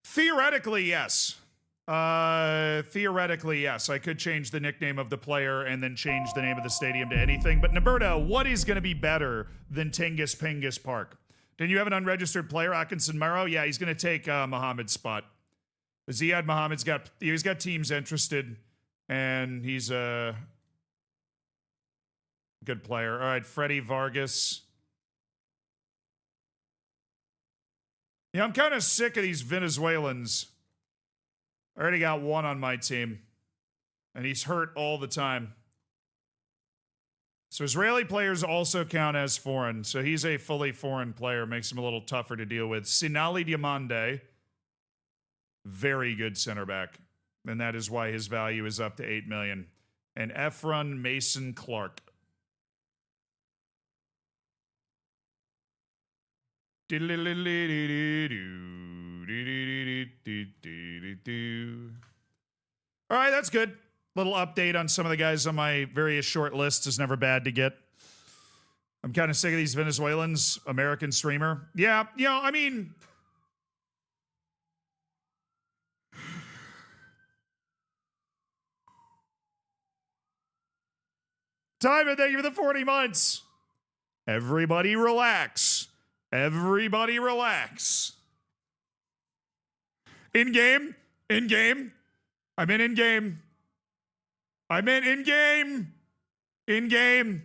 Theoretically, yes. Theoretically, yes. I could change the nickname of the player and then change the name of the stadium to anything. But Naberto, what is going to be better than Tingus Pingus Park? Didn't you have an unregistered player, Atkinson Mero? Yeah, he's going to take Mohammed's spot. Ziad Mohammed's got teams interested, and he's a good player. All right, Freddie Vargas. Yeah, I'm kind of sick of these Venezuelans. I already got one on my team, and he's hurt all the time. So Israeli players also count as foreign, so he's a fully foreign player. Makes him a little tougher to deal with. Sinali Diamande. Very good center back. And that is why his value is up to $8 million. And Efron Mason Clark. All right, that's good. Little update on some of the guys on my various short lists is never bad to get. I'm kind of sick of these Venezuelans. American streamer. Yeah, I mean... Timon, thank you for the 40 months. Everybody relax. Everybody relax. In-game. In-game. I'm in-game. I'm in-game. In-game.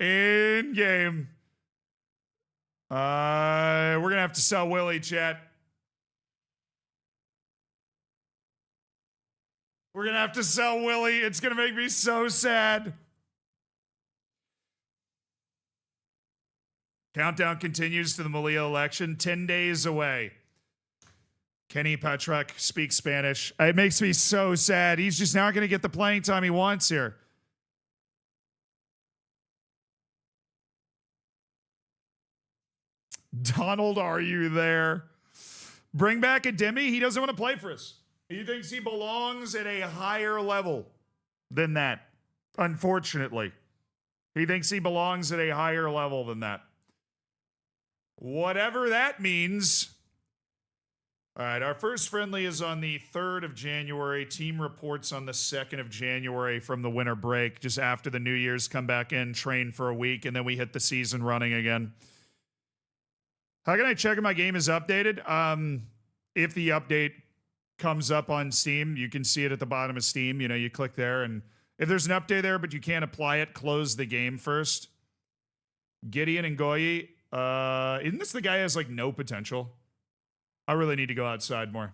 In-game. We're going to have to sell Willie, chat. We're going to have to sell Willie. It's going to make me so sad. Countdown continues to the Melilla election. 10 days away. Kenny Patrick speaks Spanish. It makes me so sad. He's just not going to get the playing time he wants here. Donald, are you there? Bring back a Demi. He doesn't want to play for us. He thinks he belongs at a higher level than that, unfortunately. He thinks he belongs at a higher level than that. Whatever that means. All right, our first friendly is on the 3rd of January. Team reports on the 2nd of January from the winter break, just after the New Year's, come back in, train for a week, and then we hit the season running again. How can I check if my game is updated? If the update comes up on Steam, you can see it at the bottom of Steam. You click there, and if there's an update there, but you can't apply it, close the game first. Gideon and Goyi, isn't this the guy who has like no potential? I really need to go outside more.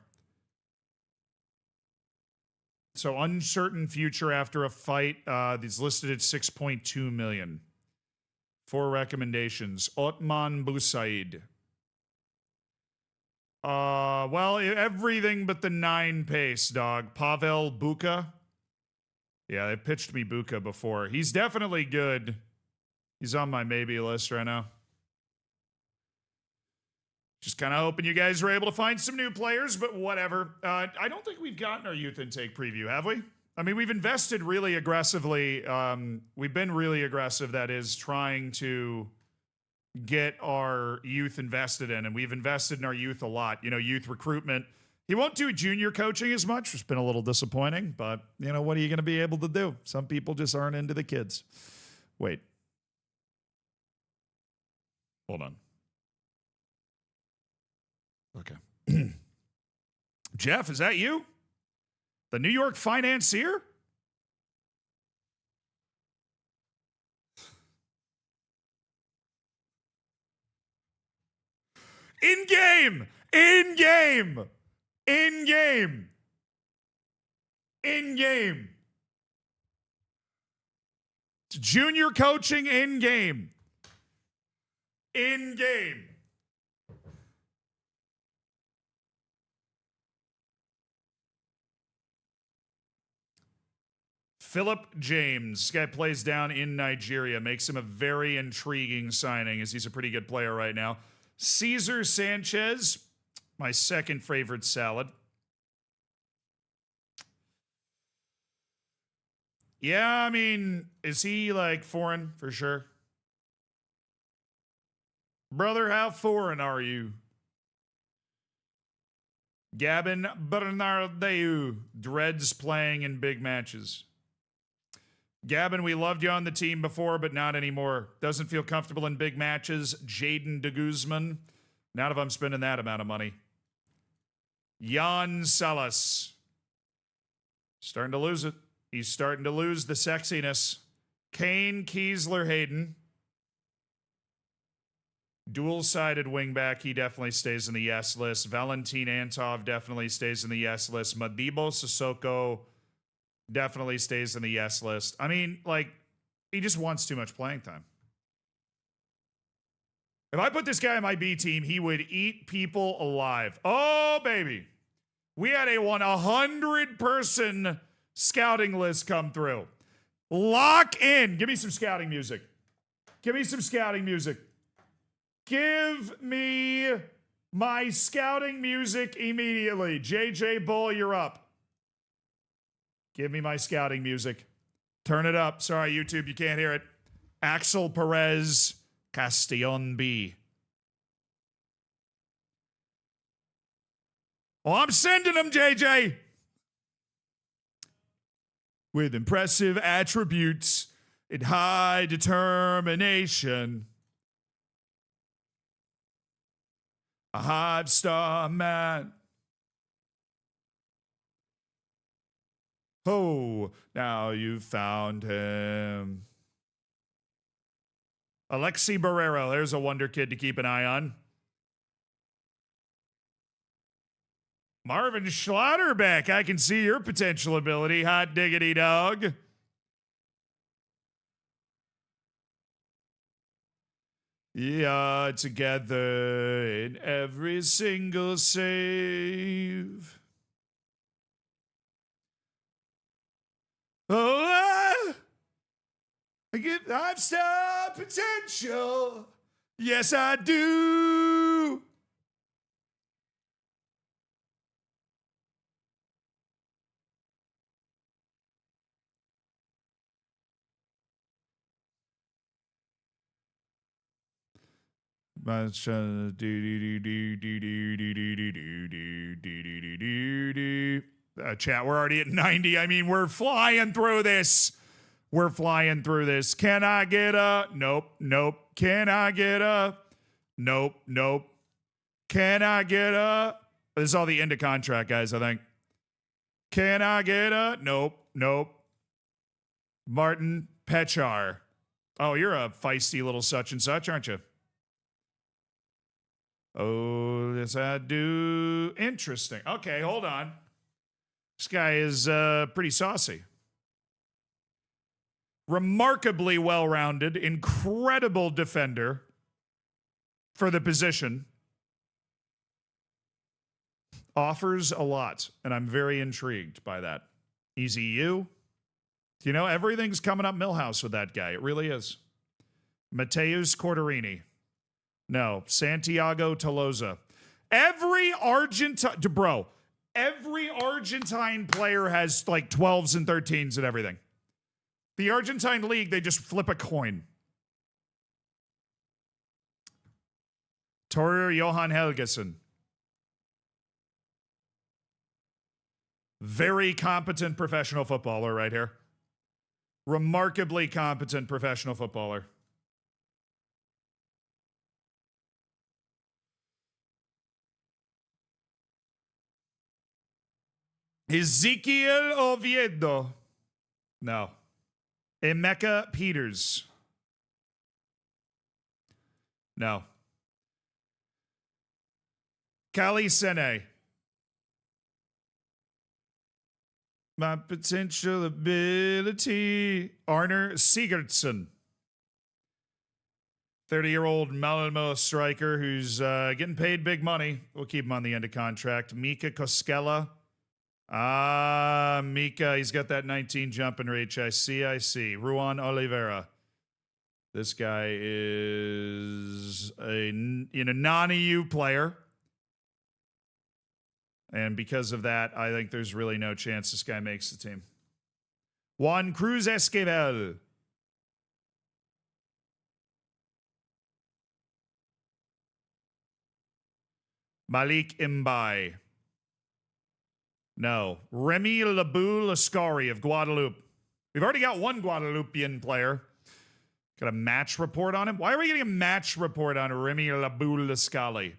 So uncertain future after a fight. He's listed at 6.2 million. 4 recommendations. Otman Busaid. Well, everything but the 9 pace, dog. Pavel Buka. Yeah, they pitched me Buka before. He's definitely good. He's on my maybe list right now. Just kind of hoping you guys were able to find some new players, but whatever. I don't think we've gotten our youth intake preview, have we? I mean, we've invested really aggressively. We've been really aggressive, that is, trying to get our youth invested in, and we've invested in our youth a lot. Youth recruitment. He won't do junior coaching as much. It's been a little disappointing, but, what are you going to be able to do? Some people just aren't into the kids. Wait. Hold on. Okay. Jeff, is that you? The New York financier? In game. In game. In game. In game. Junior coaching in game. In game. Philip James. This guy plays down in Nigeria. Makes him a very intriguing signing as he's a pretty good player right now. Cesar Sanchez. My second favorite salad. Yeah, I mean, is he like foreign for sure? Brother, how foreign are you? Gavin Bernardeu. Dreads playing in big matches. Gavin, we loved you on the team before, but not anymore. Doesn't feel comfortable in big matches. Jaden de Guzman. Not if I'm spending that amount of money. Jan Salas. Starting to lose it. He's starting to lose the sexiness. Kane Kiesler Hayden. Dual-sided wingback. He definitely stays in the yes list. Valentin Antov definitely stays in the yes list. Madibo Sissoko definitely stays in the yes list. I mean, like, he just wants too much playing time. If I put this guy on my B team, he would eat people alive. Oh, baby. We had a 100-person scouting list come through. Lock in. Give me some scouting music. Give me some scouting music. Give me my scouting music immediately. JJ Bull, you're up. Give me my scouting music. Turn it up. Sorry, YouTube, you can't hear it. Axel Perez, Castillon B. Oh, I'm sending them, JJ. With impressive attributes and high determination. A 5-star man. Oh, now you've found him. Alexi Barrero, there's a wonder kid to keep an eye on. Marvin Schlotterbeck, I can see your potential ability. Hot diggity dog. Yeah, together in every single save. Oh, I get 5-star potential. Yes, I do. Chat, we're already at 90. I mean, we're flying through this. We're flying through this. Can I get a? Nope, nope. Can I get a? Nope, nope. Can I get a? This is all the end of contract, guys, I think. Can I get a? Nope, nope. Martin Pechar. Oh, you're a feisty little such and such, aren't you? Oh, yes, I do. Interesting. Okay, hold on. This guy is pretty saucy. Remarkably well-rounded, incredible defender for the position. Offers a lot, and I'm very intrigued by that. Easy U. You know, everything's coming up Millhouse with that guy. It really is. Mateus Corderini. No. Santiago Tolosa. Every Argentine player has like 12s and 13s and everything. The Argentine league, they just flip a coin. Torre Johan Helgeson. Very competent professional footballer right here. Remarkably competent professional footballer. Ezekiel Oviedo. No. Emeka Peters. No. Kali Sene. My potential ability. Arner Sigurdsson. 30-year-old Malmo striker who's getting paid big money. We'll keep him on the end of contract. Mika Koskela. Mika, he's got that 19 jumping reach. I see. Ruan Oliveira. This guy is a non-EU player. And because of that, I think there's really no chance this guy makes the team. Juan Cruz Esquivel. Malik Mbai. No. Remy Labou Lascari of Guadeloupe. We've already got one Guadeloupean player. Got a match report on him. Why are we getting a match report on Remy Labou Lascari?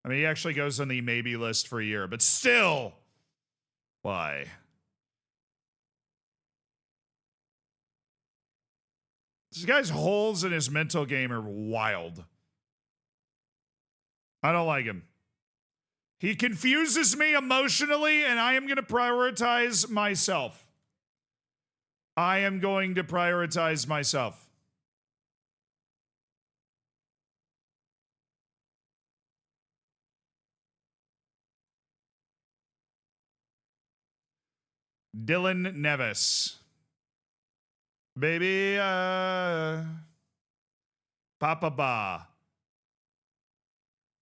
I mean, he actually goes on the maybe list for a year, but still. Why? This guy's holes in his mental game are wild. I don't like him. He confuses me emotionally, and I am going to prioritize myself. I am going to prioritize myself. Dylan Neves. Baby, Papa Ba.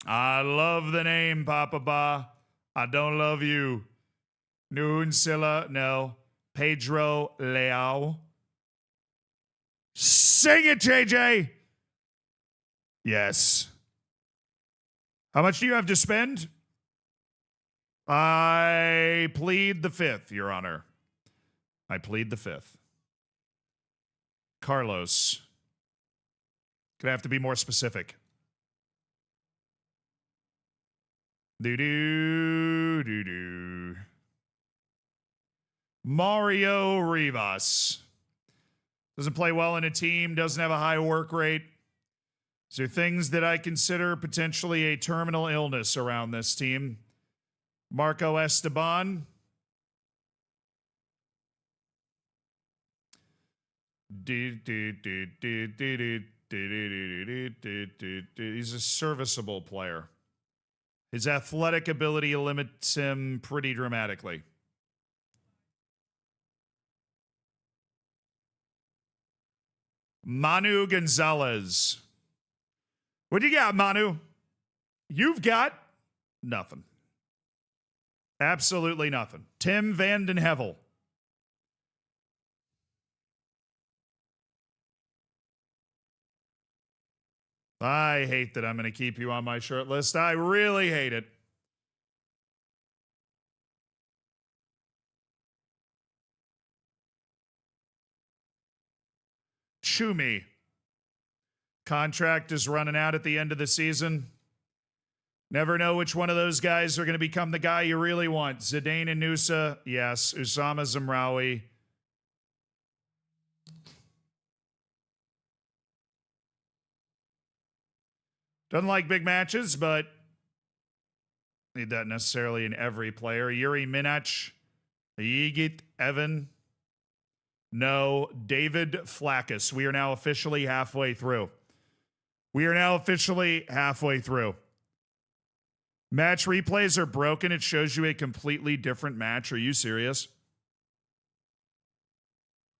I love the name, Papa Ba. I don't love you. Noon Silla, no. Pedro Leao. Sing it, JJ. Yes. How much do you have to spend? I plead the fifth, Your Honor. I plead the fifth. Carlos. Gonna have to be more specific. Do. Mario Rivas. Doesn't play well in a team, doesn't have a high work rate. These are things that I consider potentially a terminal illness around this team. Marco Esteban. He's a serviceable player. His athletic ability limits him pretty dramatically. Manu Gonzalez. What do you got, Manu? You've got nothing. Absolutely nothing. Tim Vanden Hevel. I hate that I'm going to keep you on my short list. I really hate it. Chumi. Contract is running out at the end of the season. Never know which one of those guys are going to become the guy you really want. Zidane and Nusa, yes. Usama Zamraoui. Doesn't like big matches, but need that necessarily in every player. Yuri Minach, Yigit Evan. No, David Flackus. We are now officially halfway through. Match replays are broken. It shows you a completely different match. Are you serious?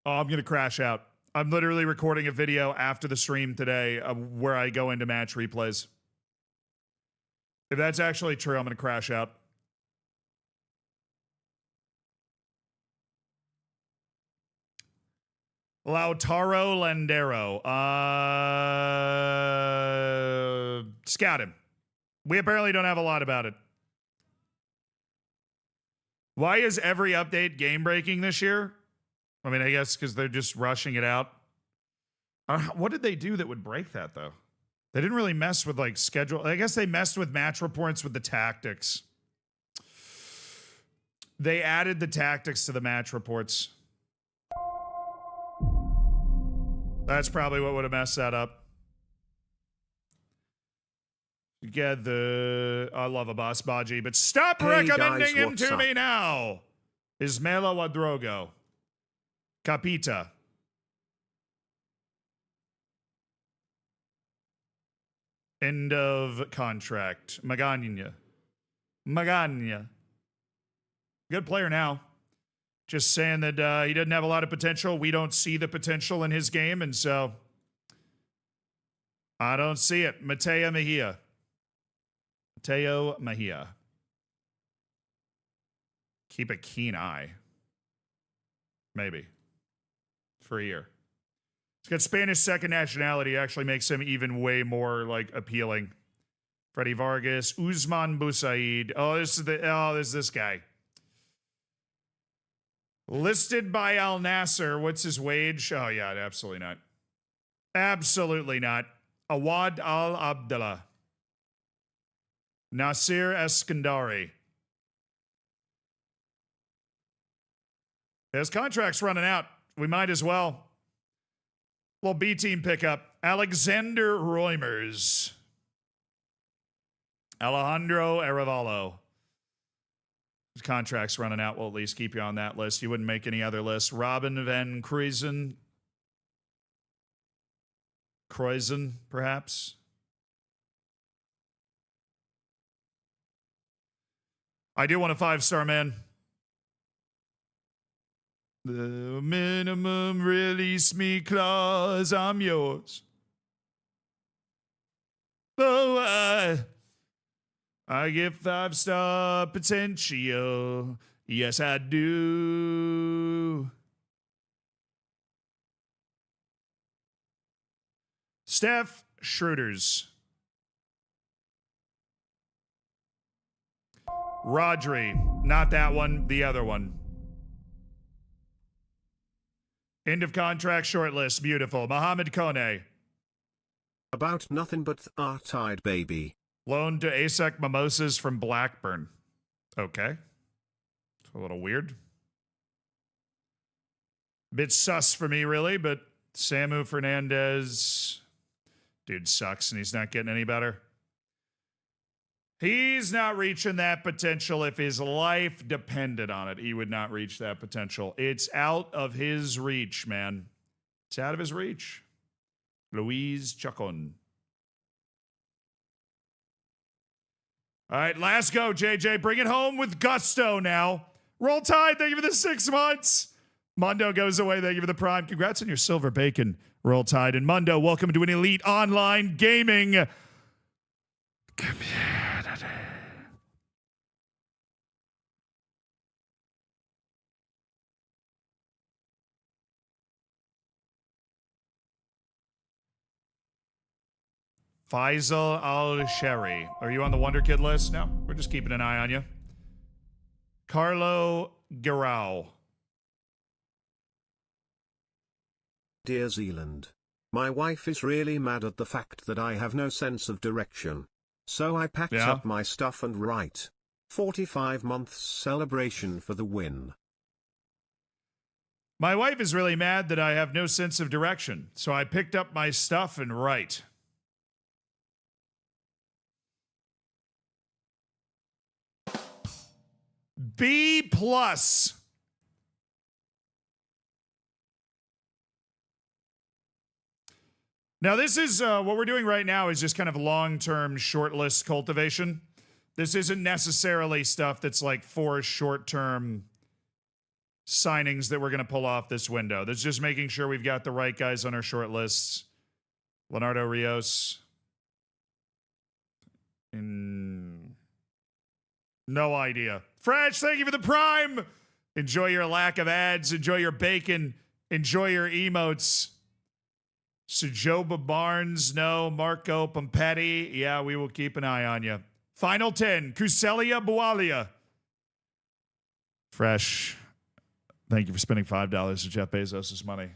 Oh, I'm going to crash out. I'm literally recording a video after the stream today where I go into match replays. If that's actually true, I'm going to crash out. Lautaro Landero. Scout him. We apparently don't have a lot about it. Why is every update game breaking this year? I mean, I guess because they're just rushing it out. What did they do that would break that, though? They didn't really mess with, like, schedule. I guess they messed with match reports with the tactics. They added the tactics to the match reports. That's probably what would have messed that up. Together. I love Abbas Baji, but stop Hey recommending guys, him what's to up? me now. Ismaila Wadrogo. Capita. End of contract. Magana. Magana. Good player now. Just saying that he doesn't have a lot of potential. We don't see the potential in his game, and so I don't see it. Mateo Mejia. Mateo Mejia. Keep a keen eye. Maybe. For a year. He's got Spanish second nationality. Actually makes him even way more like appealing. Freddie Vargas, Usman Busaid. This is this guy. Listed by Al Nasser. What's his wage? Oh yeah, absolutely not. Absolutely not. Awad Al Abdallah. Nasir Eskandari. His contract's running out. We might as well. Little B team pickup. Alexander Roymers. Alejandro Arevalo. His contract's running out. We'll at least keep you on that list. You wouldn't make any other list. Robin van Kruisen. Kruisen, perhaps. I do want a 5-star man. The minimum release me clause, I'm yours. Oh, I get 5-star potential. Yes, I do. Steph Schroeders. Rodri. Not that one, the other one. End of contract shortlist. Beautiful. Mohamed Kone. About nothing but R-Tide baby. Loaned to ASEC Mimosas from Blackburn. Okay. It's a little weird. Bit sus for me, really, but Samu Fernandez. Dude sucks and he's not getting any better. He's not reaching that potential. If his life depended on it, he would not reach that potential. It's out of his reach, man. It's out of his reach. Luis Chacon. All right, last go, JJ. Bring it home with gusto now. Roll Tide, thank you for the 6 months. Mundo goes away, thank you for the prime. Congrats on your silver bacon, Roll Tide. And Mundo, welcome to an elite online gaming community. Faisal Al-Sheri. Are you on the Wonder Kid list? No, we're just keeping an eye on you. Carlo Guerrao. Dear Zealand. My wife is really mad at the fact that I have no sense of direction. So I packed up my stuff and write. 45 months celebration for the win. My wife is really mad that I have no sense of direction. So I picked up my stuff and write. B plus. Now, this is what we're doing right now is just kind of long-term short list cultivation. This isn't necessarily stuff that's like for short-term signings that we're going to pull off this window. That's just making sure we've got the right guys on our short lists. Leonardo Rios. No idea. Fresh, thank you for the prime. Enjoy your lack of ads. Enjoy your bacon. Enjoy your emotes. Sujoba Barnes, no. Marco Pompetti, yeah, we will keep an eye on you. Final 10, Kuselia Bualia. Fresh, thank you for spending $5 of Jeff Bezos' money.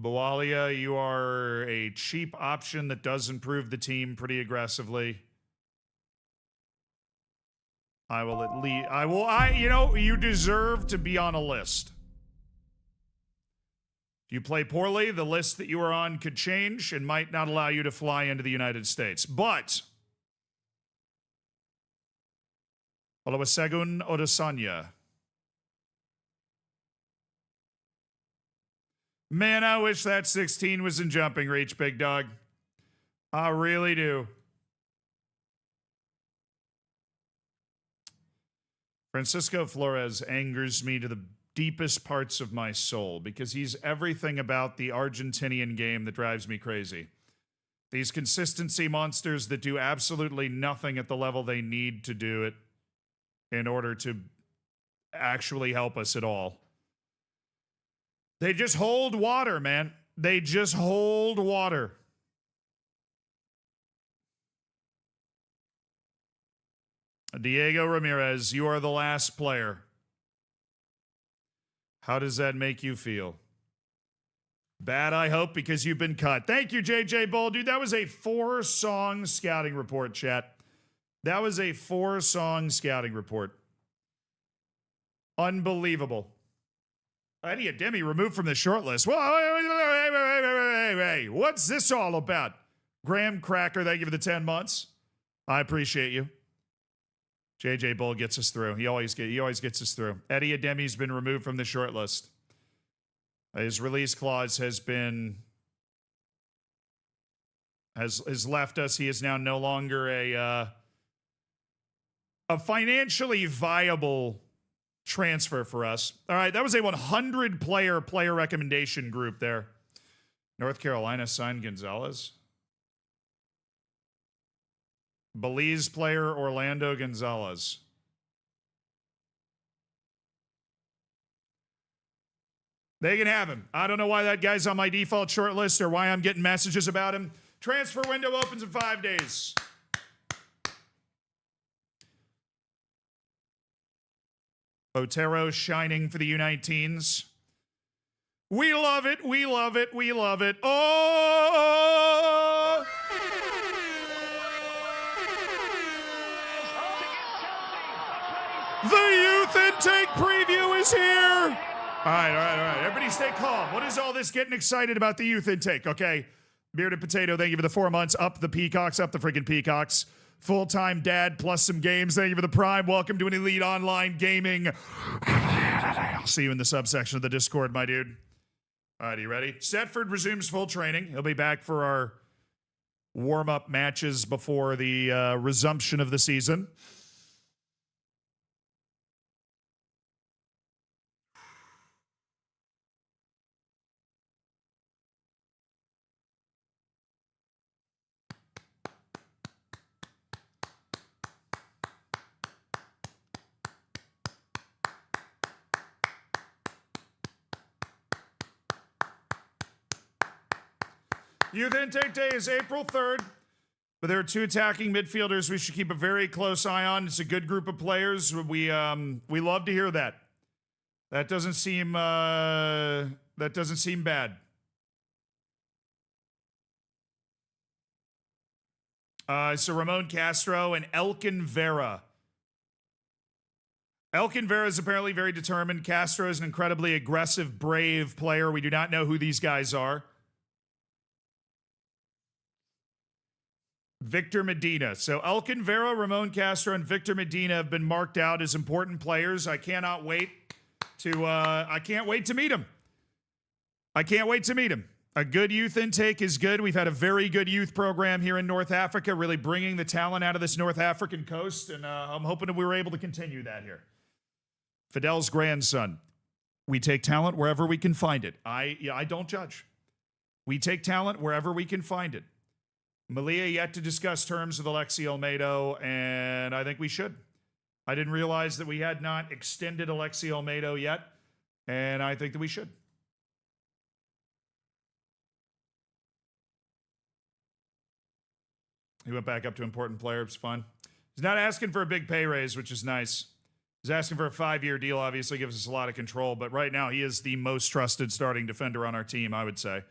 Boalia, you are a cheap option that does improve the team pretty aggressively. I will at least, you deserve to be on a list. If you play poorly, the list that you are on could change and might not allow you to fly into the United States. But, Oluwasegun Odesanya. Man, I wish that 16 was in jumping reach, big dog. I really do. Francisco Flores angers me to the deepest parts of my soul because he's everything about the Argentinian game that drives me crazy. These consistency monsters that do absolutely nothing at the level they need to do it in order to actually help us at all. They just hold water, man. They just hold water. Diego Ramirez, you are the last player. How does that make you feel? Bad, I hope, because you've been cut. Thank you, JJ Bull. Dude, that was a 4-song scouting report, chat. That was a 4-song scouting report. Unbelievable. Eddie Ademi removed from the short list. Well, hey, what's this all about? Graham Cracker, thank you for the 10 months. I appreciate you. JJ Bull gets us through. He always gets us through. Eddie Ademi's been removed from the short list. His release clause has left us. He is now no longer a financially viable transfer for us. All right, that was a 100-player recommendation group there. North Carolina signed Gonzalez. Belize player Orlando Gonzalez. They can have him. I don't know why that guy's on my default short list or why I'm getting messages about him. Transfer window opens in 5 days. Otero shining for the U19s. We love it. We love it. We love it. Oh! The youth intake preview is here. All right. Everybody stay calm. What is all this getting excited about the youth intake? Okay. Bearded Potato, thank you for the 4 months. Up the Peacocks, up the freaking Peacocks. Full-time dad plus some games. Thank you for the Prime. Welcome to an Elite Online Gaming. I'll see you in the subsection of the Discord, my dude. All right, you ready? Setford resumes full training. He'll be back for our warm-up matches before the resumption of the season. Youth intake day is April 3rd, but there are 2 attacking midfielders we should keep a very close eye on. It's a good group of players. We love to hear that. That doesn't seem bad. So Ramon Castro and Elkin Vera. Elkin Vera is apparently very determined. Castro is an incredibly aggressive, brave player. We do not know who these guys are. Victor Medina. So Elkin Vera, Ramon Castro, and Victor Medina have been marked out as important players. I can't wait to meet them. I can't wait to meet them. A good youth intake is good. We've had a very good youth program here in North Africa, really bringing the talent out of this North African coast, and I'm hoping that we were able to continue that here. Fidel's grandson. We take talent wherever we can find it. I don't judge. We take talent wherever we can find it. Melilla yet to discuss terms with Alexi Olmedo, and I think we should. I didn't realize that we had not extended Alexi Olmedo yet, and I think that we should. He went back up to important player. It's fun. He's not asking for a big pay raise, which is nice. He's asking for a 5-year deal, obviously gives us a lot of control, but right now he is the most trusted starting defender on our team, I would say.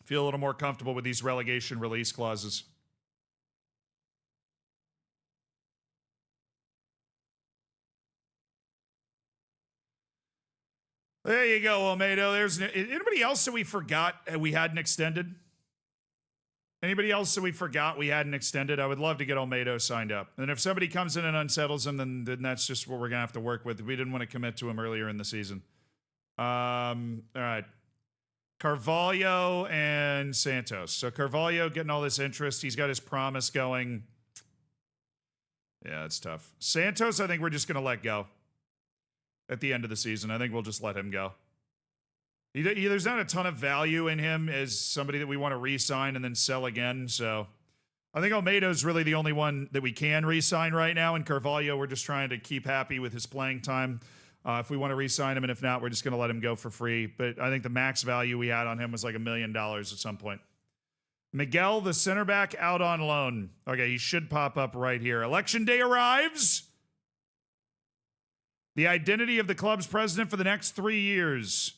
Feel a little more comfortable with these relegation release clauses. There you go, Olmedo. There's anybody else that we forgot we hadn't extended? Anybody else that we forgot we hadn't extended? I would love to get Olmedo signed up. And if somebody comes in and unsettles him, then that's just what we're going to have to work with. We didn't want to commit to him earlier in the season. All right. Carvalho and Santos. So Carvalho getting all this interest. He's got his promise going. Yeah, it's tough. Santos, I think we're just going to let go at the end of the season. I think we'll just let him go. There's not a ton of value in him as somebody that we want to re-sign and then sell again. So I think Olmedo's really the only one that we can re-sign right now. And Carvalho, we're just trying to keep happy with his playing time. If we want to re-sign him, and if not, we're just going to let him go for free. But I think the max value we had on him was like $1 million at some point. Miguel, the center back, out on loan. Okay, he should pop up right here. Election day arrives. The identity of the club's president for the next 3 years.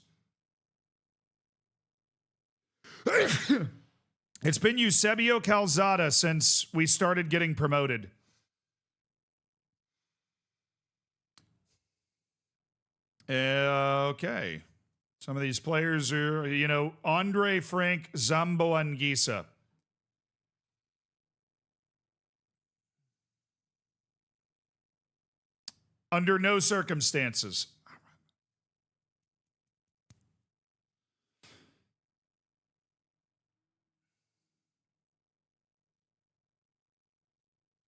It's been Eusebio Calzada since we started getting promoted. Okay. Some of these players are, Andre Frank Zambo Anguissa. Under no circumstances.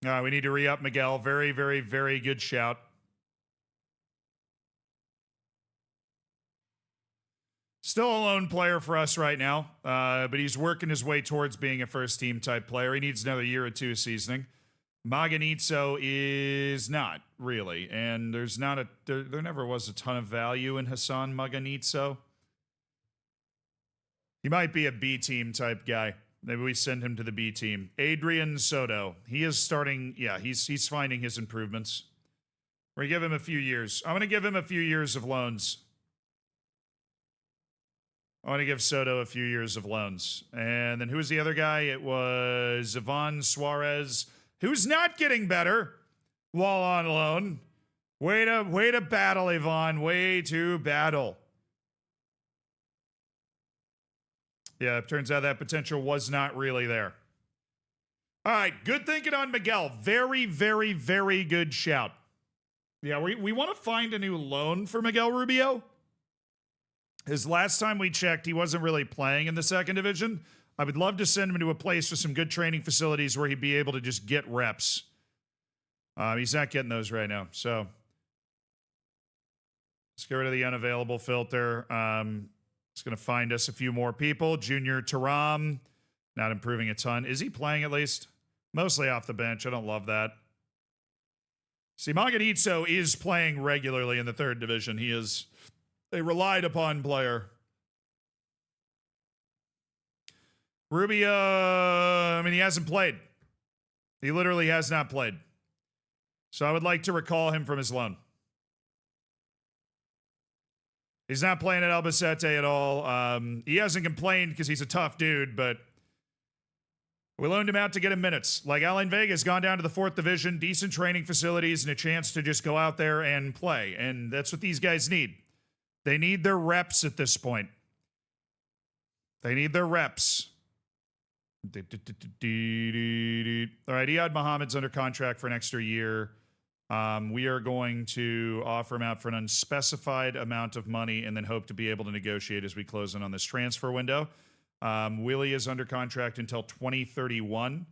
All right, we need to re-up Miguel. Very, very, very good shout. Still a lone player for us right now, but he's working his way towards being a first-team type player. He needs another year or two of seasoning. Maganitso is not, really, and there never was a ton of value in Hassan Maganitso. He might be a B-team type guy. Maybe we send him to the B team. Adrian Soto. He is starting, he's finding his improvements. We're going to give him a few years. I'm going to give him a few years of loans. I want to give Soto a few years of loans. And then who was the other guy? It was Ivan Suarez, who's not getting better while on loan. Way to battle, Ivan. Way to battle. Yeah, it turns out that potential was not really there. All right, good thinking on Miguel. Very, very, very good shout. Yeah, we want to find a new loan for Miguel Rubio. His last time we checked, he wasn't really playing in the second division. I would love to send him to a place with some good training facilities where he'd be able to just get reps. He's not getting those right now, so let's get rid of the unavailable filter. It's going to find us a few more people. Junior Taram, not improving a ton. Is he playing at least? Mostly off the bench. I don't love that. See, Maganitso is playing regularly in the third division. He is a relied upon player. Rubio, he hasn't played. He literally has not played. So I would like to recall him from his loan. He's not playing at Albacete at all. He hasn't complained because he's a tough dude, but we loaned him out to get him minutes. Like Alan Vega's gone down to the fourth division, decent training facilities, and a chance to just go out there and play. And that's what these guys need. They need their reps at this point. They need their reps. All right, Iyad Muhammad's under contract for an extra year. We are going to offer him out for an unspecified amount of money and then hope to be able to negotiate as we close in on this transfer window. Willie is under contract until 2031.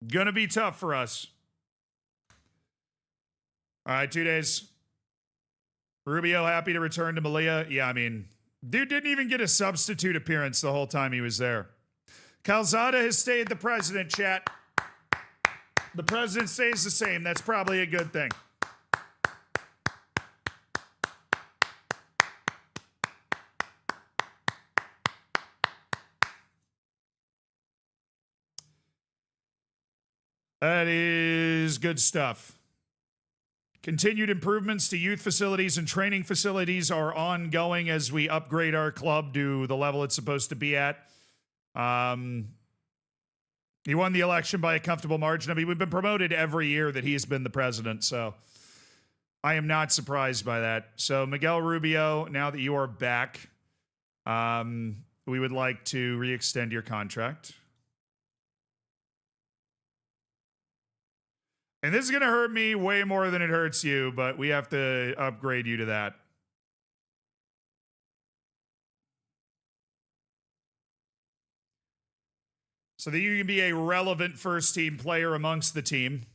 Gonna be tough for us. All right, 2 days. Rubio happy to return to Melilla. Yeah, dude didn't even get a substitute appearance the whole time he was there. Calzada has stayed the president, chat. The president stays the same. That's probably a good thing. That is good stuff. Continued improvements to youth facilities and training facilities are ongoing as we upgrade our club to the level it's supposed to be at. He won the election by a comfortable margin. I mean, we've been promoted every year that he's been the president, so I am not surprised by that. So, Miguel Rubio, now that you are back, we would like to re-extend your contract. And this is going to hurt me way more than it hurts you, but we have to upgrade you to that. So that you can be a relevant first-team player amongst the team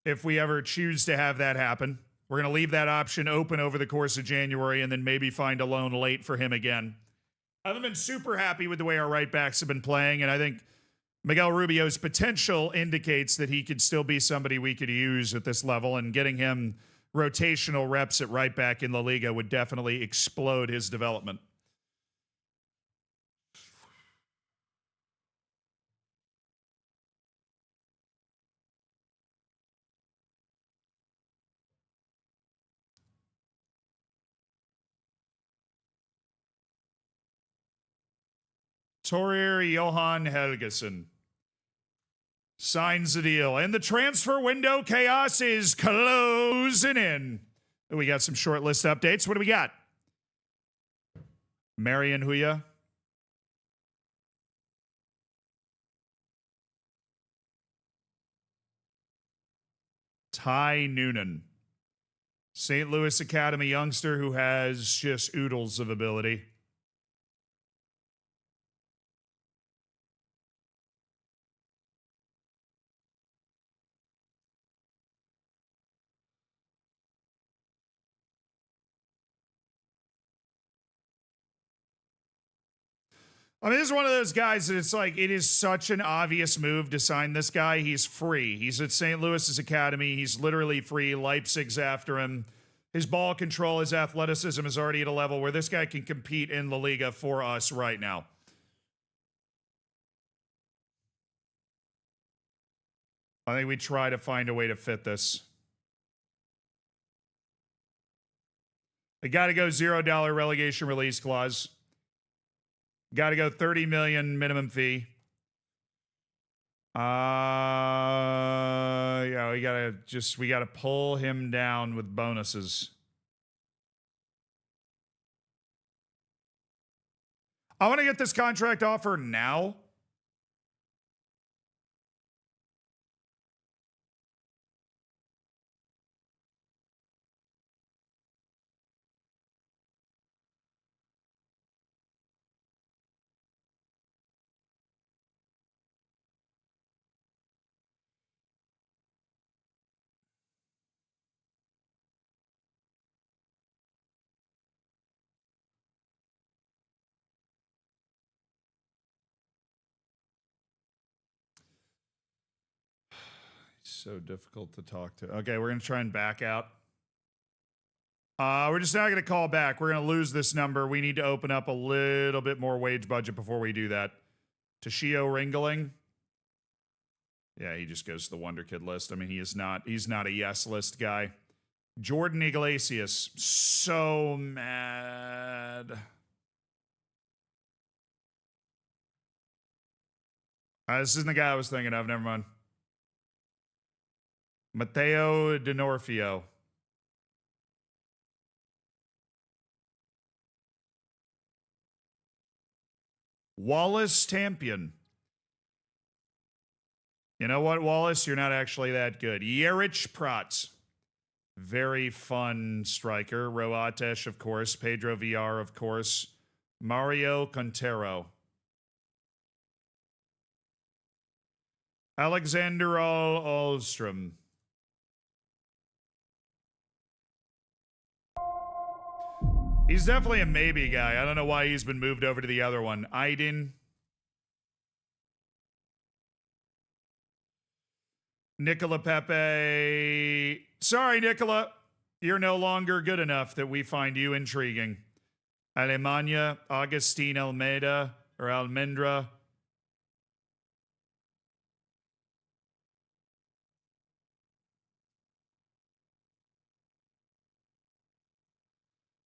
if we ever choose to have that happen. We're going to leave that option open over the course of January and then maybe find a loan late for him again. I've been super happy with the way our right backs have been playing, and I think Miguel Rubio's potential indicates that he could still be somebody we could use at this level, and getting him rotational reps at right back in La Liga would definitely explode his development. Torreira Johan Helgeson signs the deal, and the transfer window chaos is closing in. We got some short list updates. What do we got? Marian Huya. Ty Noonan. St. Louis Academy youngster who has just oodles of ability. I mean, this is one of those guys that it's like, it is such an obvious move to sign this guy. He's free. He's at St. Louis's academy. He's literally free. Leipzig's after him. His ball control, his athleticism is already at a level where this guy can compete in La Liga for us right now. I think we try to find a way to fit this. They got to go $0 relegation release clause. Got to go 30 million minimum fee. Yeah, we gotta pull him down with bonuses. I want to get this contract offer now. So difficult to talk to. Okay, we're going to try and back out. We're just not going to call back. We're going to lose this number. We need to open up a little bit more wage budget before we do that. Toshio Ringling. Yeah, he just goes to the Wonder Kid list. I mean, he's not a yes list guy. Jordan Iglesias. So mad. This isn't the guy I was thinking of. Never mind. Matteo D'Onofrio. Wallace Tampion. You know what, Wallace? You're not actually that good. Yerich Prats. Very fun striker. Roatesh, of course. Pedro Villar, of course. Mario Contero. Alexander Alstrom. He's definitely a maybe guy. I don't know why he's been moved over to the other one. Aydin. Nicola Pepe. Sorry, Nicola. You're no longer good enough that we find you intriguing. Alemania. Agustin Almeida or Almendra.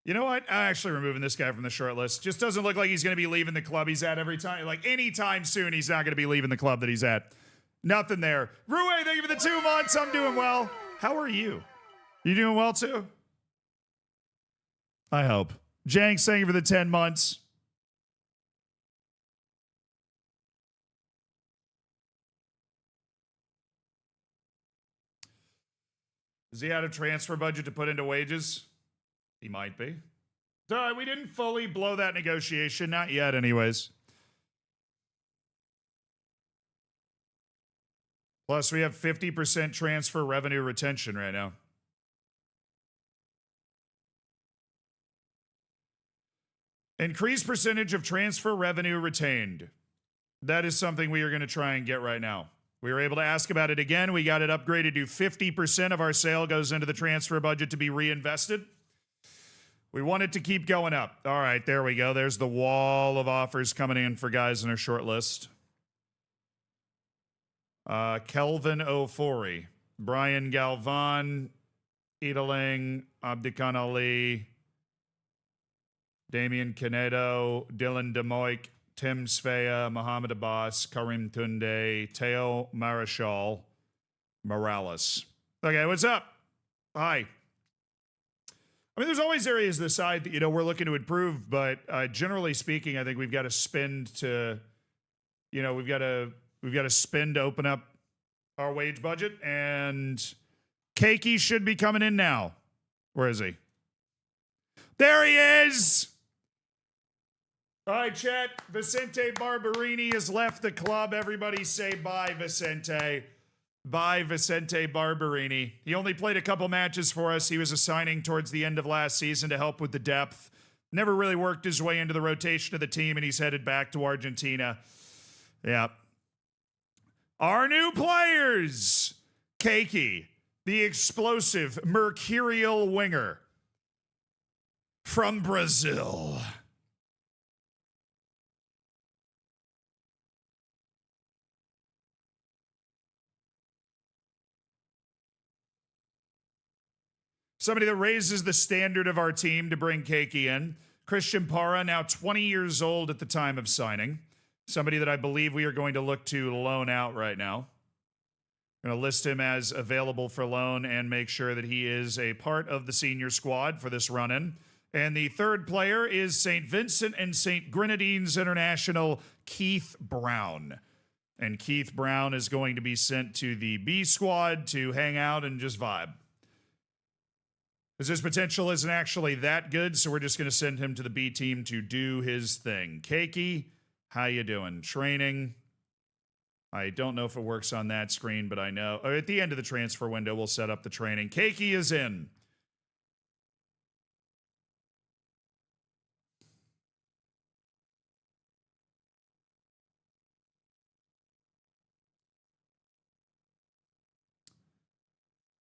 You know what? I'm actually removing this guy from the short list. Just doesn't look like he's going to be leaving the club he's at every time. Like anytime soon, he's not going to be leaving the club that he's at. Nothing there. Rue, thank you for the 2 months. I'm doing well. How are you? You doing well too? I hope. Janks, thank you for the 10 months. Does he have a transfer budget to put into wages? He might be. We didn't fully blow that negotiation. Not yet, anyways. Plus, we have 50% transfer revenue retention right now. Increased percentage of transfer revenue retained. That is something we are going to try and get right now. We were able to ask about it again. We got it upgraded to 50% of our sale goes into the transfer budget to be reinvested. We want it to keep going up. All right, there we go. There's the wall of offers coming in for guys in our short list. Kelvin Ofori, Brian Galvan, Edeling, Abdikan Ali, Damian Canedo, Dylan DeMoik, Tim Svea, Mohamed Abbas, Karim Tunde, Teo Marichal, Morales. Okay, what's up? Hi. I mean, there's always areas of the side that, we're looking to improve, but generally speaking, I think we've got to spend to, we've got to spend to open up our wage budget, and Keiki should be coming in now. Where is he? There he is! All right, chat. Vicente Barberini has left the club. Everybody say bye, Vicente. Bye, Vicente Barberini. He only played a couple matches for us. He was a signing towards the end of last season to help with the depth. Never really worked his way into the rotation of the team, and he's headed back to Argentina. Yeah. Our new players. Keiki, the explosive mercurial winger from Brazil. Somebody that raises the standard of our team to bring Keiki in. Christian Parra, now 20 years old at the time of signing. Somebody that I believe we are going to look to loan out right now. I'm going to list him as available for loan and make sure that he is a part of the senior squad for this run-in. And the third player is St. Vincent and St. Grenadines International, Keith Brown. And Keith Brown is going to be sent to the B squad to hang out and just vibe. Because his potential isn't actually that good, so we're just going to send him to the B team to do his thing. Keiki, how you doing? Training. I don't know if it works on that screen, but I know. At the end of the transfer window, we'll set up the training. Keiki is in.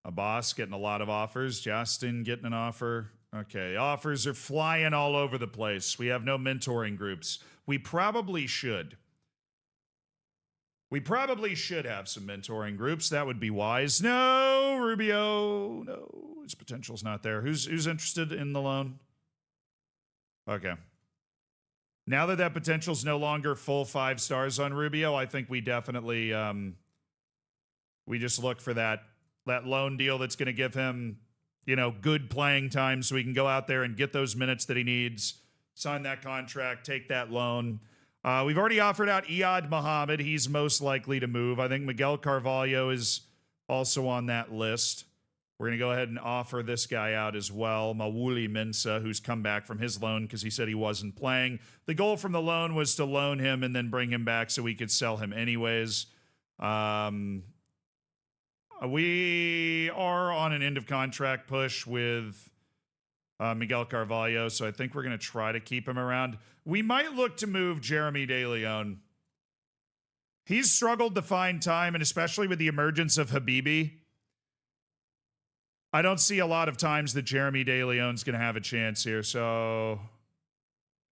Abbas getting a lot of offers. Justin getting an offer. Okay, offers are flying all over the place. We have no mentoring groups. We probably should. We probably should have some mentoring groups. That would be wise. No, Rubio. No, his potential's not there. Who's interested in the loan? Okay. Now that potential's no longer full 5 stars on Rubio, I think we definitely we just look for that loan deal that's going to give him, good playing time so he can go out there and get those minutes that he needs, sign that contract, take that loan. We've already offered out Iyad Muhammad. He's most likely to move. I think Miguel Carvalho is also on that list. We're going to go ahead and offer this guy out as well, Mawuli Mensah, who's come back from his loan because he said he wasn't playing. The goal from the loan was to loan him and then bring him back so we could sell him anyways. We are on an end of contract push with Miguel Carvalho, so I think we're going to try to keep him around. We might look to move Jeremy De Leon. He's struggled to find time, and especially with the emergence of Habibi, I don't see a lot of times that Jeremy De Leon's going to have a chance here, so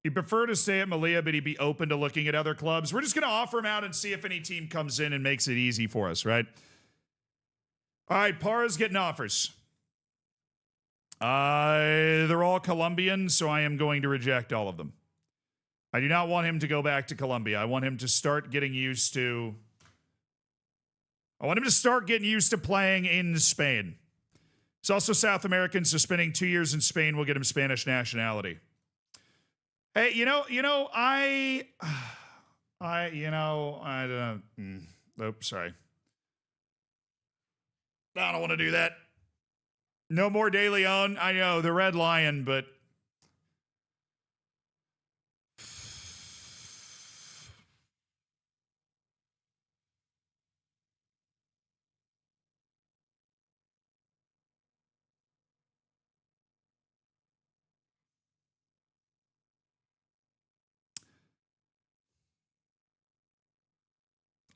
he'd prefer to stay at Melilla, but he'd be open to looking at other clubs. We're just going to offer him out and see if any team comes in and makes it easy for us, right? All right, Parra's getting offers. They're all Colombian, so I am going to reject all of them. I do not want him to go back to Colombia. I want him to start getting used to. I want him to start getting used to playing in Spain. He's also South American, so spending 2 years in Spain will get him Spanish nationality. Hey, I don't. Oops, sorry. I don't want to do that. No more De Leon. I know, the Red Lion, but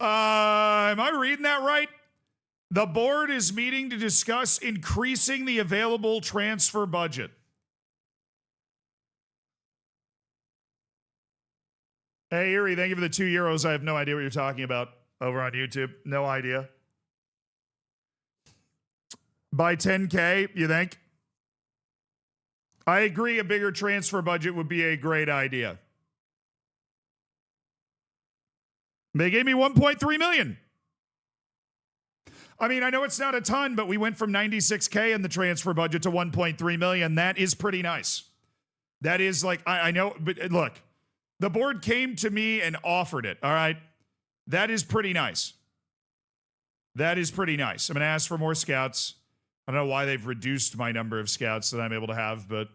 am I reading that right? The board is meeting to discuss increasing the available transfer budget. Hey, Erie, thank you for the €2. I have no idea what you're talking about over on YouTube. No idea. By 10K, you think? I agree, a bigger transfer budget would be a great idea. They gave me 1.3 million. I mean, I know it's not a ton, but we went from 96K in the transfer budget to 1.3 million. That is pretty nice. That is like, I know, but look, the board came to me and offered it. All right. That is pretty nice. That is pretty nice. I'm going to ask for more scouts. I don't know why they've reduced my number of scouts that I'm able to have, but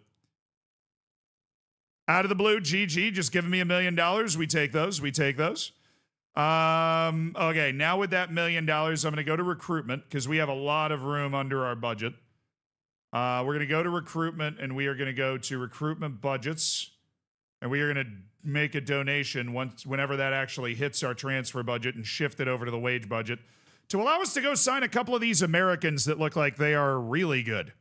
out of the blue, GG, just giving me $1 million. We take those. We take those. Okay, now with that $1 million, I'm going to go to recruitment because we have a lot of room under our budget. We're going to go to recruitment and we are going to go to recruitment budgets and we are going to make a donation whenever that actually hits our transfer budget and shift it over to the wage budget to allow us to go sign a couple of these Americans that look like they are really good.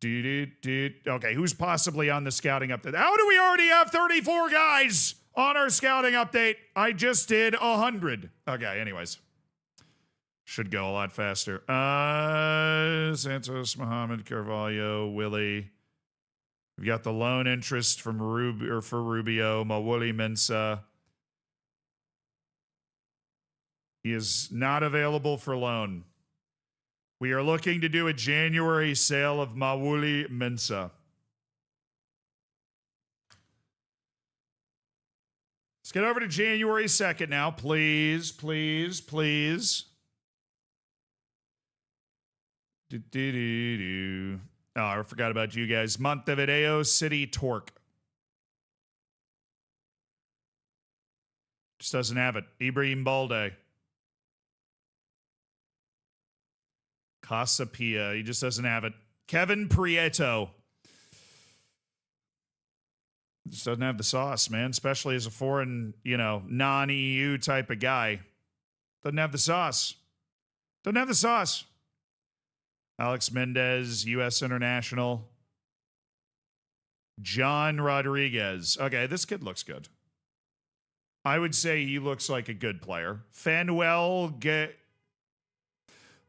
Okay, who's possibly on the scouting update? How do we already have 34 guys on our scouting update? I just did 100. Okay, anyways. Should go a lot faster. Santos, Muhammad, Carvalho, Willie. We've got the loan interest from for Rubio, Mawuli Mensah. He is not available for loan. We are looking to do a January sale of Mawuli Mensah. Let's get over to January 2nd now. Please, please, please. Oh, I forgot about you guys. Montevideo City Torque. Just doesn't have it. Ibrahim Balde. Casapia. He just doesn't have it. Kevin Prieto. Just doesn't have the sauce, man. Especially as a foreign, non-EU type of guy. Doesn't have the sauce. Doesn't have the sauce. Alex Mendez, U.S. International. John Rodriguez. Okay, this kid looks good. I would say he looks like a good player. Fanuel.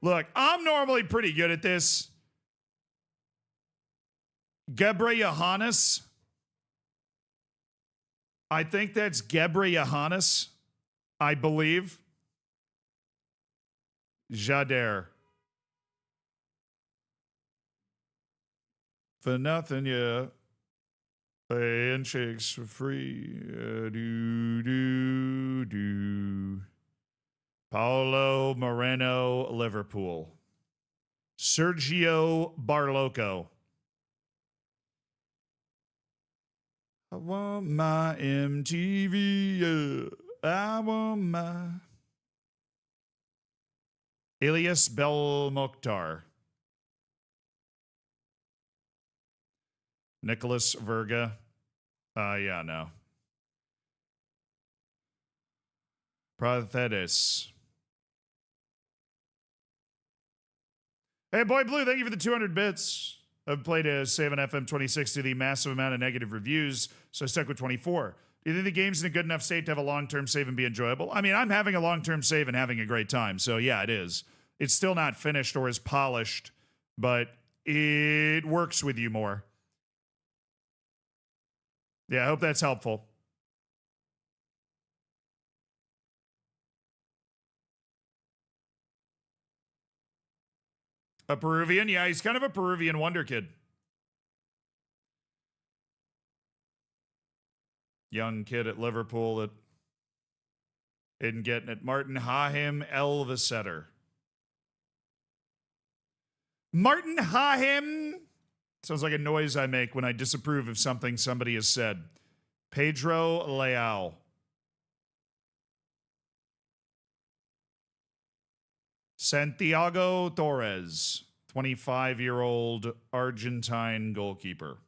Look, I'm normally pretty good at this. Gebre Yohannes. I think that's Gebre Yohannes. I believe. Jader. For nothing, yeah. Handshakes for free. Paulo Moreno, Liverpool. Sergio Barloco. I want my MTV, yeah. I want my... Elias Belmokhtar. Nicholas Verga. Yeah, no. Prothetis. Hey, Boy Blue, thank you for the 200 bits. I've played a Save on FM 26 to the massive amount of negative reviews, so I stuck with 24. Do you think the game's in a good enough state to have a long-term save and be enjoyable? I mean, I'm having a long-term save and having a great time, so yeah, it is. It's still not finished or as polished, but it works with you more. Yeah, I hope that's helpful. A Peruvian? Yeah, he's kind of a Peruvian wonder kid. Young kid at Liverpool that isn't getting it. Martin Hahim Elvisetter. Martin Hahim. Sounds like a noise I make when I disapprove of something somebody has said. Pedro Leal. Santiago Torres, 25-year-old Argentine goalkeeper.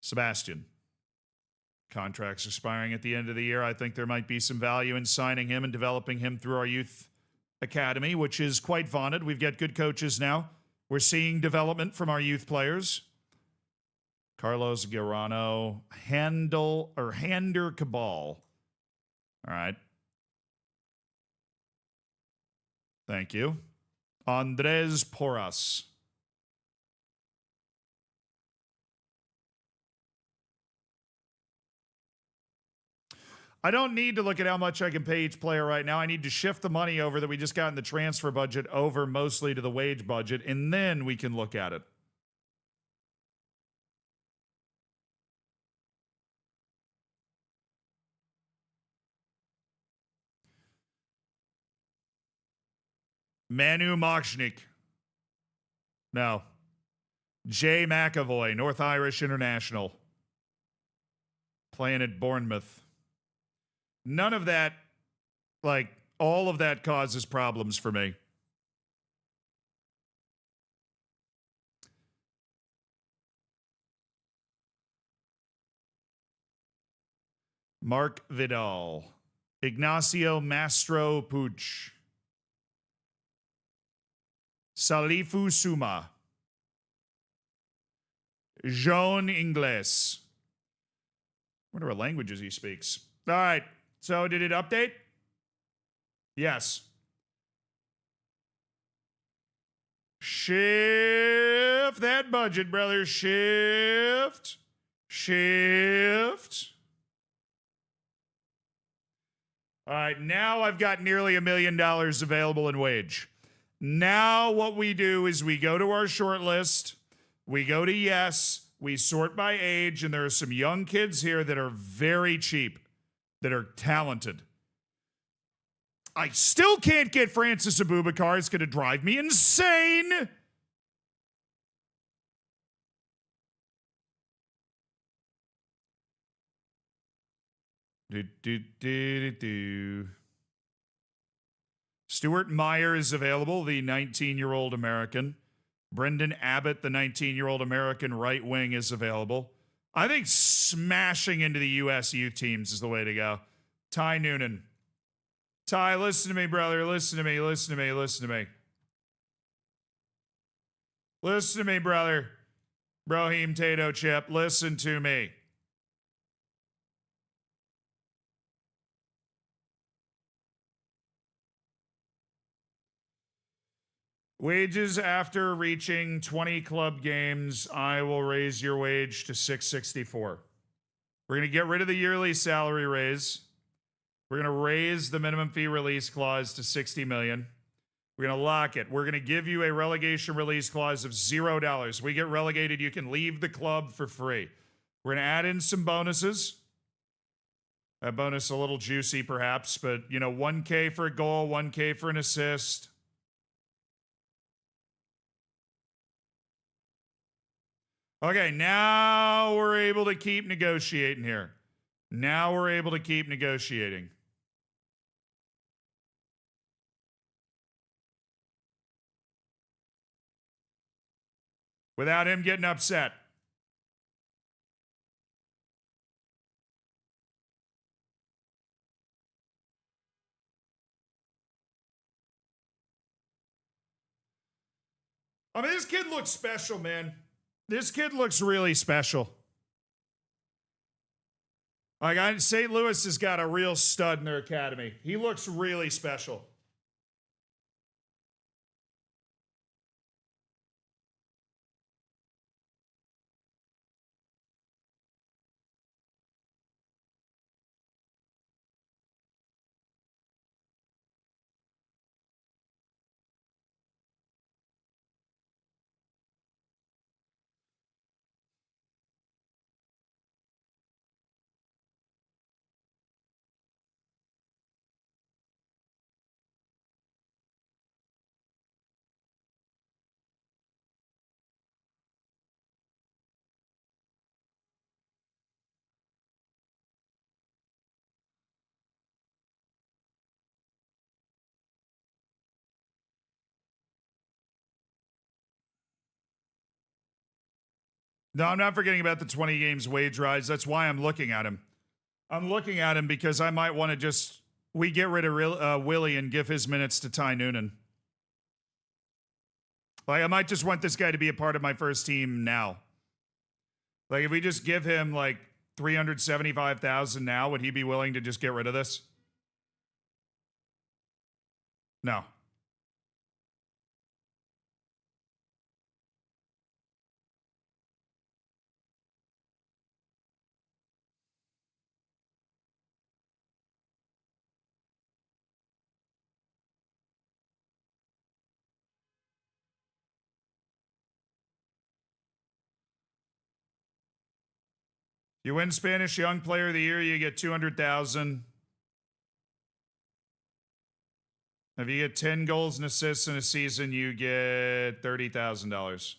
Sebastian. Contract's expiring at the end of the year. I think there might be some value in signing him and developing him through our youth academy, which is quite vaunted. We've got good coaches now. We're seeing development from our youth players. Carlos Guarano, Hander Cabal. All right. Thank you. Andres Porras. I don't need to look at how much I can pay each player right now. I need to shift the money over that we just got in the transfer budget over mostly to the wage budget, and then we can look at it. Manu Mochnik. No. Jay McAvoy, North Irish International. Playing at Bournemouth. None of that, all of that causes problems for me. Mark Vidal. Ignacio Mastro Puig. Salifu Suma. Jean Ingles. Wonder what languages he speaks. All right. So did it update? Yes. Shift that budget, brother. Shift. All right. Now I've got nearly $1 million available in wage. Now what we do is we go to our short list. We go to yes. We sort by age. And there are some young kids here that are very cheap, that are talented. I still can't get Francis Abubakar. It's going to drive me insane. Stuart Meyer is available, the 19-year-old American. Brendan Abbott, the 19-year-old American right wing, is available. I think smashing into the U.S. youth teams is the way to go. Ty Noonan. Ty, listen to me, brother. Listen to me, brother. Brahim Tato Chip, listen to me. Wages after reaching 20 club games, I will raise your wage to $664. We're going to get rid of the yearly salary raise. We're going to raise the minimum fee release clause to $60 million. We're going to lock it. We're going to give you a relegation release clause of $0. We get relegated, you can leave the club for free. We're going to add in some bonuses. That bonus a little juicy, perhaps, but, $1K for a goal, $1K for an assist. Okay, now we're able to keep negotiating here. Without him getting upset. I mean, this kid looks special, man. This kid looks really special. St. Louis has got a real stud in their academy. He looks really special. No, I'm not forgetting about the 20 games wage rise. That's why I'm looking at him. I'm looking at him because I might want to we get rid of Willie and give his minutes to Ty Noonan. Like, I might just want this guy to be a part of my first team now. Like, if we just give him like 375,000 now, would he be willing to just get rid of this? No. You win Spanish Young Player of the Year, you get 200,000. If you get 10 goals and assists in a season, you get $30,000.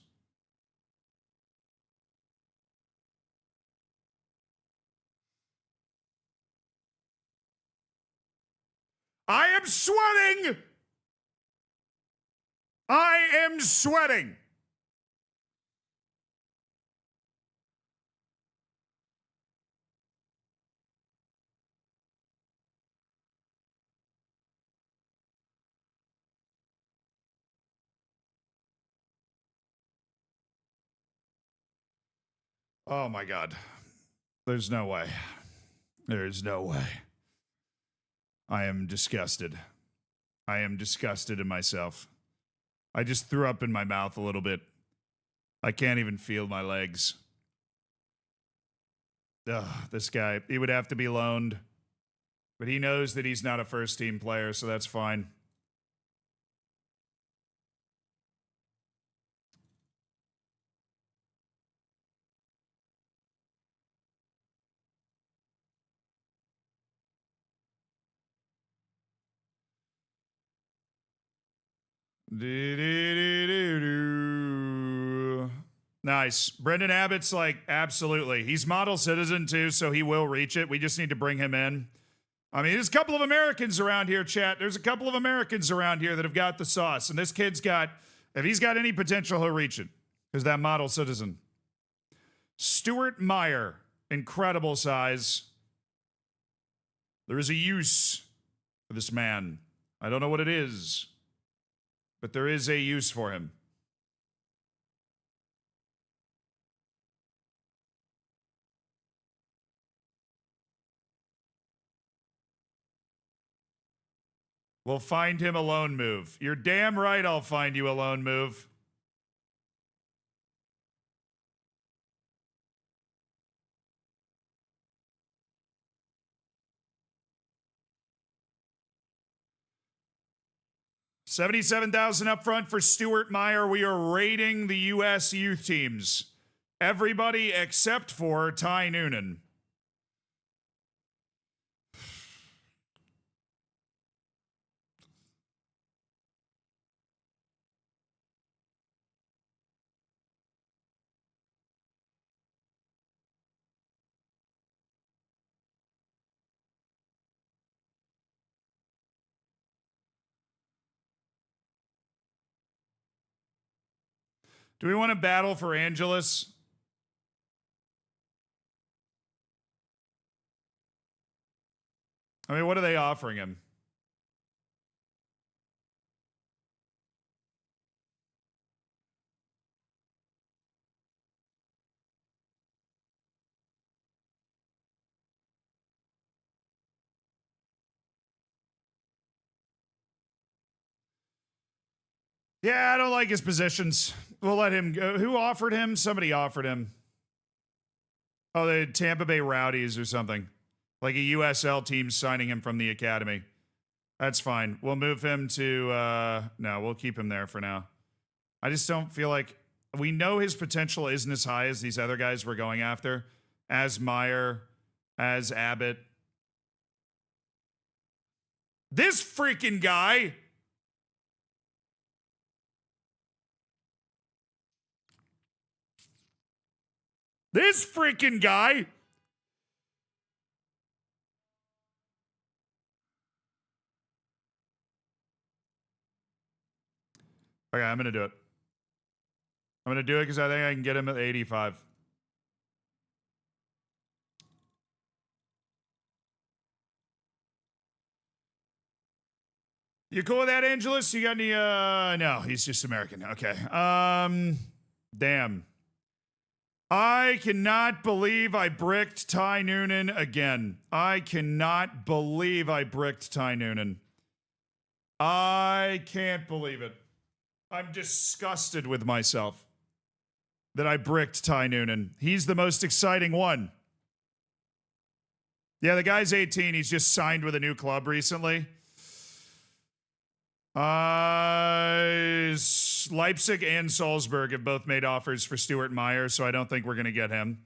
I am sweating! I am sweating! Oh my God. There's no way. There's no way. I am disgusted. I am disgusted in myself. I just threw up in my mouth a little bit. I can't even feel my legs. Ugh, this guy, he would have to be loaned. But he knows that he's not a first team player, so that's fine. Nice. Brendan Abbott's like, absolutely. He's model citizen too, so he will reach it. We just need to bring him in. I mean, there's a couple of Americans around here, chat. There's a couple of Americans around here that have got the sauce. And this kid's got, if he's got any potential, he'll reach it. Because that model citizen. Stuart Meyer, incredible size. There is a use for this man. I don't know what it is, but there is a use for him. We'll find him a loan move. You're damn right I'll find you a loan move. $77,000 up front for Stuart Meyer. We are rating the U.S. youth teams. Everybody except for Ty Noonan. Do we want to battle for Angeles? I mean, what are they offering him? Yeah, I don't like his positions. We'll let him go. Who offered him? Somebody offered him. Oh, the Tampa Bay Rowdies or something. Like a USL team signing him from the academy. That's fine. We'll move him to, no, we'll keep him there for now. I just don't feel like, we know his potential isn't as high as these other guys we're going after, as Meyer, as Abbott. This freaking guy. This freaking guy. Okay, I'm going to do it. I'm going to do it because I think I can get him at 85. You cool with that, Angelus? You got any, no, he's just American. Okay. Damn. I cannot believe I bricked Ty Noonan again. I cannot believe I bricked Ty Noonan. I can't believe it. I'm disgusted with myself that I bricked Ty Noonan. He's the most exciting one. Yeah, the guy's 18. He's just signed with a new club recently. Leipzig and Salzburg have both made offers for Stuart Meyer, so I don't think we're going to get him.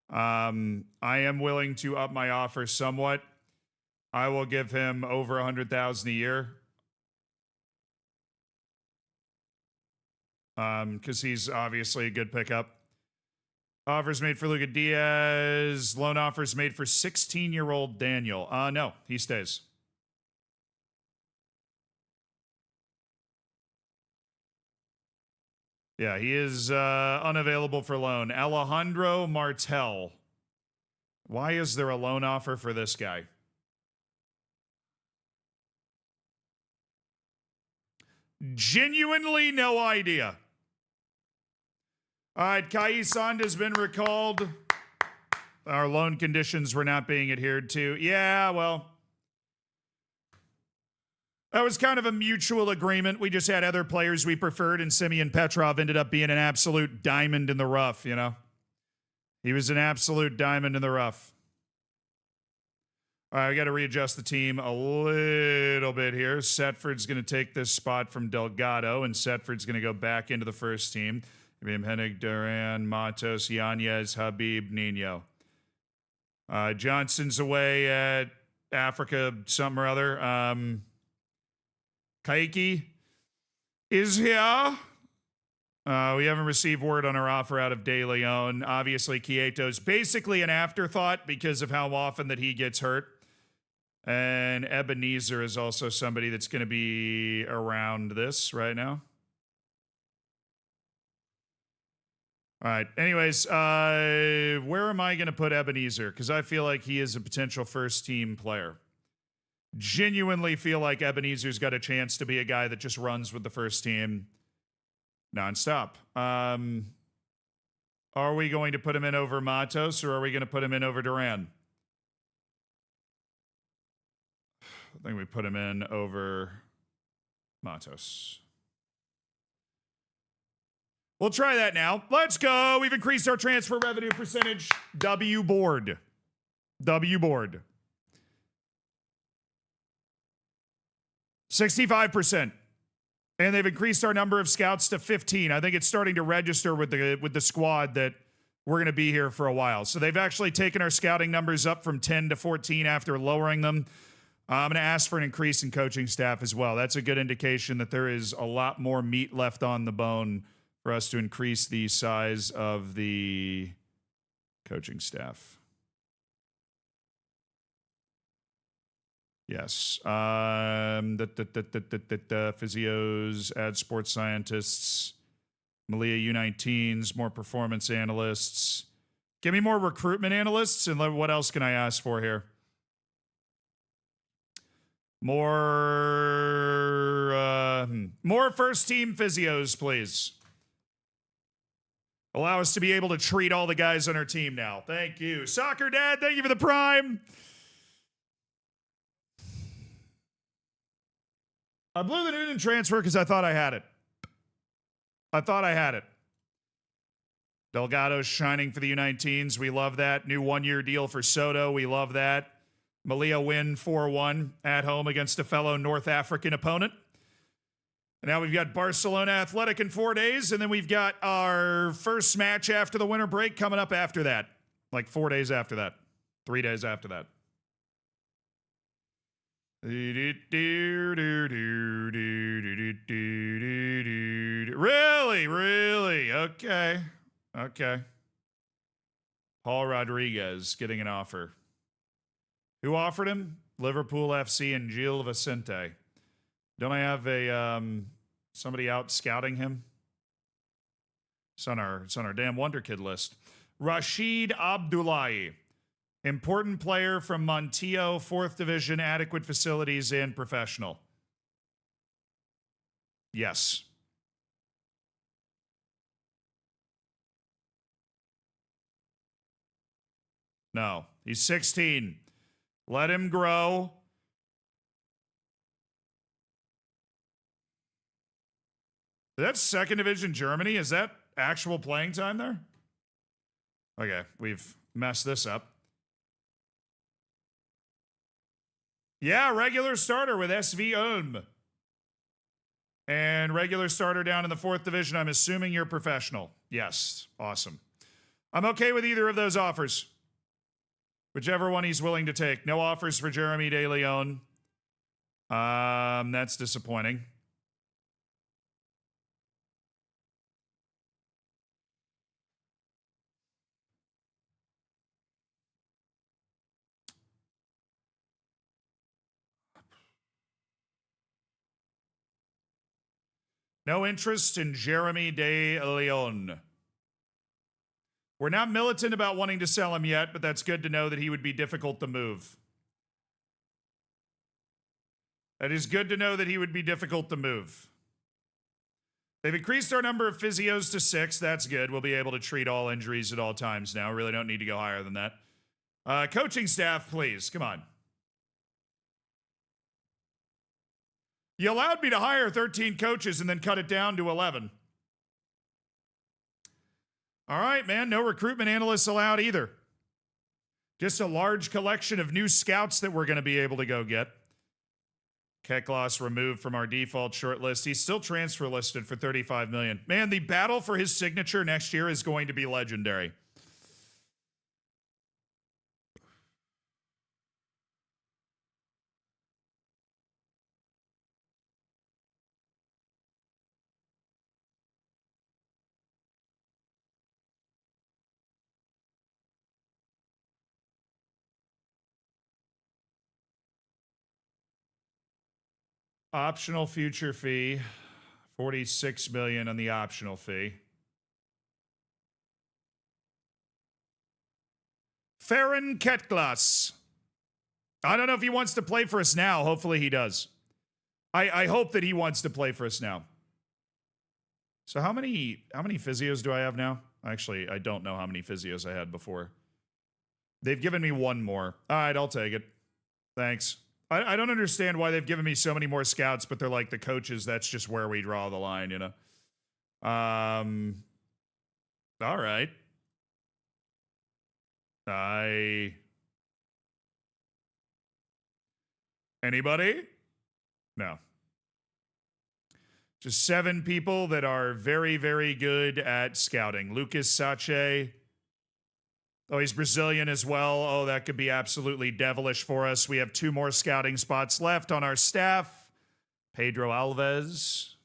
I am willing to up my offer somewhat. I will give him over $100,000 a year. Because he's obviously a good pickup. Offers made for Luca Diaz. Loan offers made for 16-year-old Daniel. No, he stays. Yeah, he is unavailable for loan. Alejandro Martel. Why is there a loan offer for this guy? Genuinely no idea. All right, Kai Sand has been recalled. Our loan conditions were not being adhered to. Yeah, well, that was kind of a mutual agreement. We just had other players we preferred, and Simeon Petrov ended up being an absolute diamond in the rough, you know? He was an absolute diamond in the rough. All right, we got to readjust the team a little bit here. Setford's going to take this spot from Delgado, and Setford's going to go back into the first team. Ibrahim Hennig, Duran, Matos, Yanez, Habib, Nino. Johnson's away at Africa, something or other. Kaiki is here. We haven't received word on our offer out of De Leon. Obviously, Kieto's basically an afterthought because of how often that he gets hurt. And Ebenezer is also somebody that's going to be around this right now. All right. Anyways, where am I going to put Ebenezer? Because I feel like he is a potential first-team player. Genuinely feel like Ebenezer's got a chance to be a guy that just runs with the first team nonstop. Are we going to put him in over Matos, or are we going to put him in over Duran? I think we put him in over Matos. We'll try that now. Let's go. We've increased our transfer revenue percentage. W board. 65%. And they've increased our number of scouts to 15. I think it's starting to register with the squad that we're going to be here for a while. So they've actually taken our scouting numbers up from 10 to 14 after lowering them. I'm going to ask for an increase in coaching staff as well. That's a good indication that there is a lot more meat left on the bone for us to increase the size of the coaching staff. Yes. Physios, add sports scientists, Melilla U19s, more performance analysts. Give me more recruitment analysts, and what else can I ask for here? More first-team physios, please. Allow us to be able to treat all the guys on our team now. Thank you. Soccer Dad, thank you for the prime. I blew the Noonan transfer because I thought I had it. Delgado's shining for the U19s. We love that. New one-year deal for Soto. We love that. Melilla win 4-1 at home against a fellow North African opponent. And now we've got Barcelona Athletic in 4 days, and then we've got our first match after the winter break coming up after that. Like 4 days after that. 3 days after that. Really? Okay. Paul Rodriguez getting an offer. Who offered him? Liverpool FC and Gil Vicente. Don't I have somebody out scouting him? It's on our damn Wonder Kid list. Rashid Abdullahi. Important player from Montijo, 4th Division, adequate facilities, and professional. Yes. No, he's 16. Let him grow. That's second division Germany. Is that actual playing time there? Okay, we've messed this up. Yeah, regular starter with SV Ulm. And regular starter down in the fourth division. I'm assuming you're professional. Yes, awesome. I'm okay with either of those offers. Whichever one he's willing to take. No offers for Jeremy De Leon. That's disappointing. No interest in Jeremy De Leon. We're not militant about wanting to sell him yet, but that's good to know that he would be difficult to move. That is good to know that he would be difficult to move. They've increased our number of physios to 6. That's good. We'll be able to treat all injuries at all times now. Really don't need to go higher than that. Coaching staff, please. Come on. You allowed me to hire 13 coaches and then cut it down to 11. All right, man. No recruitment analysts allowed either. Just a large collection of new scouts that we're going to be able to go get. Keklos removed from our default shortlist. He's still transfer listed for $35 million. Man, the battle for his signature next year is going to be legendary. Optional future fee, $46 million on the optional fee. Farron Ketglas. I don't know if he wants to play for us now. Hopefully he does. I hope that he wants to play for us now. So how many physios do I have now? Actually, I don't know how many physios I had before. They've given me one more. All right, I'll take it. Thanks. I don't understand why they've given me so many more scouts, but they're like the coaches. That's just where we draw the line, you know? All right. Anybody? No. Just 7 people that are very, very good at scouting. Lucas Sache. Oh, he's Brazilian as well. Oh, that could be absolutely devilish for us. We have 2 more scouting spots left on our staff. Pedro Alves.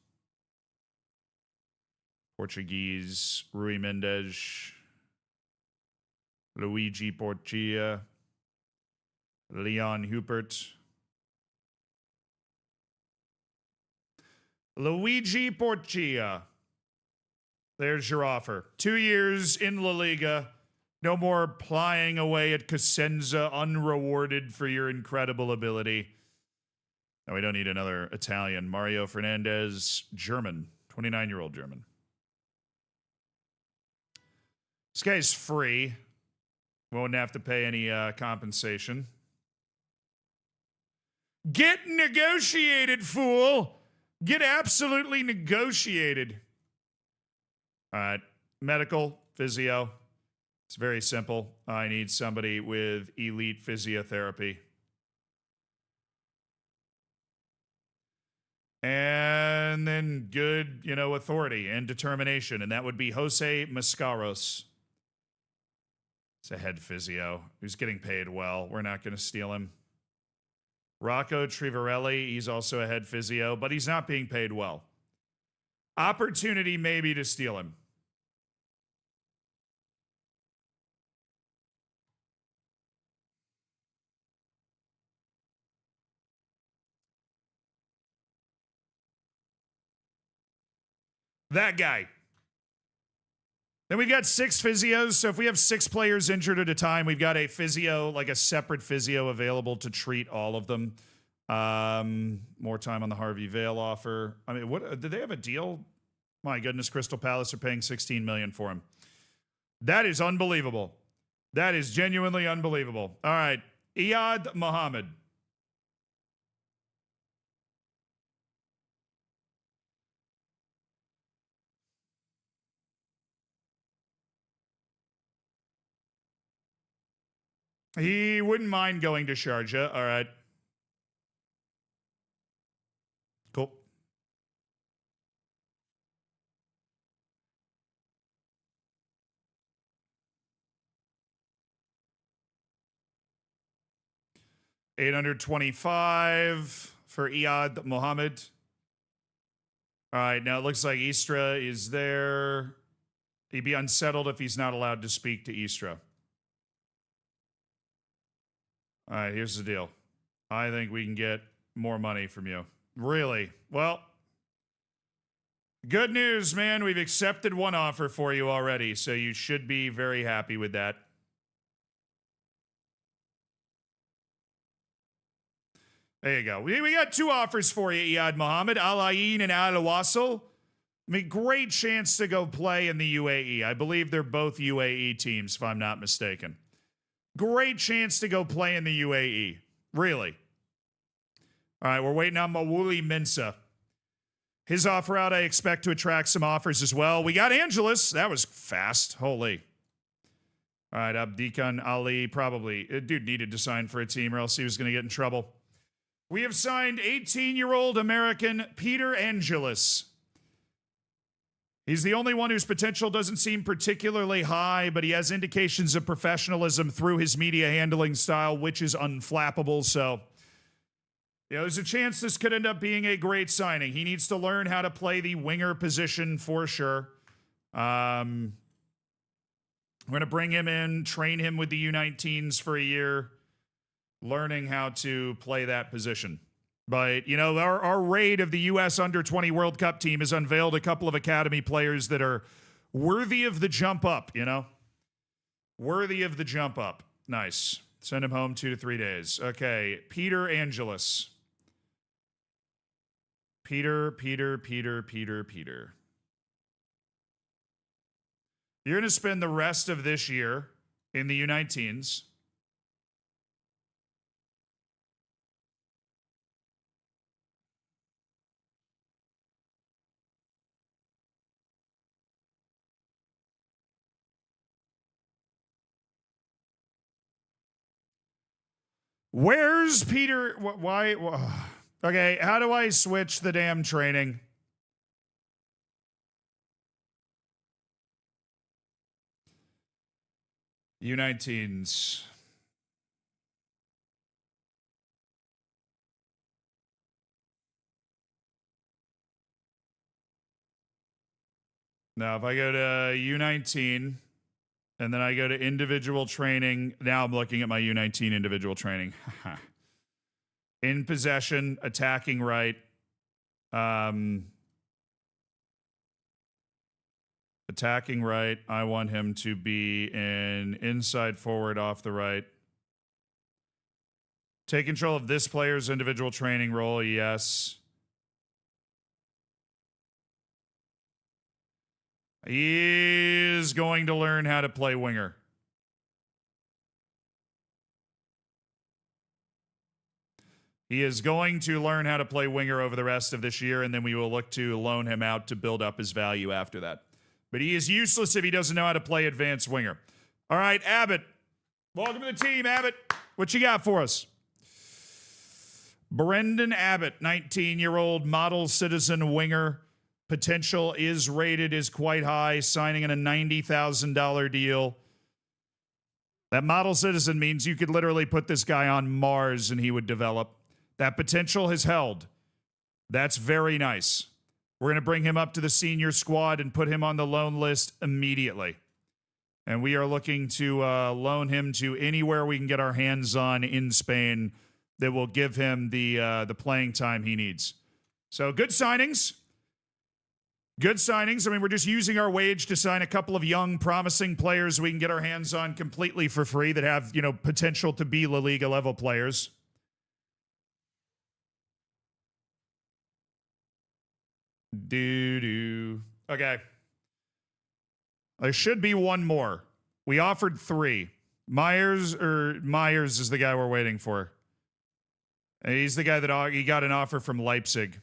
Portuguese. Rui Mendes. Luigi Porchia. Leon Hupert. Luigi Porchia. There's your offer. 2 years in La Liga. No more plying away at Cosenza unrewarded for your incredible ability. No, we don't need another Italian. Mario Fernandez, German. 29-year-old German. This guy's free. Won't have to pay any compensation. Get negotiated, fool! Get absolutely negotiated. All right. Medical, physio. It's very simple. I need somebody with elite physiotherapy. And then good, authority and determination. And that would be Jose Mascaros. It's a head physio who's getting paid well. We're not going to steal him. Rocco Trivarelli, he's also a head physio, but he's not being paid well. Opportunity maybe to steal him. That guy. Then we've got 6 physios. So if we have 6 players injured at a time, we've got a physio, like a separate physio available to treat all of them. More time on the Harvey Vale offer. I mean, what did they have a deal? My goodness, Crystal Palace are paying $16 million for him. That is unbelievable. That is genuinely unbelievable. All right, Iyad Muhammad. He wouldn't mind going to Sharjah. All right. Cool. $825 for Iyad Muhammad. All right, now it looks like Istra is there. He'd be unsettled if he's not allowed to speak to Istra. All right, here's the deal. I think we can get more money from you. Really? Well, good news, man. We've accepted one offer for you already, so you should be very happy with that. There you go. We got two offers for you, Iyad Muhammad, Al Ain and Al Wasl. I mean, great chance to go play in the UAE. I believe they're both UAE teams, if I'm not mistaken. Great chance to go play in the UAE. Really. All right, we're waiting on Mawuli Mensa. His offer out, I expect to attract some offers as well. We got Angelus. That was fast. Holy. All right, Abdikan Ali, probably. Dude needed to sign for a team or else he was going to get in trouble. We have signed 18-year-old American Peter Angelus. He's the only one whose potential doesn't seem particularly high, but he has indications of professionalism through his media handling style, which is unflappable. So, there's a chance this could end up being a great signing. He needs to learn how to play the winger position for sure. We're going to bring him in, train him with the U19s for a year, learning how to play that position. But, our raid of the U.S. Under-20 World Cup team has unveiled a couple of academy players that are worthy of the jump up, Worthy of the jump up. Nice. Send him home 2 to 3 days. Okay, Peter Angelus. Peter. You're going to spend the rest of this year in the U19s. Where's Peter? Why? Okay, how do I switch the damn training? U19s. Now, if I go to U19 and then I go to individual training, now I'm looking at my U19 individual training. In possession, attacking right. Attacking right. I want him to be an inside forward off the right. Take control of this player's individual training role, yes. He is going to learn how to play winger. He is going to learn how to play winger over the rest of this year, and then we will look to loan him out to build up his value after that. But he is useless if he doesn't know how to play advanced winger. All right, Abbott. Welcome to the team, Abbott. What you got for us? Brendan Abbott, 19-year-old model citizen winger. Potential is rated is quite high, signing in a $90,000 deal. That model citizen means you could literally put this guy on Mars and he would develop. That potential has held. That's very nice. We're going to bring him up to the senior squad and put him on the loan list immediately. And we are looking to loan him to anywhere we can get our hands on in Spain that will give him the playing time he needs. So good signings. Good signings. I mean, we're just using our wage to sign a couple of young, promising players we can get our hands on completely for free that have, potential to be La Liga level players. Doo-doo. Okay. There should be one more. We offered 3. Myers is the guy we're waiting for. He's the guy that he got an offer from Leipzig.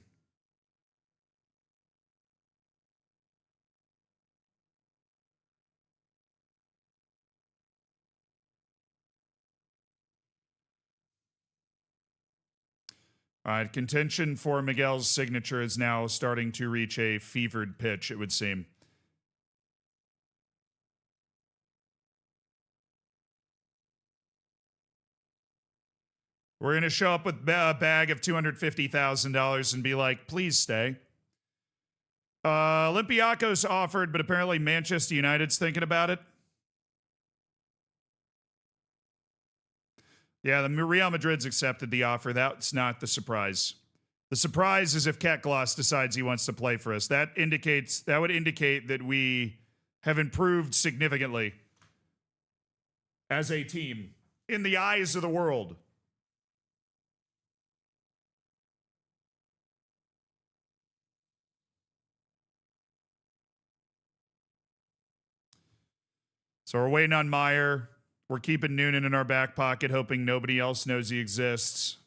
All right, contention for Miguel's signature is now starting to reach a fevered pitch, it would seem. We're going to show up with a bag of $250,000 and be like, please stay. Olympiacos offered, but apparently Manchester United's thinking about it. Yeah, the Real Madrid's accepted the offer. That's not the surprise. The surprise is if Ketgloss decides he wants to play for us. That would indicate that we have improved significantly as a team in the eyes of the world. So we're waiting on Meyer. We're keeping Noonan in our back pocket, hoping nobody else knows he exists.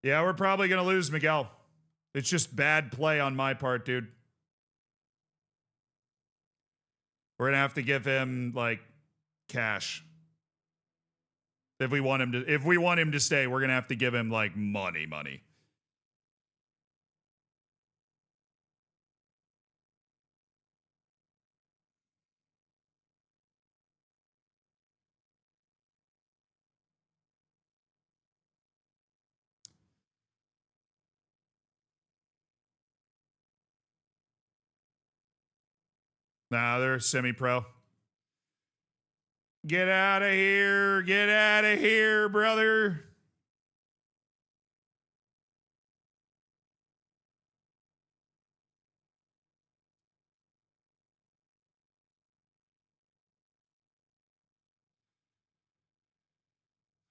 Yeah, we're probably going to lose Miguel. It's just bad play on my part, dude. We're going to have to give him, like, cash. If we want him to stay, we're going to have to give him, like, money. Nah, they're semi-pro. Get out of here. Get out of here, brother.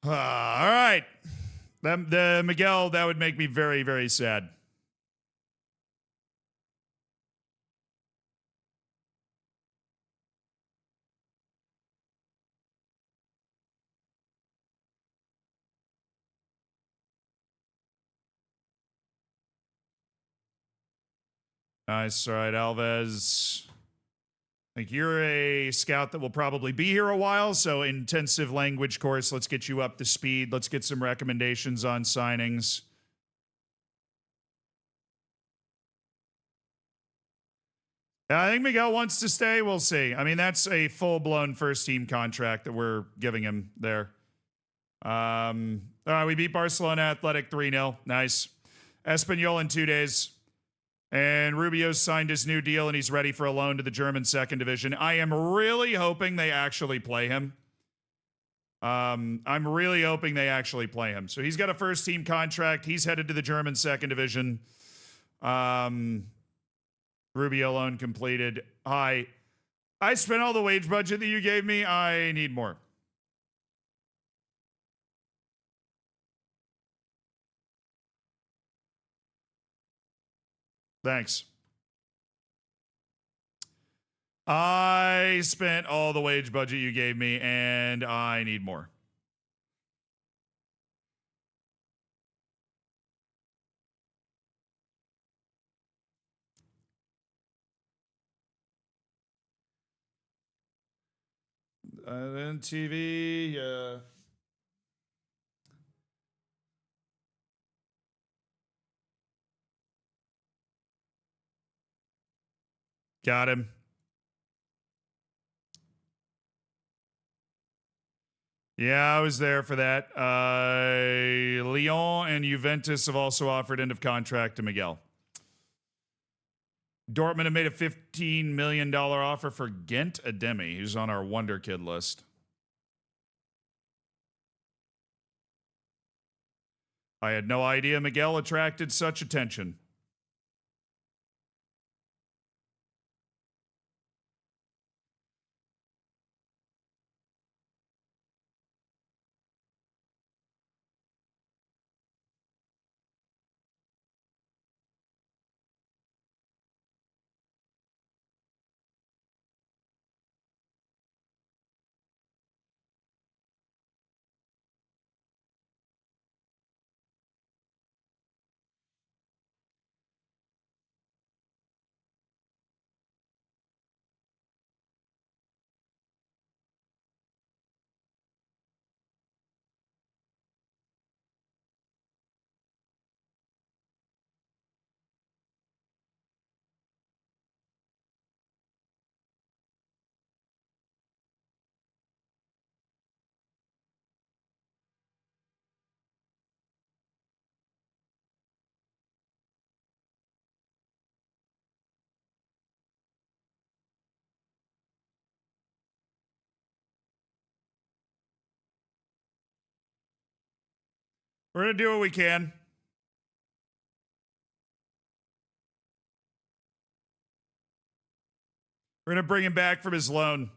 All right. The Miguel, that would make me very, very sad. Nice. All right, Alves. I think you're a scout that will probably be here a while, so intensive language course. Let's get you up to speed. Let's get some recommendations on signings. I think Miguel wants to stay. We'll see. I mean, that's a full-blown first-team contract that we're giving him there. All right, we beat Barcelona Athletic 3-0. Nice. Espanyol in 2 days. And Rubio's signed his new deal, and he's ready for a loan to the German second division. I am really hoping they actually play him. I'm really hoping they actually play him. So he's got a first-team contract. He's headed to the German second division. Rubio loan completed. I spent all the wage budget that you gave me. I need more. Thanks. I spent all the wage budget you gave me, and I need more. Then TV, got him. Yeah, I was there for that. Lyon and Juventus have also offered end of contract to Miguel. Dortmund have made a $15 million offer for Ghent Ademi, who's on our Wonder Kid list. I had no idea Miguel attracted such attention. We're going to do what we can. We're going to bring him back from his loan.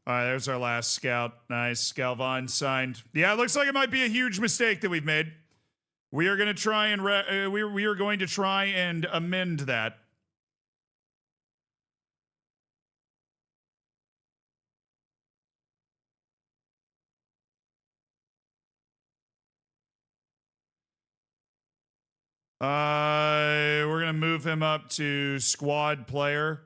All right, there's our last scout. Nice. Galvan signed. Yeah, it looks like it might be a huge mistake that we've made. We are going to try and we are going to try and amend that. We're going to move him up to squad player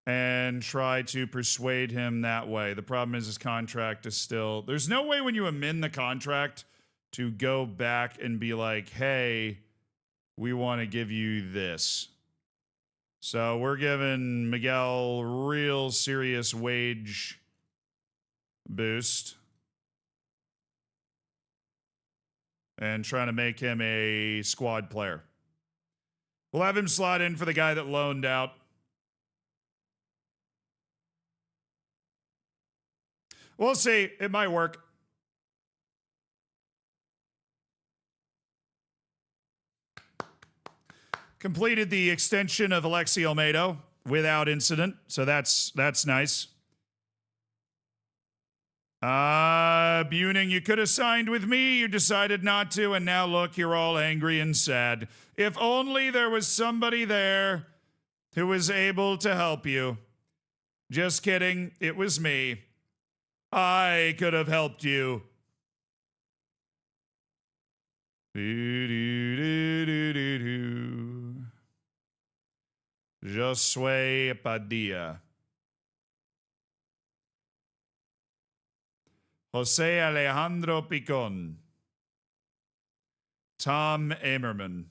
and try to persuade him that way. The problem is his contract is still... There's no way when you amend the contract to go back and be like, hey, we want to give you this. So we're giving Miguel real serious wage boost. And trying to make him a squad player. We'll have him slot in for the guy that loaned out. We'll see. It might work. Completed the extension of Alexi Olmedo without incident, so that's nice. Buning, you could have signed with me. You decided not to, and now look, you're all angry and sad. If only there was somebody there who was able to help you. Just kidding. It was me. I could have helped you. Josue Padilla. Jose Alejandro Picon. Tom Amerman.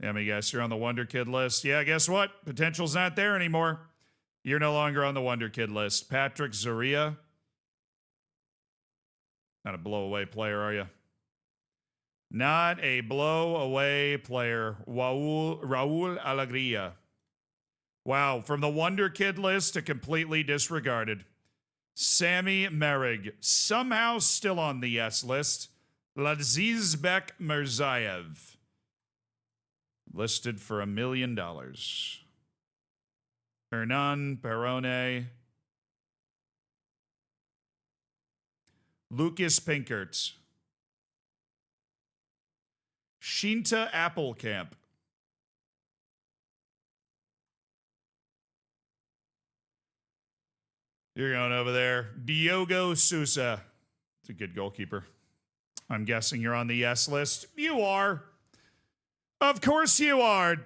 Yeah, I guess you're on the Wonder Kid list. Yeah, guess what? Potential's not there anymore. You're no longer on the Wonder Kid list. Patrick Zaria. Not a blow-away player, are you? Not a blow-away player. Raul Alegria. Wow, from the Wonder Kid list to completely disregarded. Sammy Merrig, somehow still on the yes list. Ladzizbek Mirzaev, listed for $1 million. Hernan Perone. Lucas Pinkert. Shinta Applecamp. You're going over there. Diogo Sousa. It's a good goalkeeper. I'm guessing you're on the yes list. You are. Of course you are.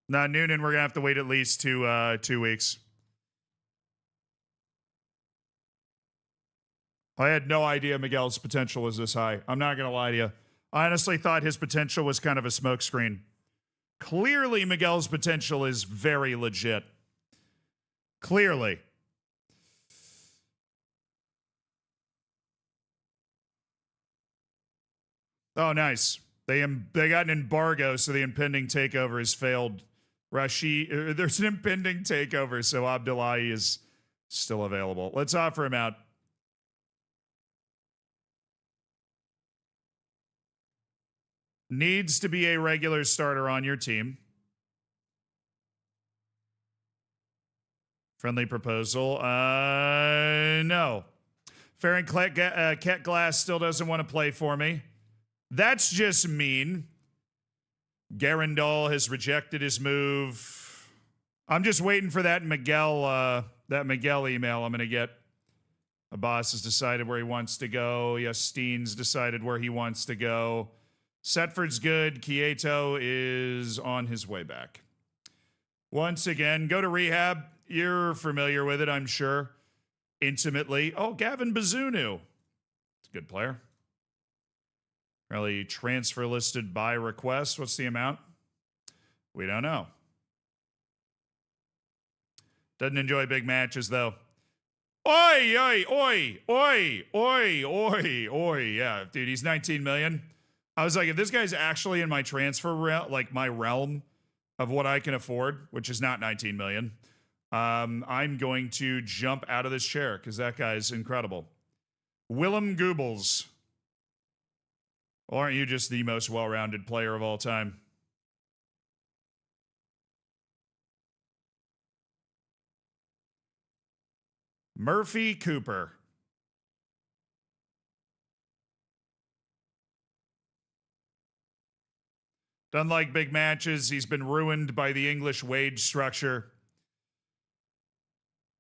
Not Noonan. We're going to have to wait at least 2 weeks. I had no idea Miguel's potential was this high. I'm not going to lie to you. I honestly thought his potential was kind of a smokescreen. Clearly, Miguel's potential is very legit. Clearly. Oh, nice. They got an embargo, so the impending takeover has failed. There's an impending takeover, so Abdullahi is still available. Let's offer him out. Needs to be a regular starter on your team. Friendly proposal. No. Farron Ket Glass still doesn't want to play for me. That's just mean. Garandal has rejected his move. I'm just waiting for that Miguel email I'm going to get. Abbas has decided where he wants to go. Yasteen's decided where he wants to go. Setford's good. Kieto is on his way back. Once again, go to rehab. You're familiar with it, I'm sure. Intimately. Oh, Gavin Bazunu. It's a good player. Really transfer listed by request. What's the amount? We don't know. Doesn't enjoy big matches, though. Oi, oi, oi, oi, oi, oi, oi. Yeah, dude, he's 19 million. I was like, if this guy's actually in my transfer like my realm of what I can afford, which is not 19 million, I'm going to jump out of this chair because that guy's incredible. Willem Goebbels. Well, aren't you just the most well-rounded player of all time? Murphy Cooper. Doesn't like big matches. He's been ruined by the English wage structure.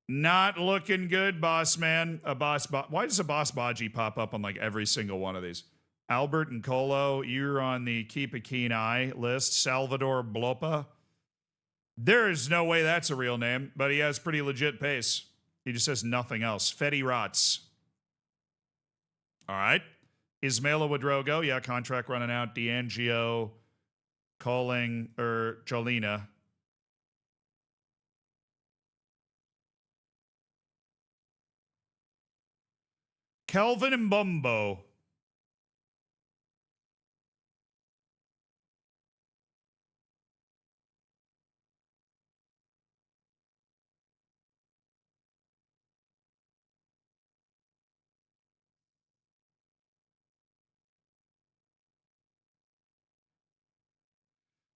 Not looking good, boss man. Why does a boss Baji pop up on like every single one of these? Albert and Colo, you're on the keep a keen eye list. Salvador Blopa. There is no way that's a real name, but he has pretty legit pace. He just says nothing else. Fetty Rots. All right. Ismaila Wadrogo. Yeah, contract running out. D'Angio. Calling Jolina. Kelvin Mbumbo.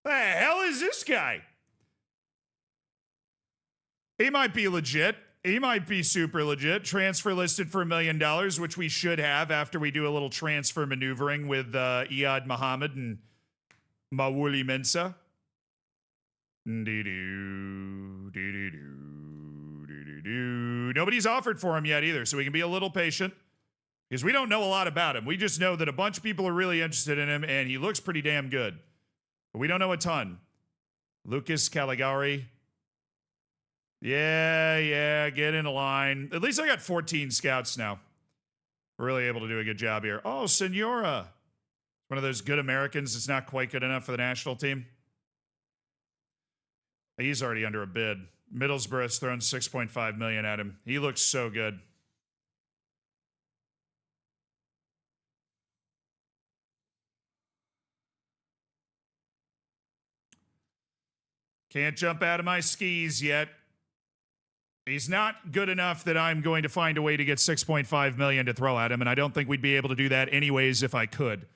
The hell is this guy? He might be legit. He might be super legit. Transfer listed for $1 million, which we should have after we do a little transfer maneuvering with Iyad Muhammad and Mawuli Mensa. Nobody's offered for him yet either, so we can be a little patient because we don't know a lot about him. We just know that a bunch of people are really interested in him, and he looks pretty damn good. But we don't know a ton. Lucas Caligari. Yeah, get in a line. At least I got 14 scouts now. We're really able to do a good job here. Oh, Senora. One of those good Americans that's not quite good enough for the national team. He's already under a bid. Middlesbrough's thrown 6.5 million at him. He looks so good. Can't jump out of my skis yet. He's not good enough that I'm going to find a way to get 6.5 million to throw at him, and I don't think we'd be able to do that anyways if I could.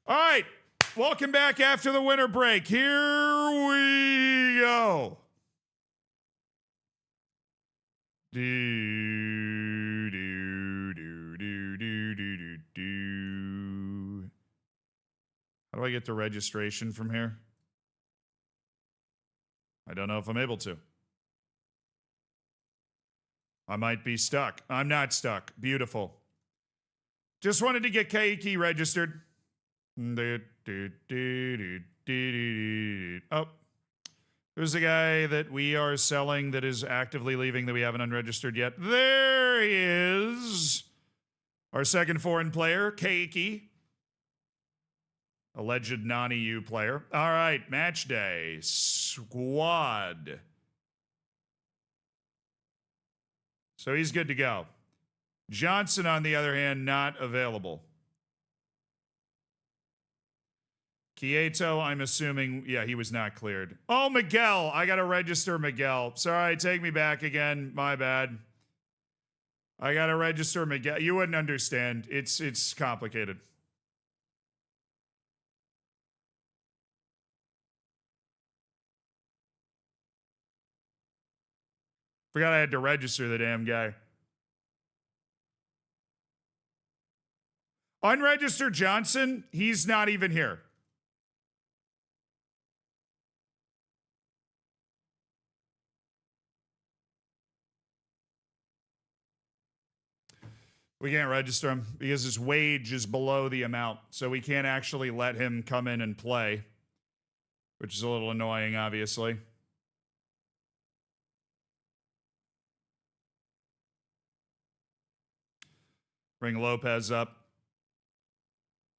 All right, welcome back after the winter break. Here we go. How do I get to registration from here? I don't know if I'm able to. I might be stuck. I'm not stuck. Beautiful. Just wanted to get Kaiki registered. Oh. Who's the guy that we are selling that is actively leaving that we haven't unregistered yet? There he is. Our second foreign player, Kaiki. Alleged non-EU player. All right, match day. Squad. So he's good to go. Johnson, on the other hand, not available. Quieto, I'm assuming, yeah, he was not cleared. Oh, Miguel. I got to register Miguel. Sorry, take me back again. My bad. I got to register Miguel. You wouldn't understand. It's complicated. Forgot I had to register the damn guy. Unregistered Johnson, he's not even here. We can't register him because his wage is below the amount. So we can't actually let him come in and play, which is a little annoying, obviously. Bring Lopez up.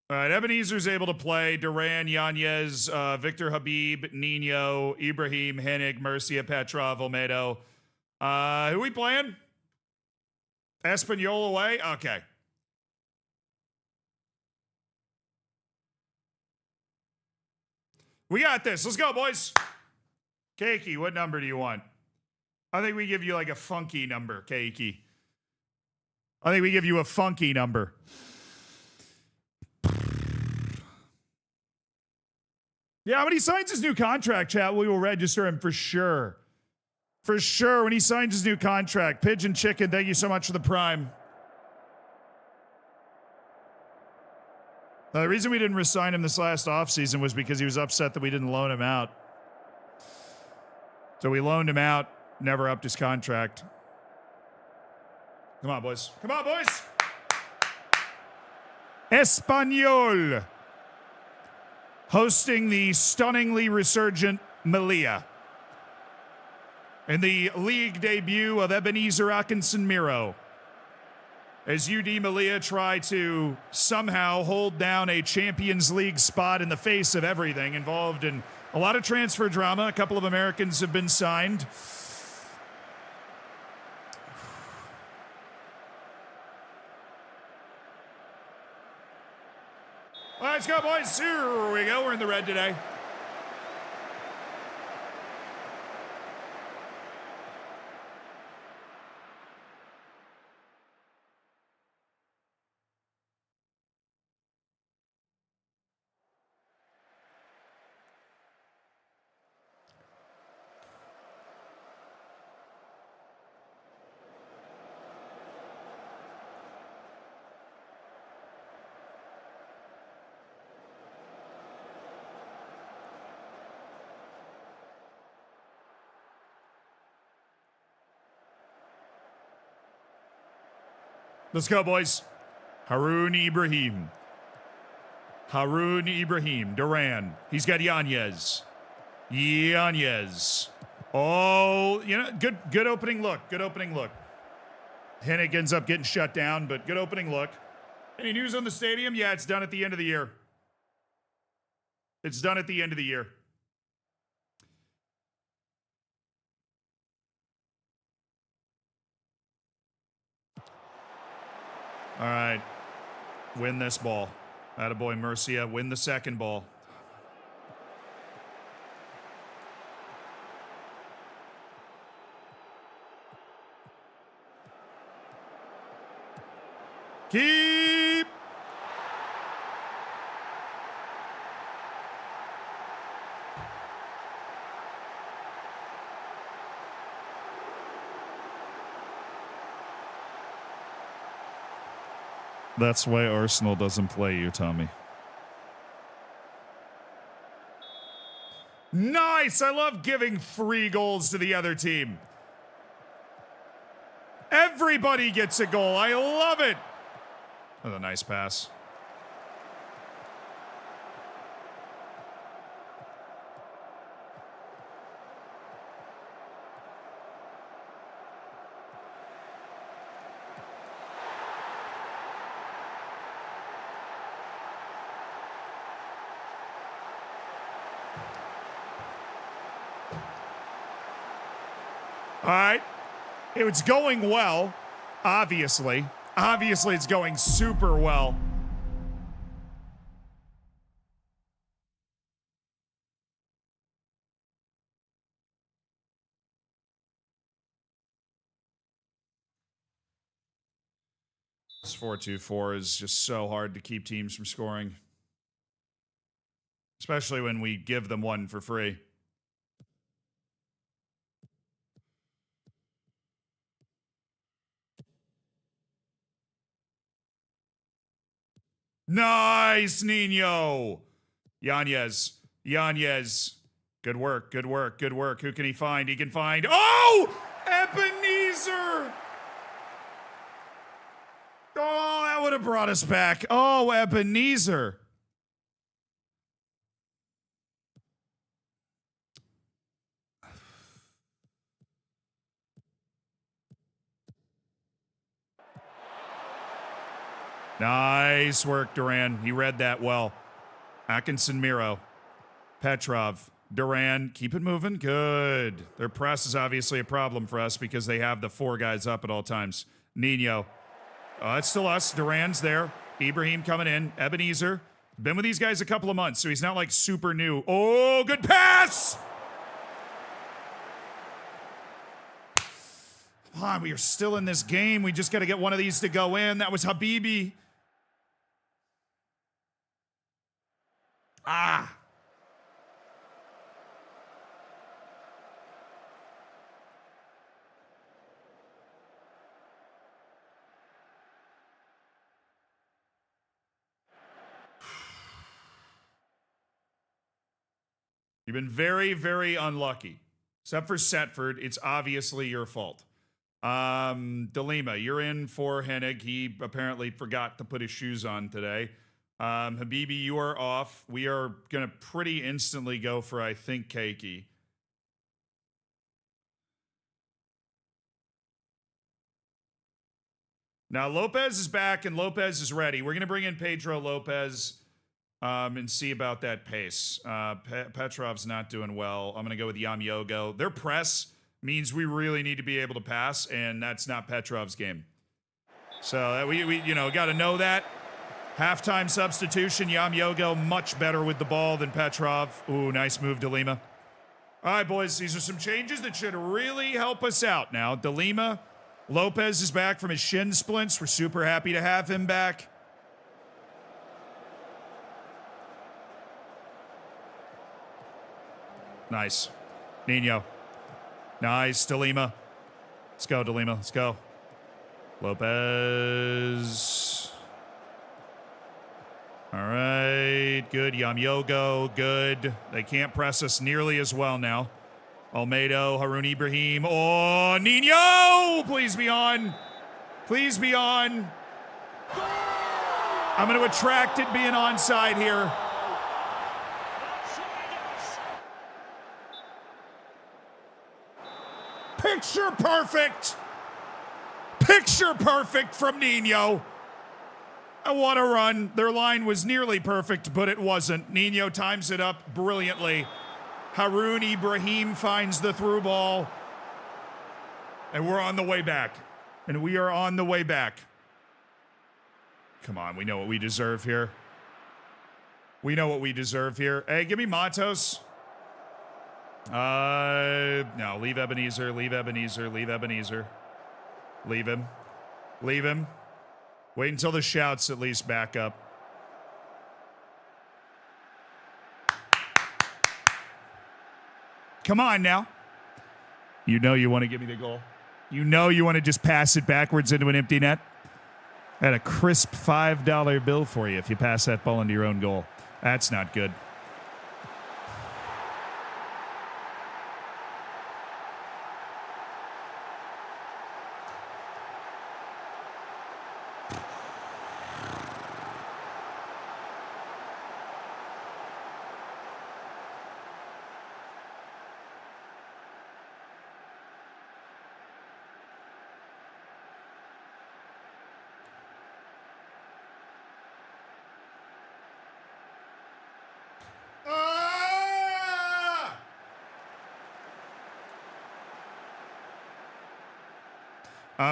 All right, Ebenezer's able to play. Duran, Yanez, Victor Habib, Nino, Ibrahim, Hennig, Murcia, Petrov, Olmedo. Who we playing? Espanyol away? Okay. We got this. Let's go, boys. Keiki, what number do you want? I think we give you like a funky number, Keiki. I think we give you a funky number. Yeah, when he signs his new contract, chat, we will register him for sure. For sure, when he signs his new contract. Pigeon Chicken, thank you so much for the prime. The reason we didn't resign him this last offseason was because he was upset that we didn't loan him out. So we loaned him out, never upped his contract. Come on, boys. Come on, boys. Espanyol hosting the stunningly resurgent Melilla in the league debut of Ebenezer Atkinson Miro, as UD Melilla try to somehow hold down a Champions League spot in the face of everything involved in a lot of transfer drama. A couple of Americans have been signed. All right, let's go, boys. Here we go. We're in the red today. Let's go, boys. Haroun Ibrahim. Haroun Ibrahim. Duran. He's got Yanez. Yanez. Oh, you know, good opening look. Good opening look. Hennig ends up getting shut down, but good opening look. Any news on the stadium? Yeah, it's done at the end of the year. It's done at the end of the year. All right. Win this ball. Attaboy Murcia. Win the second ball. Keep. That's why Arsenal doesn't play you, Tommy. Nice! I love giving free goals to the other team. Everybody gets a goal. I love it. That's a nice pass. All right. It's going well, obviously. Obviously, it's going super well. This 4-2-4 is just so hard to keep teams from scoring. Especially when we give them one for free. Nice, Nino. Yanez. Good work. Who can he find? He can find... Oh! Ebenezer! Oh, that would have brought us back. Oh, Ebenezer. Nice work, Duran. He read that well. Atkinson, Miro. Petrov. Duran, keep it moving. Good. Their press is obviously a problem for us because they have the 4 guys up at all times. Nino. It's still us. Duran's there. Ibrahim coming in. Ebenezer. Been with these guys a couple of months, so he's not like super new. Oh, good pass! Come on, we are still in this game. We just got to get one of these to go in. That was Habibi. Ah. You've been very, very unlucky. Except for Setford, it's obviously your fault. Delima, you're in for Hennig. He apparently forgot to put his shoes on today. Habibi, you are off. We are going to pretty instantly go for, I think, Keiki. Now, Lopez is back and Lopez is ready. We're going to bring in Pedro Lopez and see about that pace. Petrov's not doing well. I'm going to go with Yamyogo. Their press means we really need to be able to pass, and that's not Petrov's game. So we got to know that. Halftime substitution, Yamyogo much better with the ball than Petrov. Ooh, nice move, DeLima. All right, boys, these are some changes that should really help us out now. DeLima, Lopez is back from his shin splints. We're super happy to have him back. Nice. Nino. Nice, DeLima. Let's go, DeLima. Let's go. Lopez. All right. Good. Yamyogo. Good. They can't press us nearly as well now. Almeida. Harun Ibrahim. Oh, Nino! Please be on. Please be on. I'm going to attract it being onside here. Picture perfect. Picture perfect from Nino. And what a run. Their line was nearly perfect, but it wasn't. Nino times it up brilliantly. Harun Ibrahim finds the through ball. And we're on the way back. And we are on the way back. Come on, we know what we deserve here. We know what we deserve here. Hey, give me Matos. No, leave Ebenezer, leave Ebenezer, leave Ebenezer. Leave him. Leave him. Wait until the shouts at least back up. Come on now. You know you want to give me the goal. You know you want to just pass it backwards into an empty net. I had a crisp $5 bill for you if you pass that ball into your own goal. That's not good.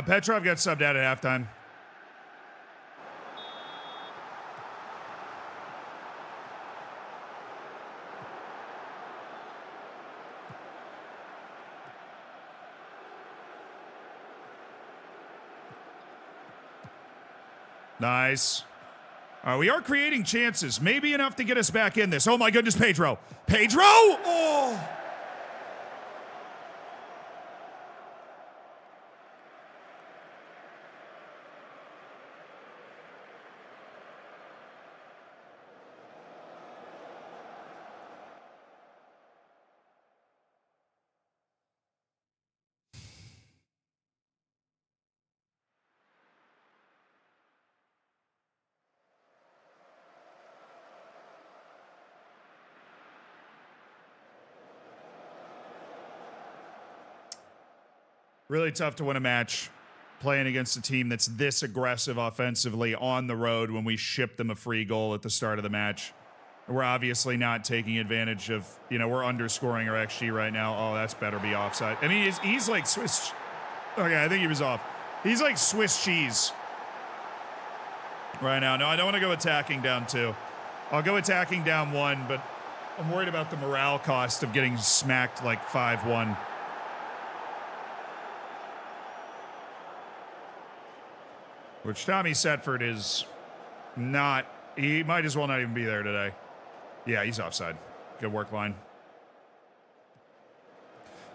Petrov got subbed out at halftime. Nice. We are creating chances. Maybe enough to get us back in this. Oh, my goodness, Pedro. Pedro! Oh! Really tough to win a match playing against a team that's this aggressive offensively on the road when we ship them a free goal at the start of the match. We're obviously not taking advantage of, we're underscoring our XG right now. Oh, that's better be offside. I mean, he's like Swiss. Okay, I think he was off. He's like Swiss cheese right now. No, I don't want to go attacking down 2. I'll go attacking down 1, but I'm worried about the morale cost of getting smacked like 5-1. Which Tommy Setford is not. He might as well not even be there today. Yeah, he's offside. Good work line.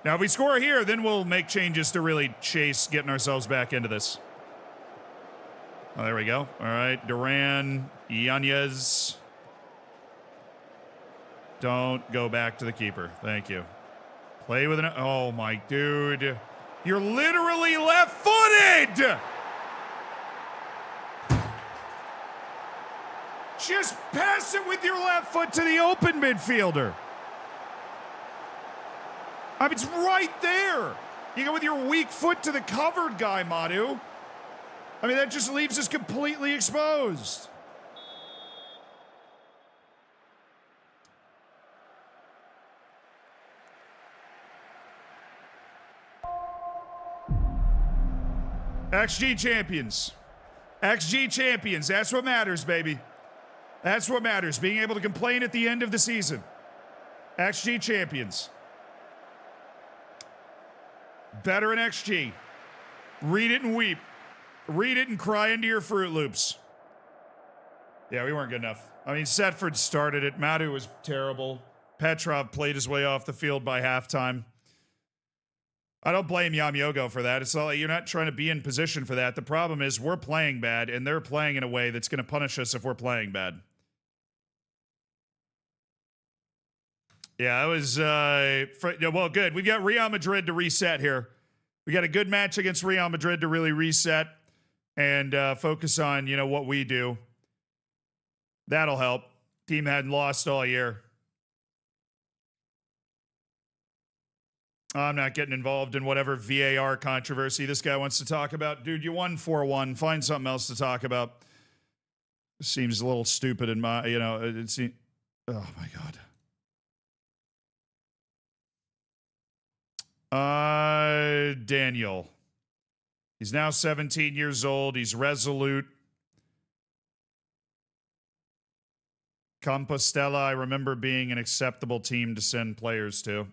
Now, if we score here, then we'll make changes to really chase getting ourselves back into this. Oh, there we go. All right, Duran, Yanez. Don't go back to the keeper. Thank you. Play with an. Oh, my dude. You're literally left-footed! Just pass it with your left foot to the open midfielder. I mean, it's right there. You go with your weak foot to the covered guy, Madu. I mean, that just leaves us completely exposed. XG champions. XG champions. That's what matters, baby. That's what matters. Being able to complain at the end of the season. XG champions. Better in XG. Read it and weep. Read it and cry into your Fruit Loops. Yeah, we weren't good enough. I mean, Setford started it. Madu was terrible. Petrov played his way off the field by halftime. I don't blame Yamyogo for that. It's not like you're not trying to be in position for that. The problem is we're playing bad, and they're playing in a way that's going to punish us if we're playing bad. Yeah, it was, well, good. We've got Real Madrid to reset here. We got a good match against Real Madrid to really reset and focus on, what we do. That'll help. Team hadn't lost all year. I'm not getting involved in whatever VAR controversy this guy wants to talk about. Dude, you won 4-1. Find something else to talk about. Seems a little stupid in my, it seems, oh my God. Daniel. He's now 17 years old. He's resolute. Compostela, I remember being an acceptable team to send players to.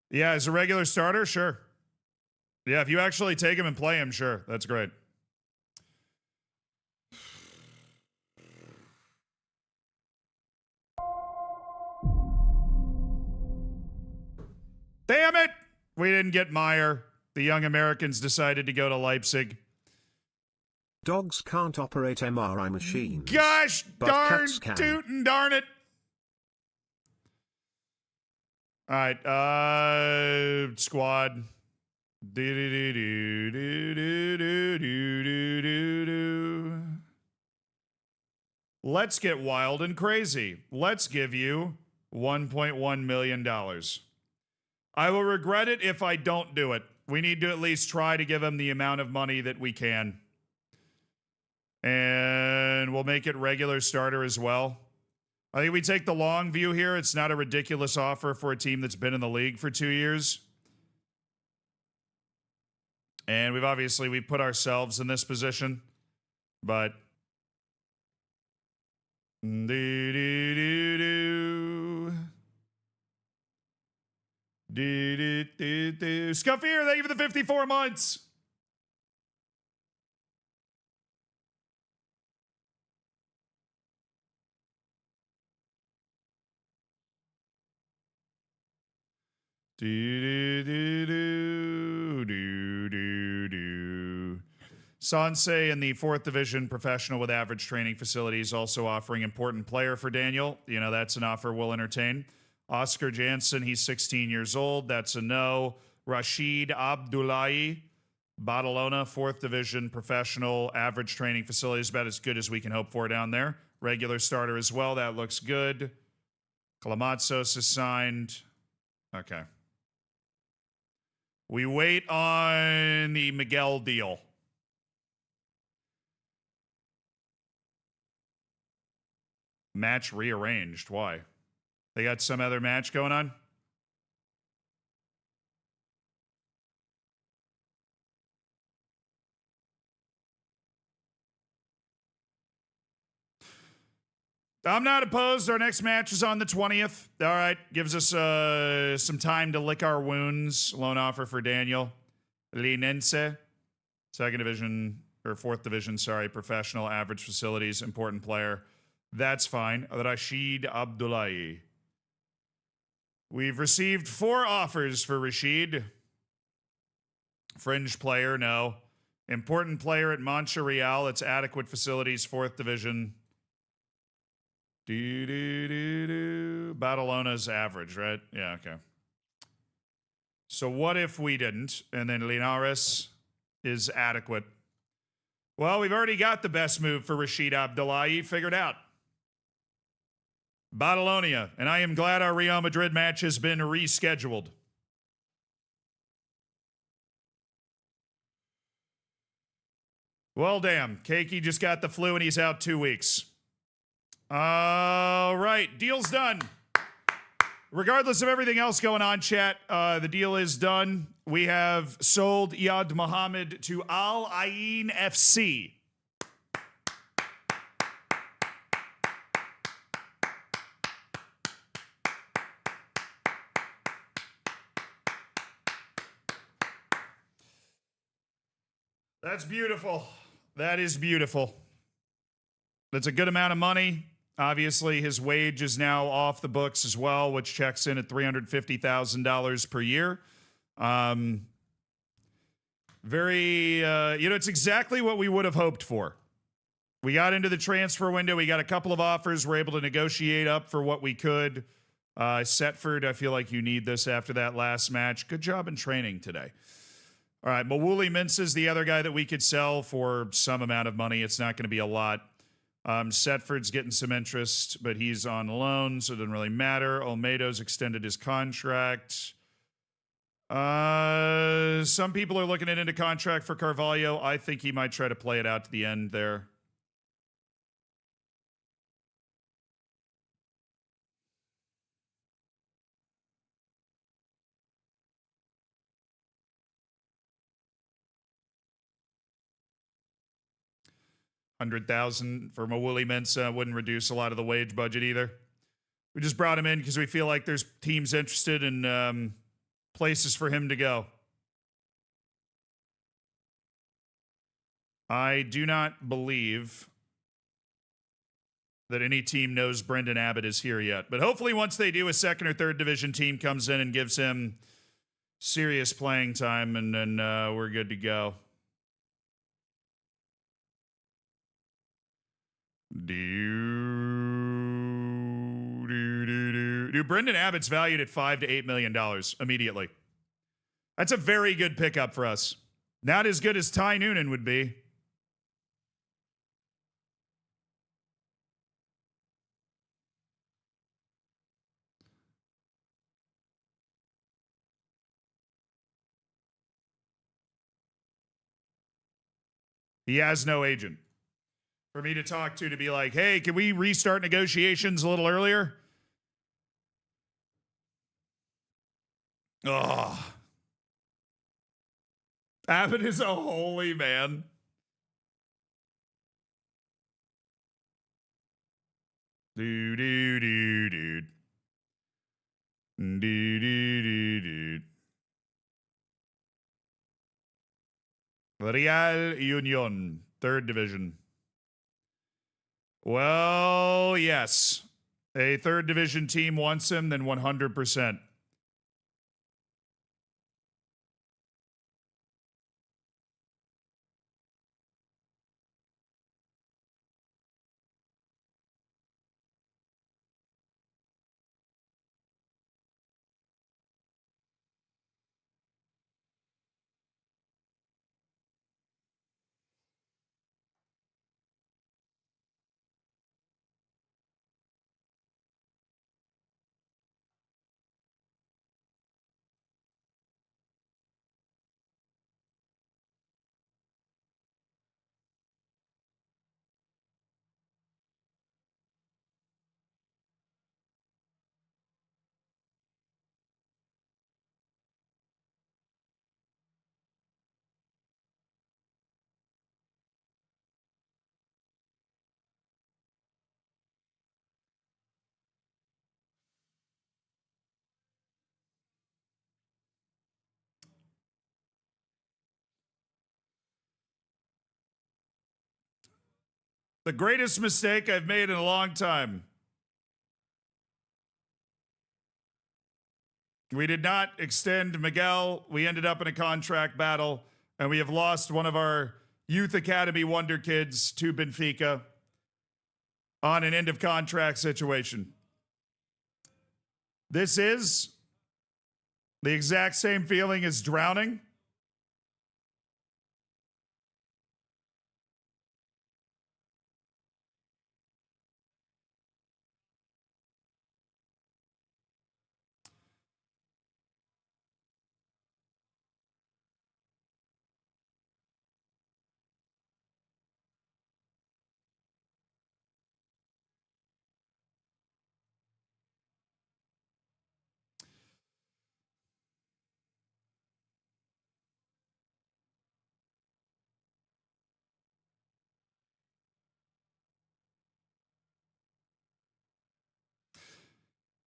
Yeah, as a regular starter, sure. Yeah, if you actually take him and play him, sure. That's great. Damn it! We didn't get Meyer. The young Americans decided to go to Leipzig. Dogs can't operate MRI machines. Gosh but darn cats can. tootin' darn it. All right, squad. Let's get wild and crazy. Let's give you $1.1 million. I will regret it if I don't do it. We need to at least try to give him the amount of money that we can. And we'll make it regular starter as well. I think we take the long view here. It's not a ridiculous offer for a team that's been in the league for 2 years. And we've put ourselves in this position. But Scuffier, thank you for the 54 months. Do, do, do, do, do, do. Sanse in the 4th Division professional with average training facilities, also offering important player for Daniel. You know, that's an offer we'll entertain. Oscar Jansen, he's 16 years old. That's a no. Rashid Abdullahi, Barcelona, 4th Division professional, average training facilities, about as good as we can hope for down there. Regular starter as well. That looks good. Kalamatsos is signed. Okay. We wait on the Miguel deal. Match rearranged. Why? They got some other match going on? I'm not opposed. Our next match is on the 20th. All right. Gives us some time to lick our wounds. Loan offer for Daniel. Linense. 2nd Division, or 4th Division, sorry. Professional, average facilities, important player. That's fine. Rashid Abdullahi. We've received 4 offers for Rashid. Fringe player, no. Important player at Montreal. It's adequate facilities, 4th Division. Badalona's average, right? Yeah, okay. So what if we didn't? And then Linares is adequate. Well, we've already got the best move for Rashid Abdullahi figured out. Badalonia. And I am glad our Real Madrid match has been rescheduled. Well, damn. Keiki just got the flu and he's out 2 weeks. All right, deal's done. Regardless of everything else going on, chat, the deal is done. We have sold Iyad Mohammed to Al Ain FC. That's beautiful. That is beautiful. That's a good amount of money. Obviously, his wage is now off the books as well, which checks in at $350,000 per year. It's exactly what we would have hoped for. We got into the transfer window. We got a couple of offers. We're able to negotiate up for what we could. Setford, I feel like you need this after that last match. Good job in training today. All right, Mawuli Mintz is the other guy that we could sell for some amount of money. It's not going to be a lot. Setford's getting some interest, but he's on loan, so it doesn't really matter. Olmedo's extended his contract. Some people are looking into contract for Carvalho. I think he might try to play it out to the end there. $100,000 for Mawuli Mintz wouldn't reduce a lot of the wage budget either. We just brought him in because we feel like there's teams interested in places for him to go. I do not believe that any team knows Brendan Abbott is here yet. But hopefully once they do, a 2nd or 3rd division team comes in and gives him serious playing time, and then we're good to go. Dude, Brendan Abbott's valued at $5 to $8 million immediately. That's a very good pickup for us. Not as good as Ty Noonan would be. He has no agent for me to talk to be like, hey, can we restart negotiations a little earlier? Oh. Abbott is a holy man. Dude. Real Union, 3rd division. Well, yes. A 3rd division team wants him, then 100%. The greatest mistake I've made in a long time. We did not extend Miguel. We ended up in a contract battle, and we have lost one of our Youth Academy wonder kids to Benfica on an end of contract situation. This is the exact same feeling as drowning.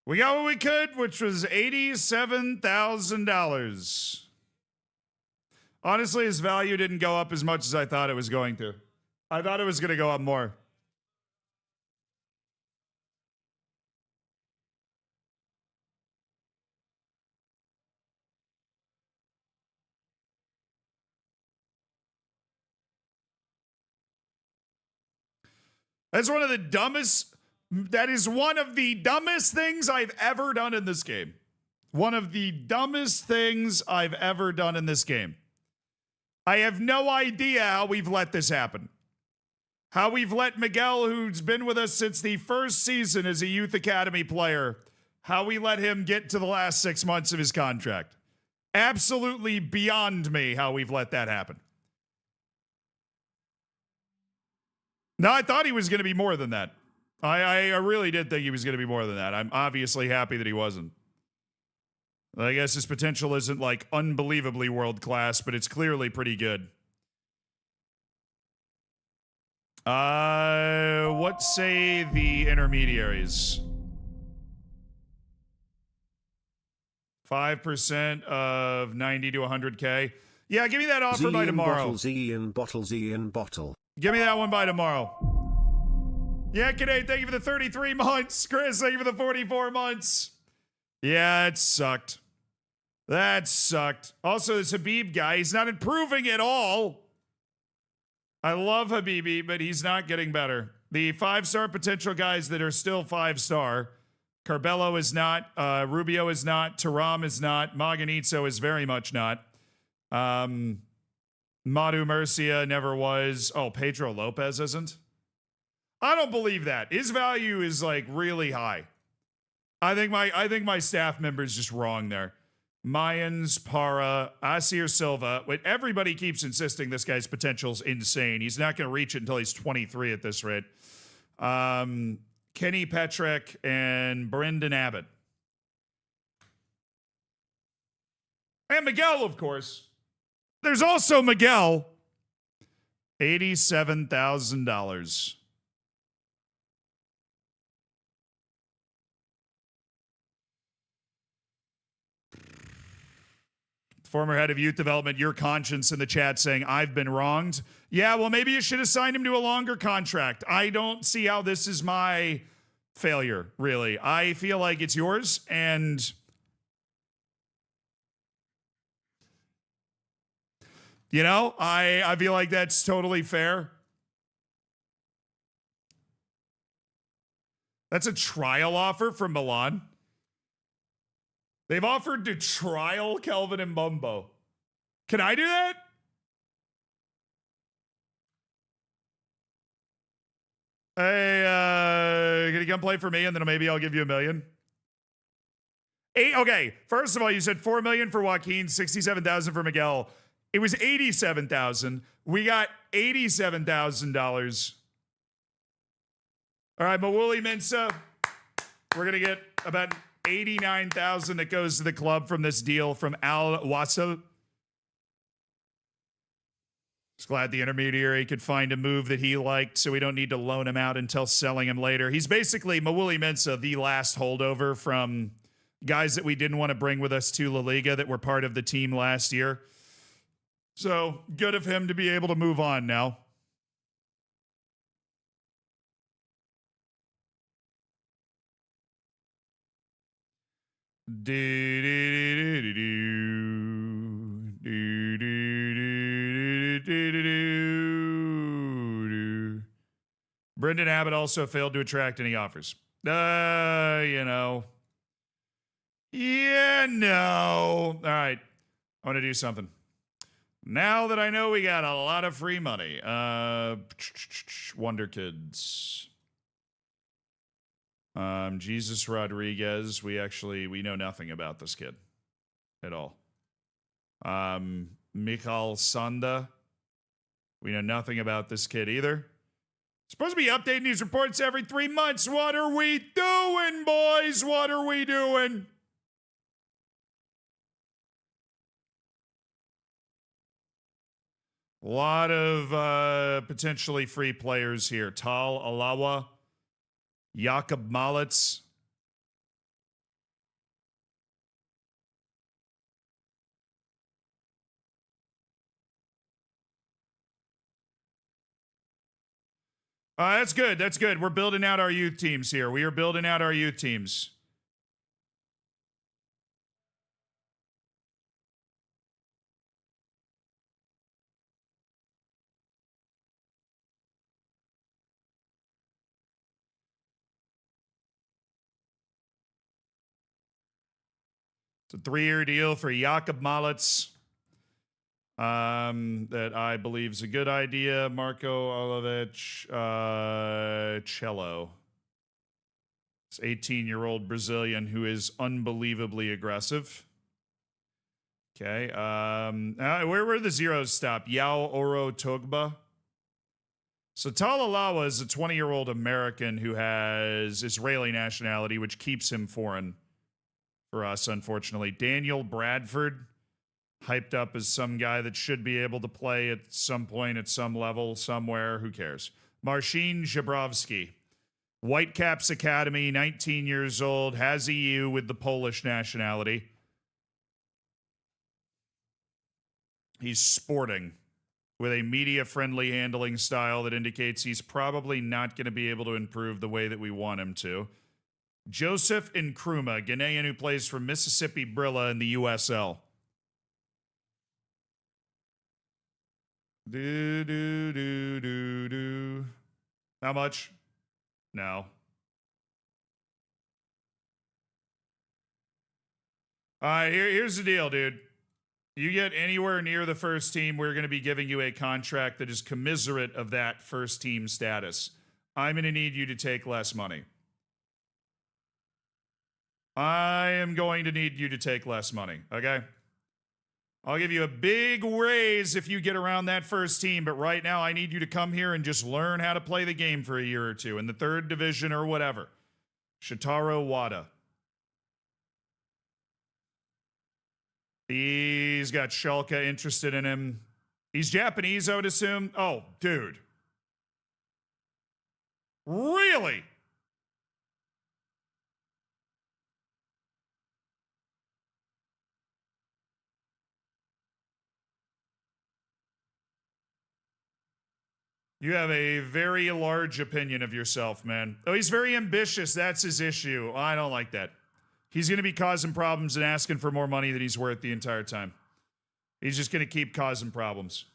We got what we could, which was $87,000. Honestly, his value didn't go up as much as I thought it was going to. I thought it was going to go up more. That is one of the dumbest things I've ever done in this game. One of the dumbest things I've ever done in this game. I have no idea how we've let this happen. How we've let Miguel, who's been with us since the first season as a Youth Academy player, how we let him get to the last 6 months of his contract. Absolutely beyond me how we've let that happen. No, I thought he was going to be more than that. I really did think he was going to be more than that. I'm obviously happy that he wasn't. I guess his potential isn't like unbelievably world class, but it's clearly pretty good. What say the intermediaries? 5% of 90 to 100K. Yeah, give me that offer by tomorrow. Bottle. Give me that one by tomorrow. Yeah, Kade, thank you for the 33 months. Chris, thank you for the 44 months. Yeah, it sucked. That sucked. Also, this Habib guy, he's not improving at all. I love Habibi, but he's not getting better. The 5-star potential guys that are still 5-star, Carbello is not, Rubio is not, Thuram is not, Maganizzo is very much not. Madu Murcia never was. Oh, Pedro Lopez isn't? I don't believe that. His value is like really high. I think my staff member is just wrong there. Mayans, Para, Asir Silva. Wait, everybody keeps insisting this guy's potential's insane. He's not going to reach it until he's 23 at this rate. Kenny Petrick and Brendan Abbott. And Miguel, of course. There's also Miguel. $87,000. Former head of youth development, your conscience in the chat saying, I've been wronged. Yeah, well, maybe you should have signed him to a longer contract. I don't see how this is my failure, really. I feel like it's yours, and you know, I feel like that's totally fair. That's a trial offer from Milan. They've offered to trial Kelvin and Mbumbo. Can I do that? Hey, can you come play for me and then maybe I'll give you $1 million? Okay, first of all, you said $4 million for Joaquin, $67,000 for Miguel. It was $87,000. We got $87,000. All right, Mawuli Mensa, we're gonna get about $89,000 that goes to the club from this deal from Al Wassel. Just glad the intermediary could find a move that he liked, so we don't need to loan him out until selling him later. He's basically Mawuli Mensa, the last holdover from guys that we didn't want to bring with us to La Liga that were part of the team last year. So good of him to be able to move on now. Do, do, do, do, do, do, do, do, do, do. Brendan Abbott also failed to attract any offers. You know. Yeah, no. All right. I want to do something. Now that I know we got a lot of free money. Wonder Kids. Jesus Rodriguez. We know nothing about this kid at all. Michal Sanda. We know nothing about this kid either. Supposed to be updating these reports every 3 months. What are we doing, boys? What are we doing? A lot of potentially free players here. Tal Alawa, Jakob Malitz. That's good. That's good. We're building out our youth teams here. We are building out our youth teams. It's a 3-year deal for Jakob Malitz. That I believe is a good idea. Marco Alaves, Cello. This 18-year-old Brazilian who is unbelievably aggressive. Okay. Where the zeros stop? Yao Oro Togba. So Talalawa is a 20-year-old American who has Israeli nationality, which keeps him foreign for us, unfortunately. Daniel Bradford, hyped up as some guy that should be able to play at some point at some level somewhere. Who cares? Marcin Jabrowski, Whitecaps Academy, 19 years old, has EU with the Polish nationality. He's sporting with a media-friendly handling style that indicates he's probably not going to be able to improve the way that we want him to. Joseph Nkrumah, Ghanaian who plays for Mississippi Brilla in the USL. Do. How much? No. All right, here's the deal, dude. You get anywhere near the first team, we're going to be giving you a contract that is commiserate of that first team status. I'm going to need you to take less money. I am going to need you to take less money, okay? I'll give you a big raise if you get around that first team, but right now I need you to come here and just learn how to play the game for a year or two in the 3rd division or whatever. Shitaro Wada. He's got Schalke interested in him. He's Japanese, I would assume. Oh, dude. Really? You have a very large opinion of yourself, man. Oh, he's very ambitious. That's his issue. I don't like that. He's going to be causing problems and asking for more money than he's worth the entire time. He's just going to keep causing problems.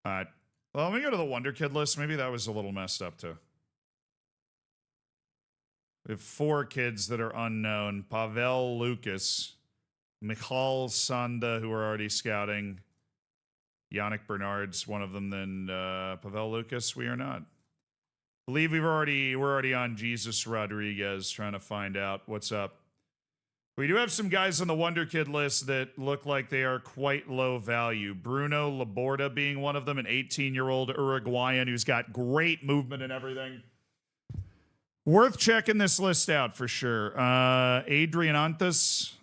All right. Well, let me go to the Wonder Kid list. Maybe that was a little messed up, too. We have 4 kids that are unknown. Pavel Lucas, Michal Sanda, who are already scouting. Yannick Bernard's one of them. Then Pavel Lucas, we are not. I believe we're already on Jesus Rodriguez, trying to find out what's up. We do have some guys on the Wonder Kid list that look like they are quite low value. Bruno Laborda being one of them, an 18-year-old Uruguayan who's got great movement and everything. Worth checking this list out for sure. Adrian Antes,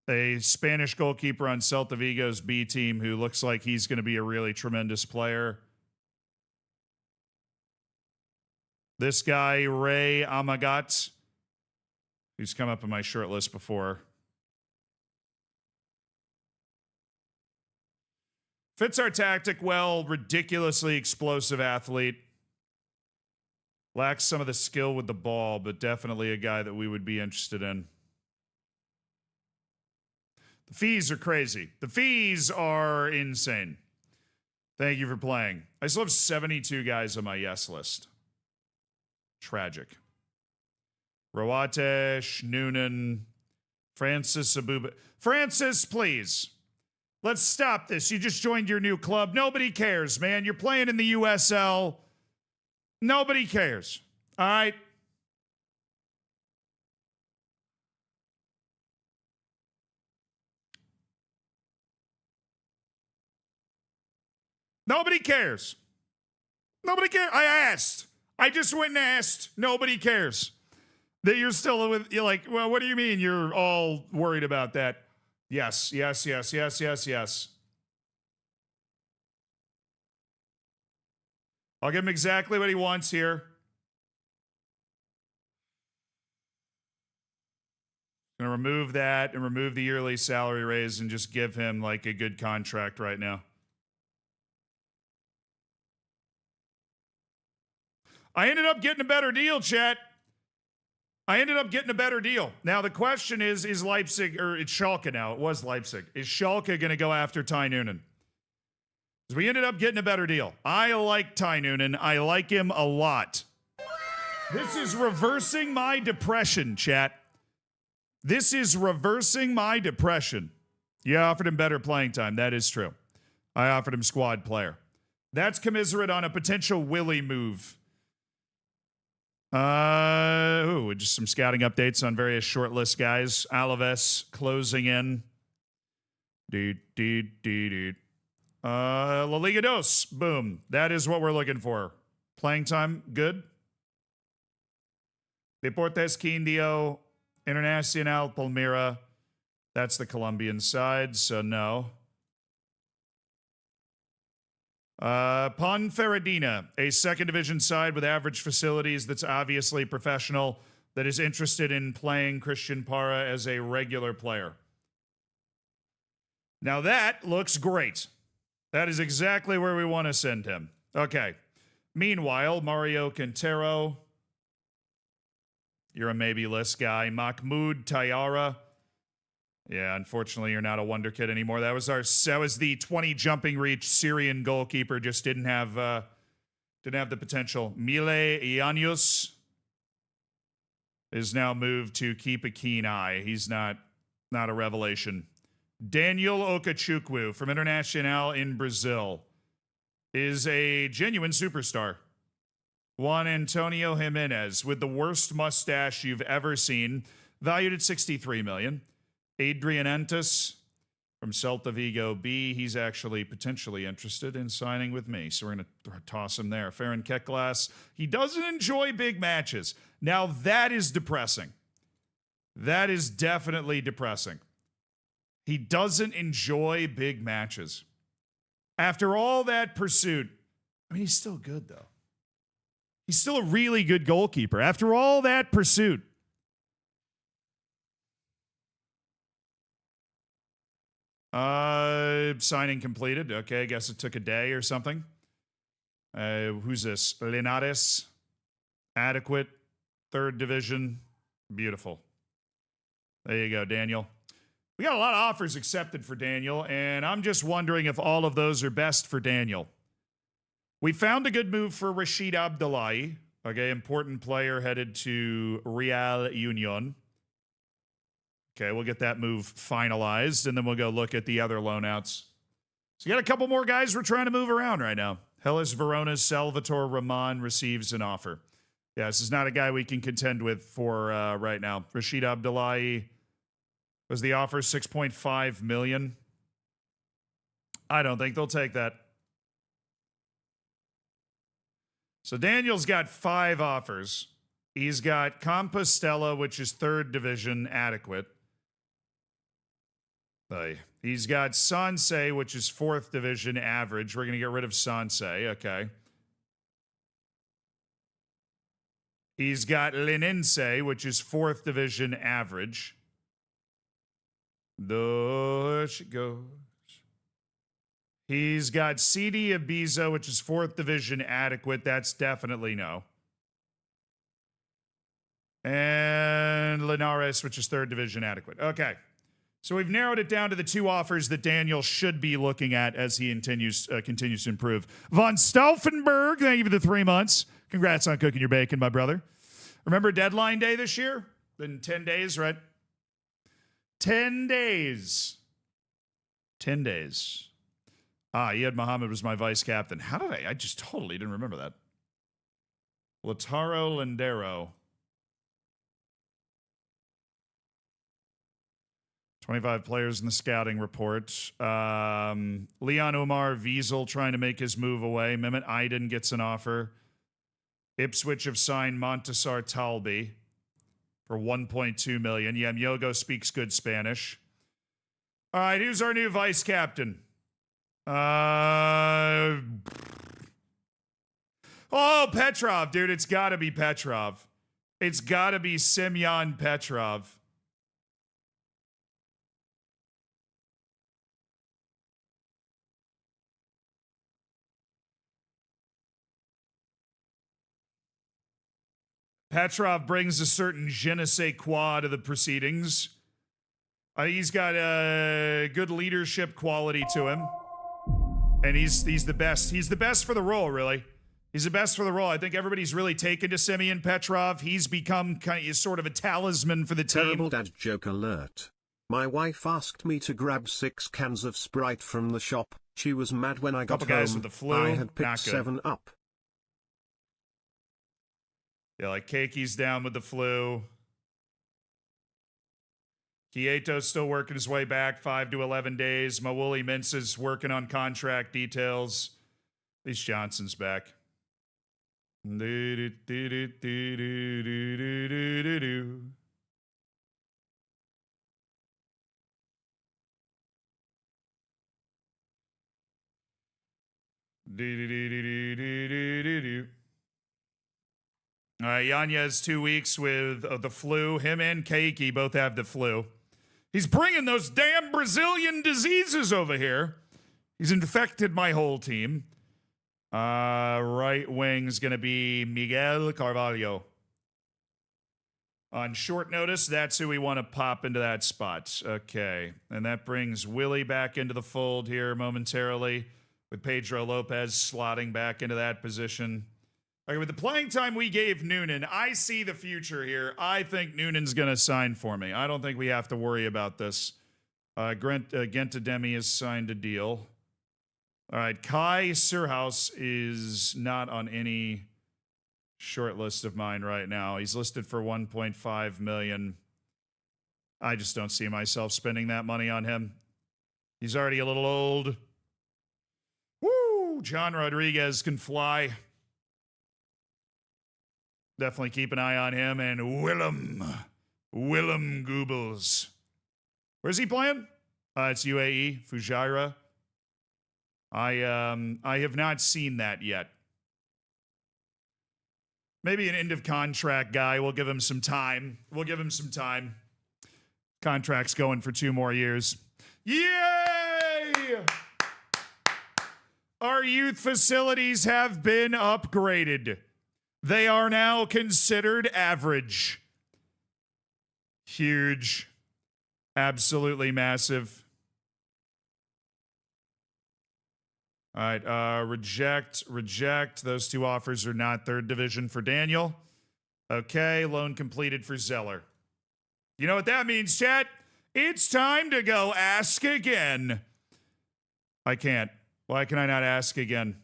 a Spanish goalkeeper on Celta Vigo's B team who looks like he's going to be a really tremendous player. This guy, Ray Amagat, who's come up in my short list before. Fits our tactic well, ridiculously explosive athlete. Lacks some of the skill with the ball, but definitely a guy that we would be interested in. The fees are crazy. The fees are insane. Thank you for playing. I still have 72 guys on my yes list. Tragic. Roatesh, Noonan, Francis Abuba. Francis, please. Let's stop this. You just joined your new club. Nobody cares, man. You're playing in the USL. Nobody cares. All right? Nobody cares. Nobody cares. I asked. I just went and asked. Nobody cares. That you're still with, you're like, well, what do you mean you're all worried about that? Yes, yes, yes, yes, yes, yes. I'll give him exactly what he wants here. Gonna remove that and remove the yearly salary raise and just give him like a good contract right now. I ended up getting a better deal, chat. I ended up getting a better deal. Now, the question is Leipzig, or it's Schalke now. It was Leipzig. Is Schalke going to go after Ty Noonan? Because we ended up getting a better deal. I like Ty Noonan. I like him a lot. This is reversing my depression, chat. This is reversing my depression. You offered him better playing time. That is true. I offered him squad player. That's commiserate on a potential Willie move. Just some scouting updates on various shortlist guys. Alaves closing in. La Liga Dos. Boom. That is what we're looking for. Playing time, good. Deportes Quindio, Internacional Palmira. That's the Colombian side, so no. Ponferradina, a second division side with average facilities that's obviously professional, that is interested in playing Christian Para as a regular player. Now that looks great. That is exactly where we want to send him. Okay. Meanwhile, Mario Quintero, you're a maybe list guy. Mahmoud Tayara. Yeah, unfortunately, you're not a wonder kid anymore. That was the 20 jumping reach Syrian goalkeeper. Just didn't have the potential. Mile Ianius is now moved to keep a keen eye. He's not a revelation. Daniel Okachukwu from Internacional in Brazil is a genuine superstar. Juan Antonio Jimenez with the worst mustache you've ever seen, valued at $63 million. Adrian Entus from Celta Vigo B. He's actually potentially interested in signing with me, so we're going to toss him there. Farron Ketglass. He doesn't enjoy big matches. Now, that is depressing. That is definitely depressing. He doesn't enjoy big matches. After all that pursuit, I mean, he's still good, though. He's still a really good goalkeeper. After all that pursuit, signing completed. Okay, I guess it took a day or something. Who's this? Linares. Adequate. Third division. Beautiful. There you go, Daniel. We got a lot of offers accepted for Daniel, and I'm just wondering if all of those are best for Daniel. We found a good move for Rashid Abdullahi. Okay, important player headed to Real Union. Okay, we'll get that move finalized, and then we'll go look at the other loan outs. So you got a couple more guys we're trying to move around right now. Hellas Verona's Salvatore Rahman receives an offer. Yeah, this is not a guy we can contend with for right now. Rashid Abdullahi, was the offer $6.5 million? I don't think they'll take that. So Daniel's got 5 offers. He's got Compostela, which is third division, adequate. He's got Sanse, which is fourth division, average. We're going to get rid of Sanse. Okay. He's got Linense, which is fourth division, average. There she goes. He's got CD Ibiza, which is fourth division, adequate. That's definitely no. And Linares, which is third division adequate. Okay. So we've narrowed it down to the two offers that Daniel should be looking at as he continues to improve. Von Stauffenberg, thank you for the 3 months. Congrats on cooking your bacon, my brother. Remember deadline day this year? In 10 days, right? 10 days. 10 days. Iyad Muhammad was my vice captain. How did I just totally didn't remember that. Lautaro Lendero. 25 players in the scouting report. Leon Omar Wiesel trying to make his move away. Mehmet Aydin gets an offer. Ipswich have signed Montasar Talbi for $1.2 million. Yamyogo speaks good Spanish. All right, who's our new vice captain? Petrov, dude. It's got to be Petrov. It's got to be Semyon Petrov. Petrov brings a certain je ne sais quoi to the proceedings. He's got a good leadership quality to him. And he's the best. He's the best for the role, really. He's the best for the role. I think everybody's really taken to Semyon Petrov. He's become kind of sort of a talisman for the team. Terrible dad joke alert. My wife asked me to grab 6 cans of Sprite from the shop. She was mad when I got home. Guys with the flu. I had picked 7 up. Yeah, like Keki's down with the flu. Kieto's still working his way back 5 to 11 days. Mawuli Mintz working on contract details. At least Johnson's back. All right, Yanez 2 weeks with the flu. Him and Keiki both have the flu. He's bringing those damn Brazilian diseases over here. He's infected my whole team. Right wing's going to be Miguel Carvalho. On short notice, that's who we want to pop into that spot. Okay, and that brings Willie back into the fold here momentarily with Pedro Lopez slotting back into that position. Okay, with the playing time we gave Noonan, I see the future here. I think Noonan's going to sign for me. I don't think we have to worry about this. Genta Demi has signed a deal. All right, Kai Surhouse is not on any short list of mine right now. He's listed for $1.5 million. I just don't see myself spending that money on him. He's already a little old. Woo! John Rodriguez can fly. Definitely keep an eye on him. And Willem Goebbels. Where's he playing? It's UAE, Fujairah. I have not seen that yet. Maybe an end of contract guy. We'll give him some time. Contract's going for 2 more years. Yay! Our youth facilities have been upgraded. They are now considered average. Huge. Absolutely massive. All right, reject. Those 2 offers are not third division for Daniel. Okay, loan completed for Zeller. You know what that means, chat? It's time to go ask again. I can't. Why can I not ask again?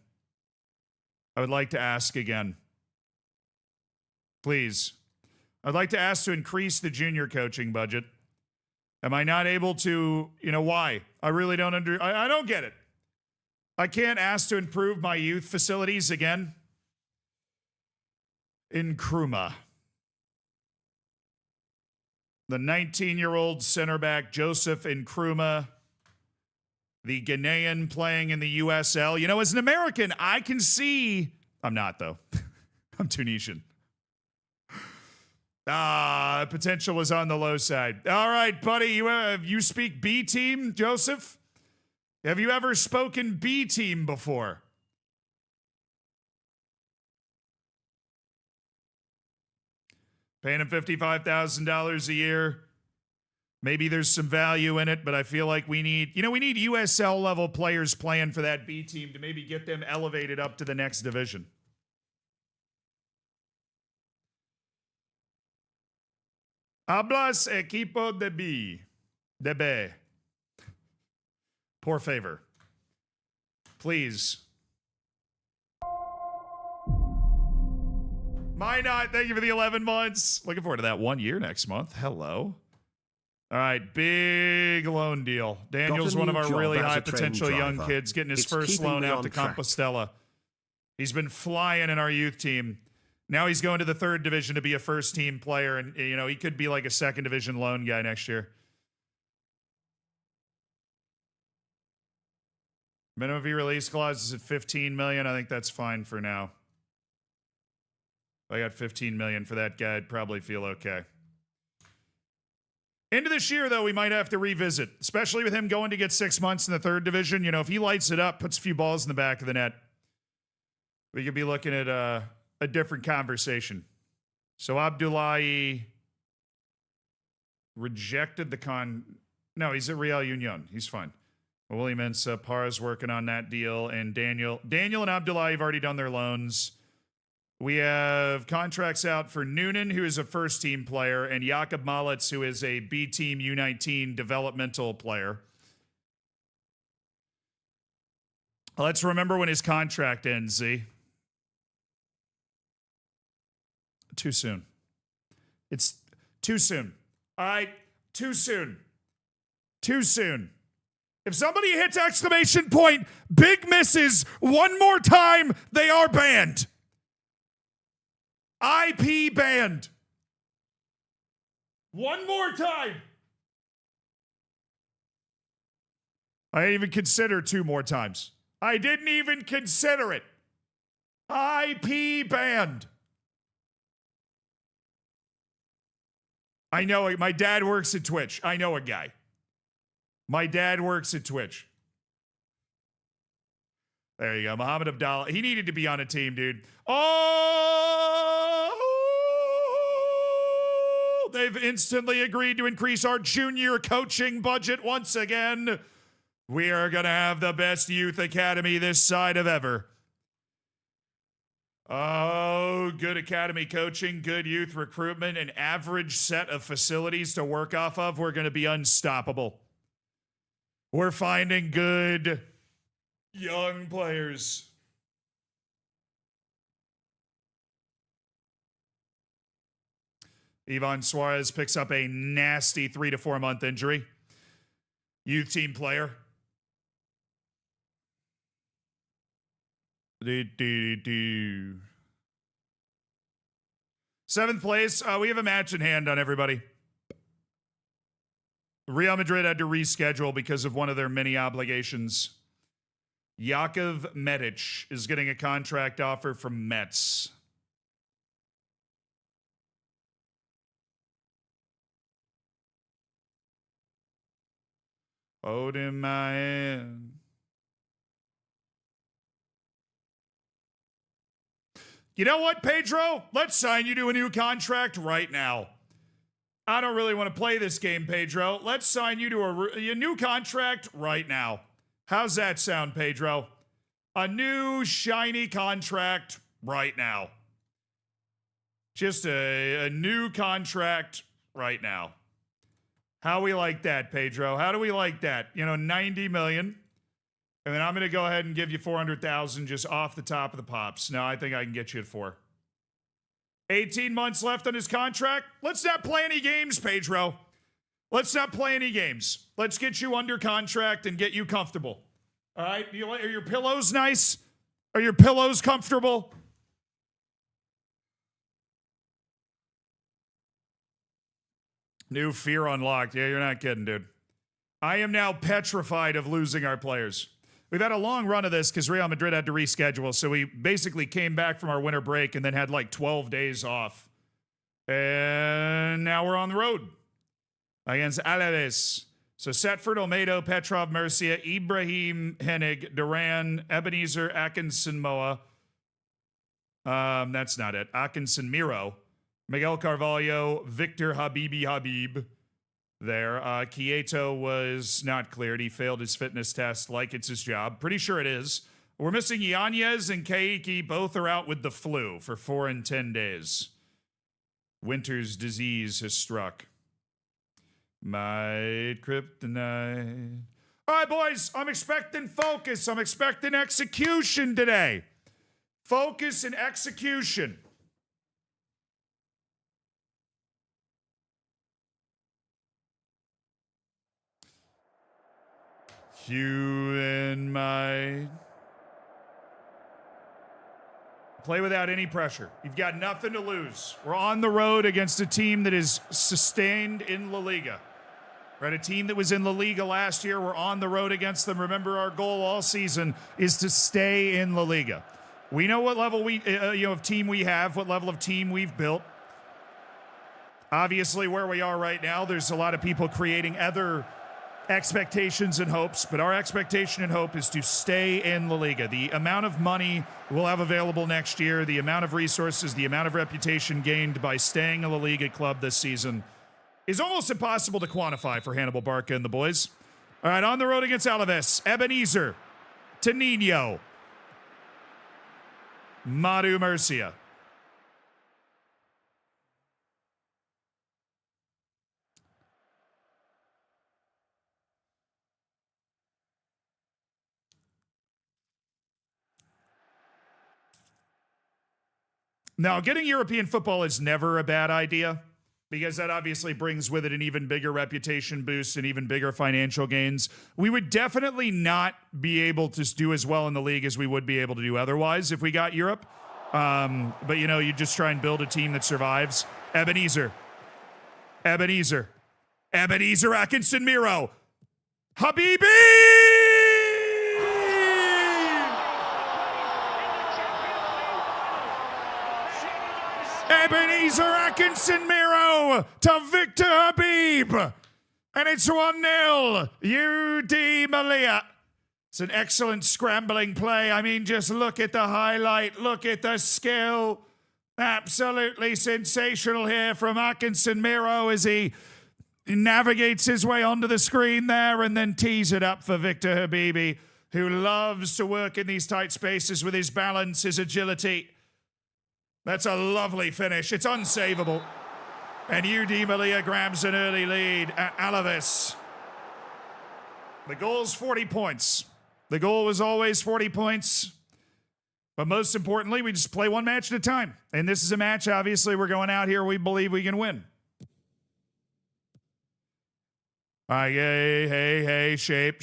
I would like to ask again. Please. I'd like to ask to increase the junior coaching budget. Am I not able to, why? I really don't I don't get it. I can't ask to improve my youth facilities again. Nkrumah. The 19-year-old center back, Joseph Nkrumah. The Ghanaian playing in the USL. As an American, I can see... I'm not, though. I'm Tunisian. Potential was on the low side. All right, buddy. You speak B team, Joseph? Have you ever spoken B team before? Paying him $55,000 a year. Maybe there's some value in it, but I feel like we need USL level players playing for that B team to maybe get them elevated up to the next division. Hablas equipo de B. De B. Por favor. Please. My not. Thank you for the 11 months. Looking forward to that 1 year next month. Hello. All right, big loan deal. Daniel's one of our really high potential young kids getting his first loan out to Compostela. He's been flying in our youth team. Now he's going to the third division to be a first team player, and he could be like a second division loan guy next year. Minimum fee release clause is at $15 million. I think that's fine for now. If I got $15 million for that guy, I'd probably feel okay. Into this year, though, we might have to revisit, especially with him going to get 6 months in the third division. If he lights it up, puts a few balls in the back of the net, we could be looking at a different conversation. So Abdullahi rejected the No, he's at Real Union. He's fine. Willie Mensah, Parr's working on that deal, and Daniel and Abdullahi have already done their loans. We have contracts out for Noonan, who is a first-team player, and Jakob Malitz, who is a B-Team U19 developmental player. Let's remember when his contract ends, Z. Too soon. It's too soon. All right? Too soon. Too soon. If somebody hits exclamation point, big misses one more time, they are banned. IP banned. One more time. I didn't even consider 2 more times. I didn't even consider it. IP banned. I know it. My dad works at Twitch. I know a guy. My dad works at Twitch. There you go. Muhammad Abdallah. He needed to be on a team, dude. Oh! They've instantly agreed to increase our junior coaching budget once again. We are going to have the best youth academy this side of ever. Oh, good academy coaching, good youth recruitment, an average set of facilities to work off of. We're going to be unstoppable. We're finding good young players. Ivan Suarez picks up a nasty 3 to 4 month injury. Youth team player. Seventh place. We have a match in hand on everybody. Real Madrid had to reschedule because of one of their many obligations. Yakov Medic is getting a contract offer from Metz. Hold in my hand. You know what, Pedro? Let's sign you to a new contract right now. I don't really want to play this game, Pedro. Let's sign you to a new contract right now. How's that sound, Pedro? A new shiny contract right now. Just a new contract right now. How we like that, Pedro? How do we like that? $90 million. And then I'm going to go ahead and give you $400,000 just off the top of the pops. No, I think I can get you at 4. 18 months left on his contract. Let's not play any games, Pedro. Let's not play any games. Let's get you under contract and get you comfortable. All right? Are your pillows nice? Are your pillows comfortable? New fear unlocked. Yeah, you're not kidding, dude. I am now petrified of losing our players. We've had a long run of this because Real Madrid had to reschedule, so we basically came back from our winter break and then had like 12 days off. And now we're on the road against Alaves. So Setford, Olmedo, Petrov, Murcia, Ibrahim, Hennig, Duran, Ebenezer, Atkinson, Moa. That's not it. Atkinson, Miro, Miguel Carvalho, Victor Habib there. Quieto was not cleared. He failed his fitness test like it's his job. Pretty sure it is. We're missing Yanez and Keiki. Both are out with the flu for 4 and 10 days. Winter's disease has struck. My kryptonite. All right, boys, I'm expecting focus. I'm expecting execution today. Focus and execution. You and my... Play without any pressure. You've got nothing to lose. We're on the road against a team that is sustained in La Liga. Right, a team that was in La Liga last year. We're on the road against them. Remember, our goal all season is to stay in La Liga. We know what level of team we have, what level of team we've built. Obviously, where we are right now, there's a lot of people creating other expectations and hopes, but our expectation and hope is to stay in La Liga. The amount of money we'll have available next year, the amount of resources, the amount of reputation gained by staying a La Liga club this season is almost impossible to quantify for Hannibal Barca and the boys. All right, on the road against Alaves, Ebenezer to Nino. Madu Murcia. Now, getting European football is never a bad idea because that obviously brings with it an even bigger reputation boost and even bigger financial gains. We would definitely not be able to do as well in the league as we would be able to do otherwise if we got Europe. But, you know, you just try and build a team that survives. Ebenezer Atkinson Miro. Habibi! Ebenezer Atkinson Miro to Victor Habib. And it's 1-0. UD Melilla. It's an excellent scrambling play. I mean, just look at the highlight. Look at the skill. Absolutely sensational here from Atkinson Miro as he navigates his way onto the screen there and then tees it up for Victor Habibi, who loves to work in these tight spaces with his balance, his agility. That's a lovely finish. It's unsavable. And UD Melilla grabs an early lead at Alaves. The goal's 40 points. The goal was always 40 points. But most importantly, we just play one match at a time. And this is a match, obviously, we're going out here. We believe we can win. All right, hey, shape.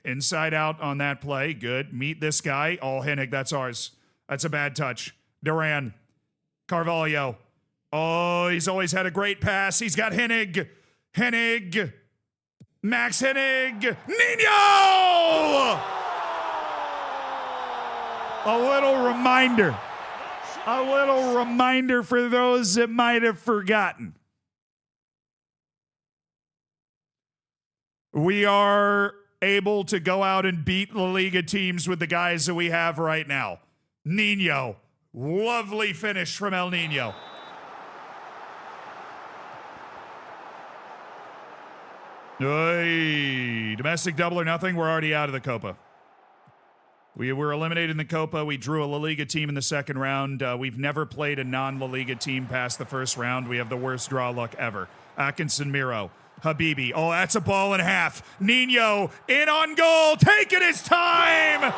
Inside out on that play. Good. Meet this guy. Oh, Hennig, that's ours. That's a bad touch. Duran. Carvalho. Oh, he's always had a great pass. He's got Hennig. Max Hennig. Nino! A little reminder for those that might have forgotten. We are able to go out and beat La Liga teams with the guys that we have right now. Nino. Lovely finish from El Nino. Oy. Domestic double or nothing. We're already out of the Copa. We were eliminated in the Copa. We drew a La Liga team in the second round. We've never played a non-La Liga team past the first round. We have the worst draw luck ever. Atkinson Miro. Habibi. Oh, that's a ball and a half. Nino in on goal. Taking his time.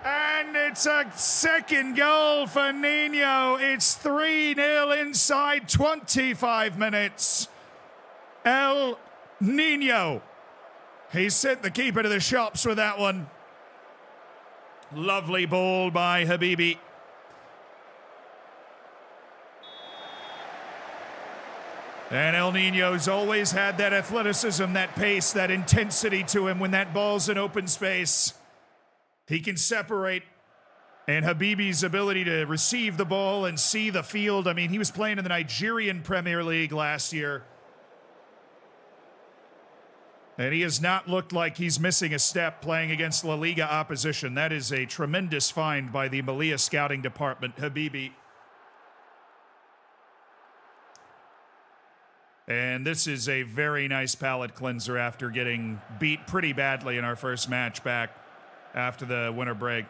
And it's a second goal for Nino. It's 3-0 inside 25 minutes. El Nino. He sent the keeper to the shops with that one. Lovely ball by Habibi. And El Nino's always had that athleticism, that pace, that intensity to him when that ball's in open space. He can separate. And Habibi's ability to receive the ball and see the field. I mean, he was playing in the Nigerian Premier League last year. And he has not looked like he's missing a step playing against La Liga opposition. That is a tremendous find by the Melilla scouting department. Habibi. And this is a very nice palate cleanser after getting beat pretty badly in our first match back after the winter break.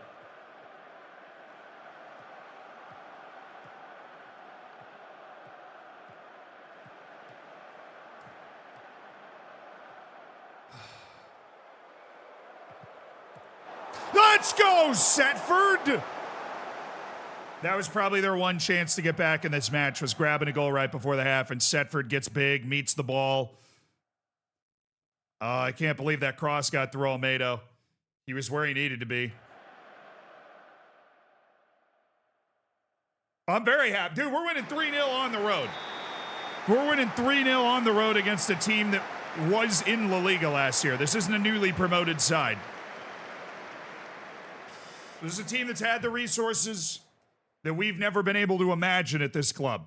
Let's go, Setford! That was probably their one chance to get back in this match, was grabbing a goal right before the half, and Setford gets big, meets the ball. I can't believe that cross got through Almeida. He was where he needed to be. I'm very happy. Dude, we're winning 3-0 on the road. We're winning 3-0 on the road against a team that was in La Liga last year. This isn't a newly promoted side. This is a team that's had the resources that we've never been able to imagine at this club.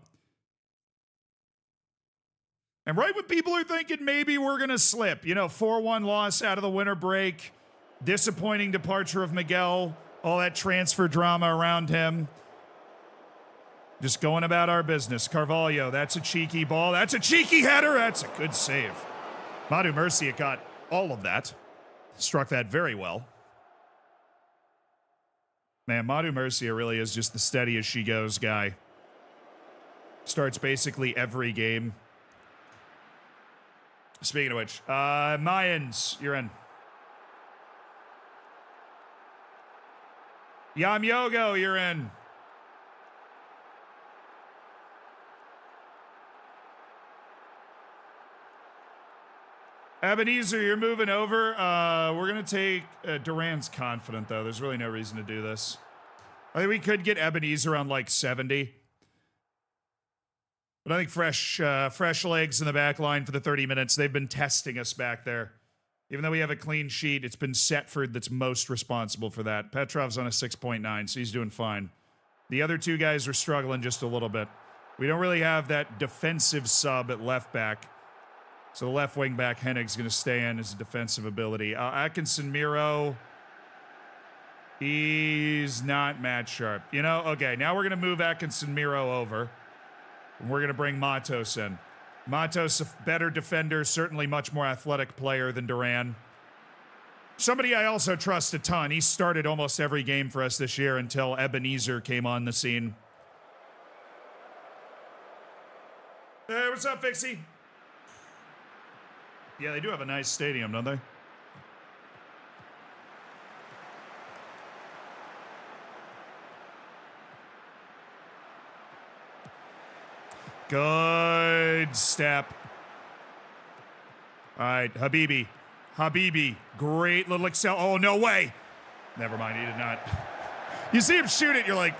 And right when people are thinking maybe we're going to slip, 4-1 loss out of the winter break, disappointing departure of Miguel, all that transfer drama around him. Just going about our business. Carvalho, that's a cheeky ball. That's a cheeky header. That's a good save. Madu Murcia got all of that. Struck that very well. Man, Madu Murcia really is just the steady as she goes guy. Starts basically every game. Speaking of which, Mayans, you're in. Yam Yogo, you're in. Ebenezer, you're moving over. We're going to take Duran's confident, though. There's really no reason to do this. I think we could get Ebenezer on like 70. But I think fresh legs in the back line for the 30 minutes. They've been testing us back there. Even though we have a clean sheet, it's been Setford that's most responsible for that. Petrov's on a 6.9, so he's doing fine. The other two guys are struggling just a little bit. We don't really have that defensive sub at left back. So the left wing back, Hennig's going to stay in as a defensive ability. Atkinson Miro, he's not match sharp. Okay, now we're going to move Atkinson Miro over. And we're going to bring Matos in. Matos, a better defender, certainly much more athletic player than Duran. Somebody I also trust a ton. He started almost every game for us this year until Ebenezer came on the scene. Hey, what's up, Fixie? Yeah, they do have a nice stadium, don't they? Good step. All right, Habibi. Great little excel. Oh, no way. Never mind, he did not. You see him shoot it, you're like...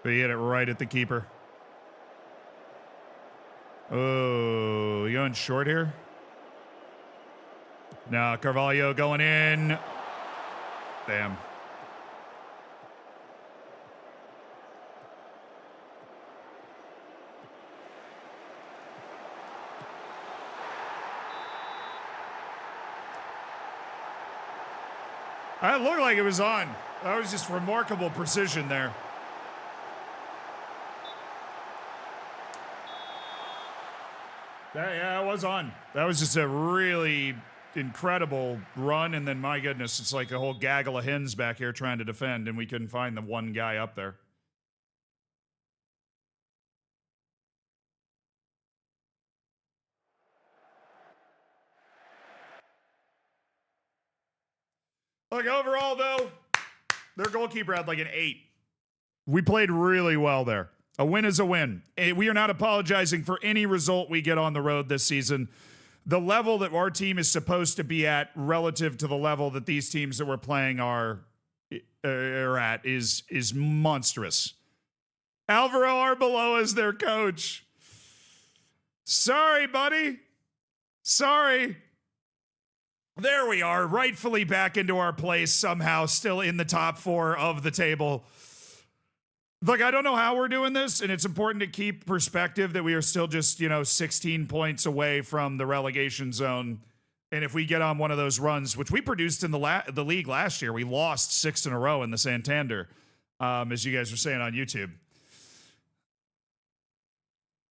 But he hit it right at the keeper. Oh, you going short here? No, Carvalho going in. Damn. That looked like it was on. That was just remarkable precision there. Yeah, it was on. That was just a really incredible run, and then, my goodness, it's like a whole gaggle of hens back here trying to defend, and we couldn't find the one guy up there. Look, overall, though, their goalkeeper had like an 8. We played really well there. A win is a win. We are not apologizing for any result we get on the road this season. The level that our team is supposed to be at relative to the level that these teams that we're playing are at is monstrous. Alvaro Arbeloa is their coach. Sorry, buddy. Sorry. There we are, rightfully back into our place somehow, still in the top 4 of the table. Like, I don't know how we're doing this, and it's important to keep perspective that we are still just, 16 points away from the relegation zone. And if we get on one of those runs, which we produced in the league last year, we lost 6 in a row in the Santander, as you guys were saying on YouTube.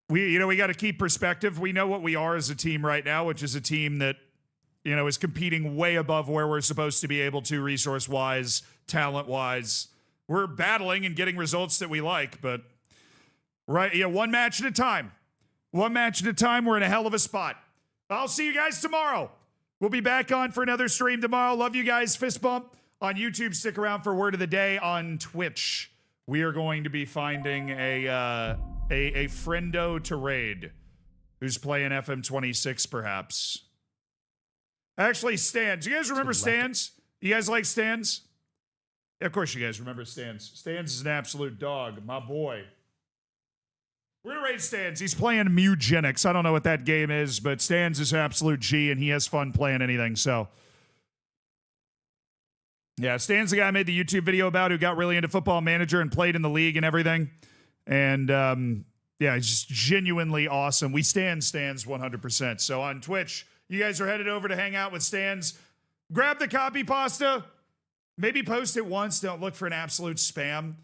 We got to keep perspective. We know what we are as a team right now, which is a team that, is competing way above where we're supposed to be able to, resource-wise, talent-wise. We're battling and getting results that we like, but one match at a time. One match at a time, we're in a hell of a spot. I'll see you guys tomorrow. We'll be back on for another stream tomorrow. Love you guys. Fist bump on YouTube. Stick around for word of the day on Twitch. We are going to be finding a friendo to raid who's playing FM26 perhaps. Actually, Stans. You guys remember Stans? You guys like Stans? Of course you guys remember Stans. Stans is an absolute dog. My boy. We're going to raid Stans. He's playing Mugenics. I don't know what that game is, but Stans is absolute G, and he has fun playing anything, so. Yeah, Stan's the guy I made the YouTube video about who got really into Football Manager and played in the league and everything. And, he's just genuinely awesome. We stand Stans 100%. So on Twitch, you guys are headed over to hang out with Stans. Grab the copy pasta. Maybe post it once. Don't look for an absolute spam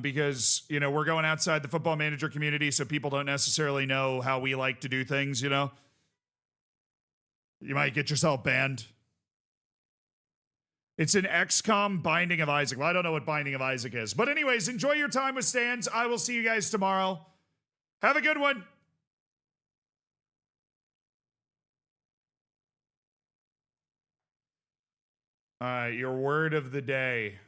because, we're going outside the Football Manager community, so people don't necessarily know how we like to do things, You might get yourself banned. It's an XCOM Binding of Isaac. Well, I don't know what Binding of Isaac is. But anyways, enjoy your time with Stans. I will see you guys tomorrow. Have a good one. All right, your word of the day.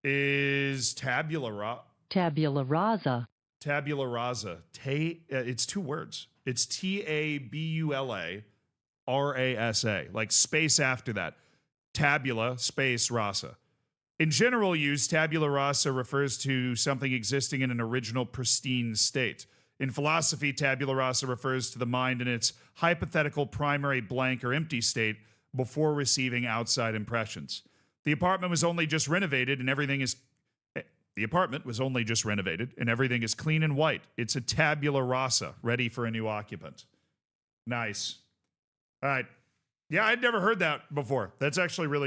Is tabula rasa. Tabula rasa. Tabula rasa. It's 2 words. It's TABULA RASA, like space after that. Tabula, space, rasa. In general use, tabula rasa refers to something existing in an original pristine state. In philosophy, tabula rasa refers to the mind in its hypothetical primary blank or empty state before receiving outside impressions. The apartment was only just renovated and everything is clean and white. It's a tabula rasa, ready for a new occupant. Nice. All right. Yeah, I'd never heard that before. That's actually really good.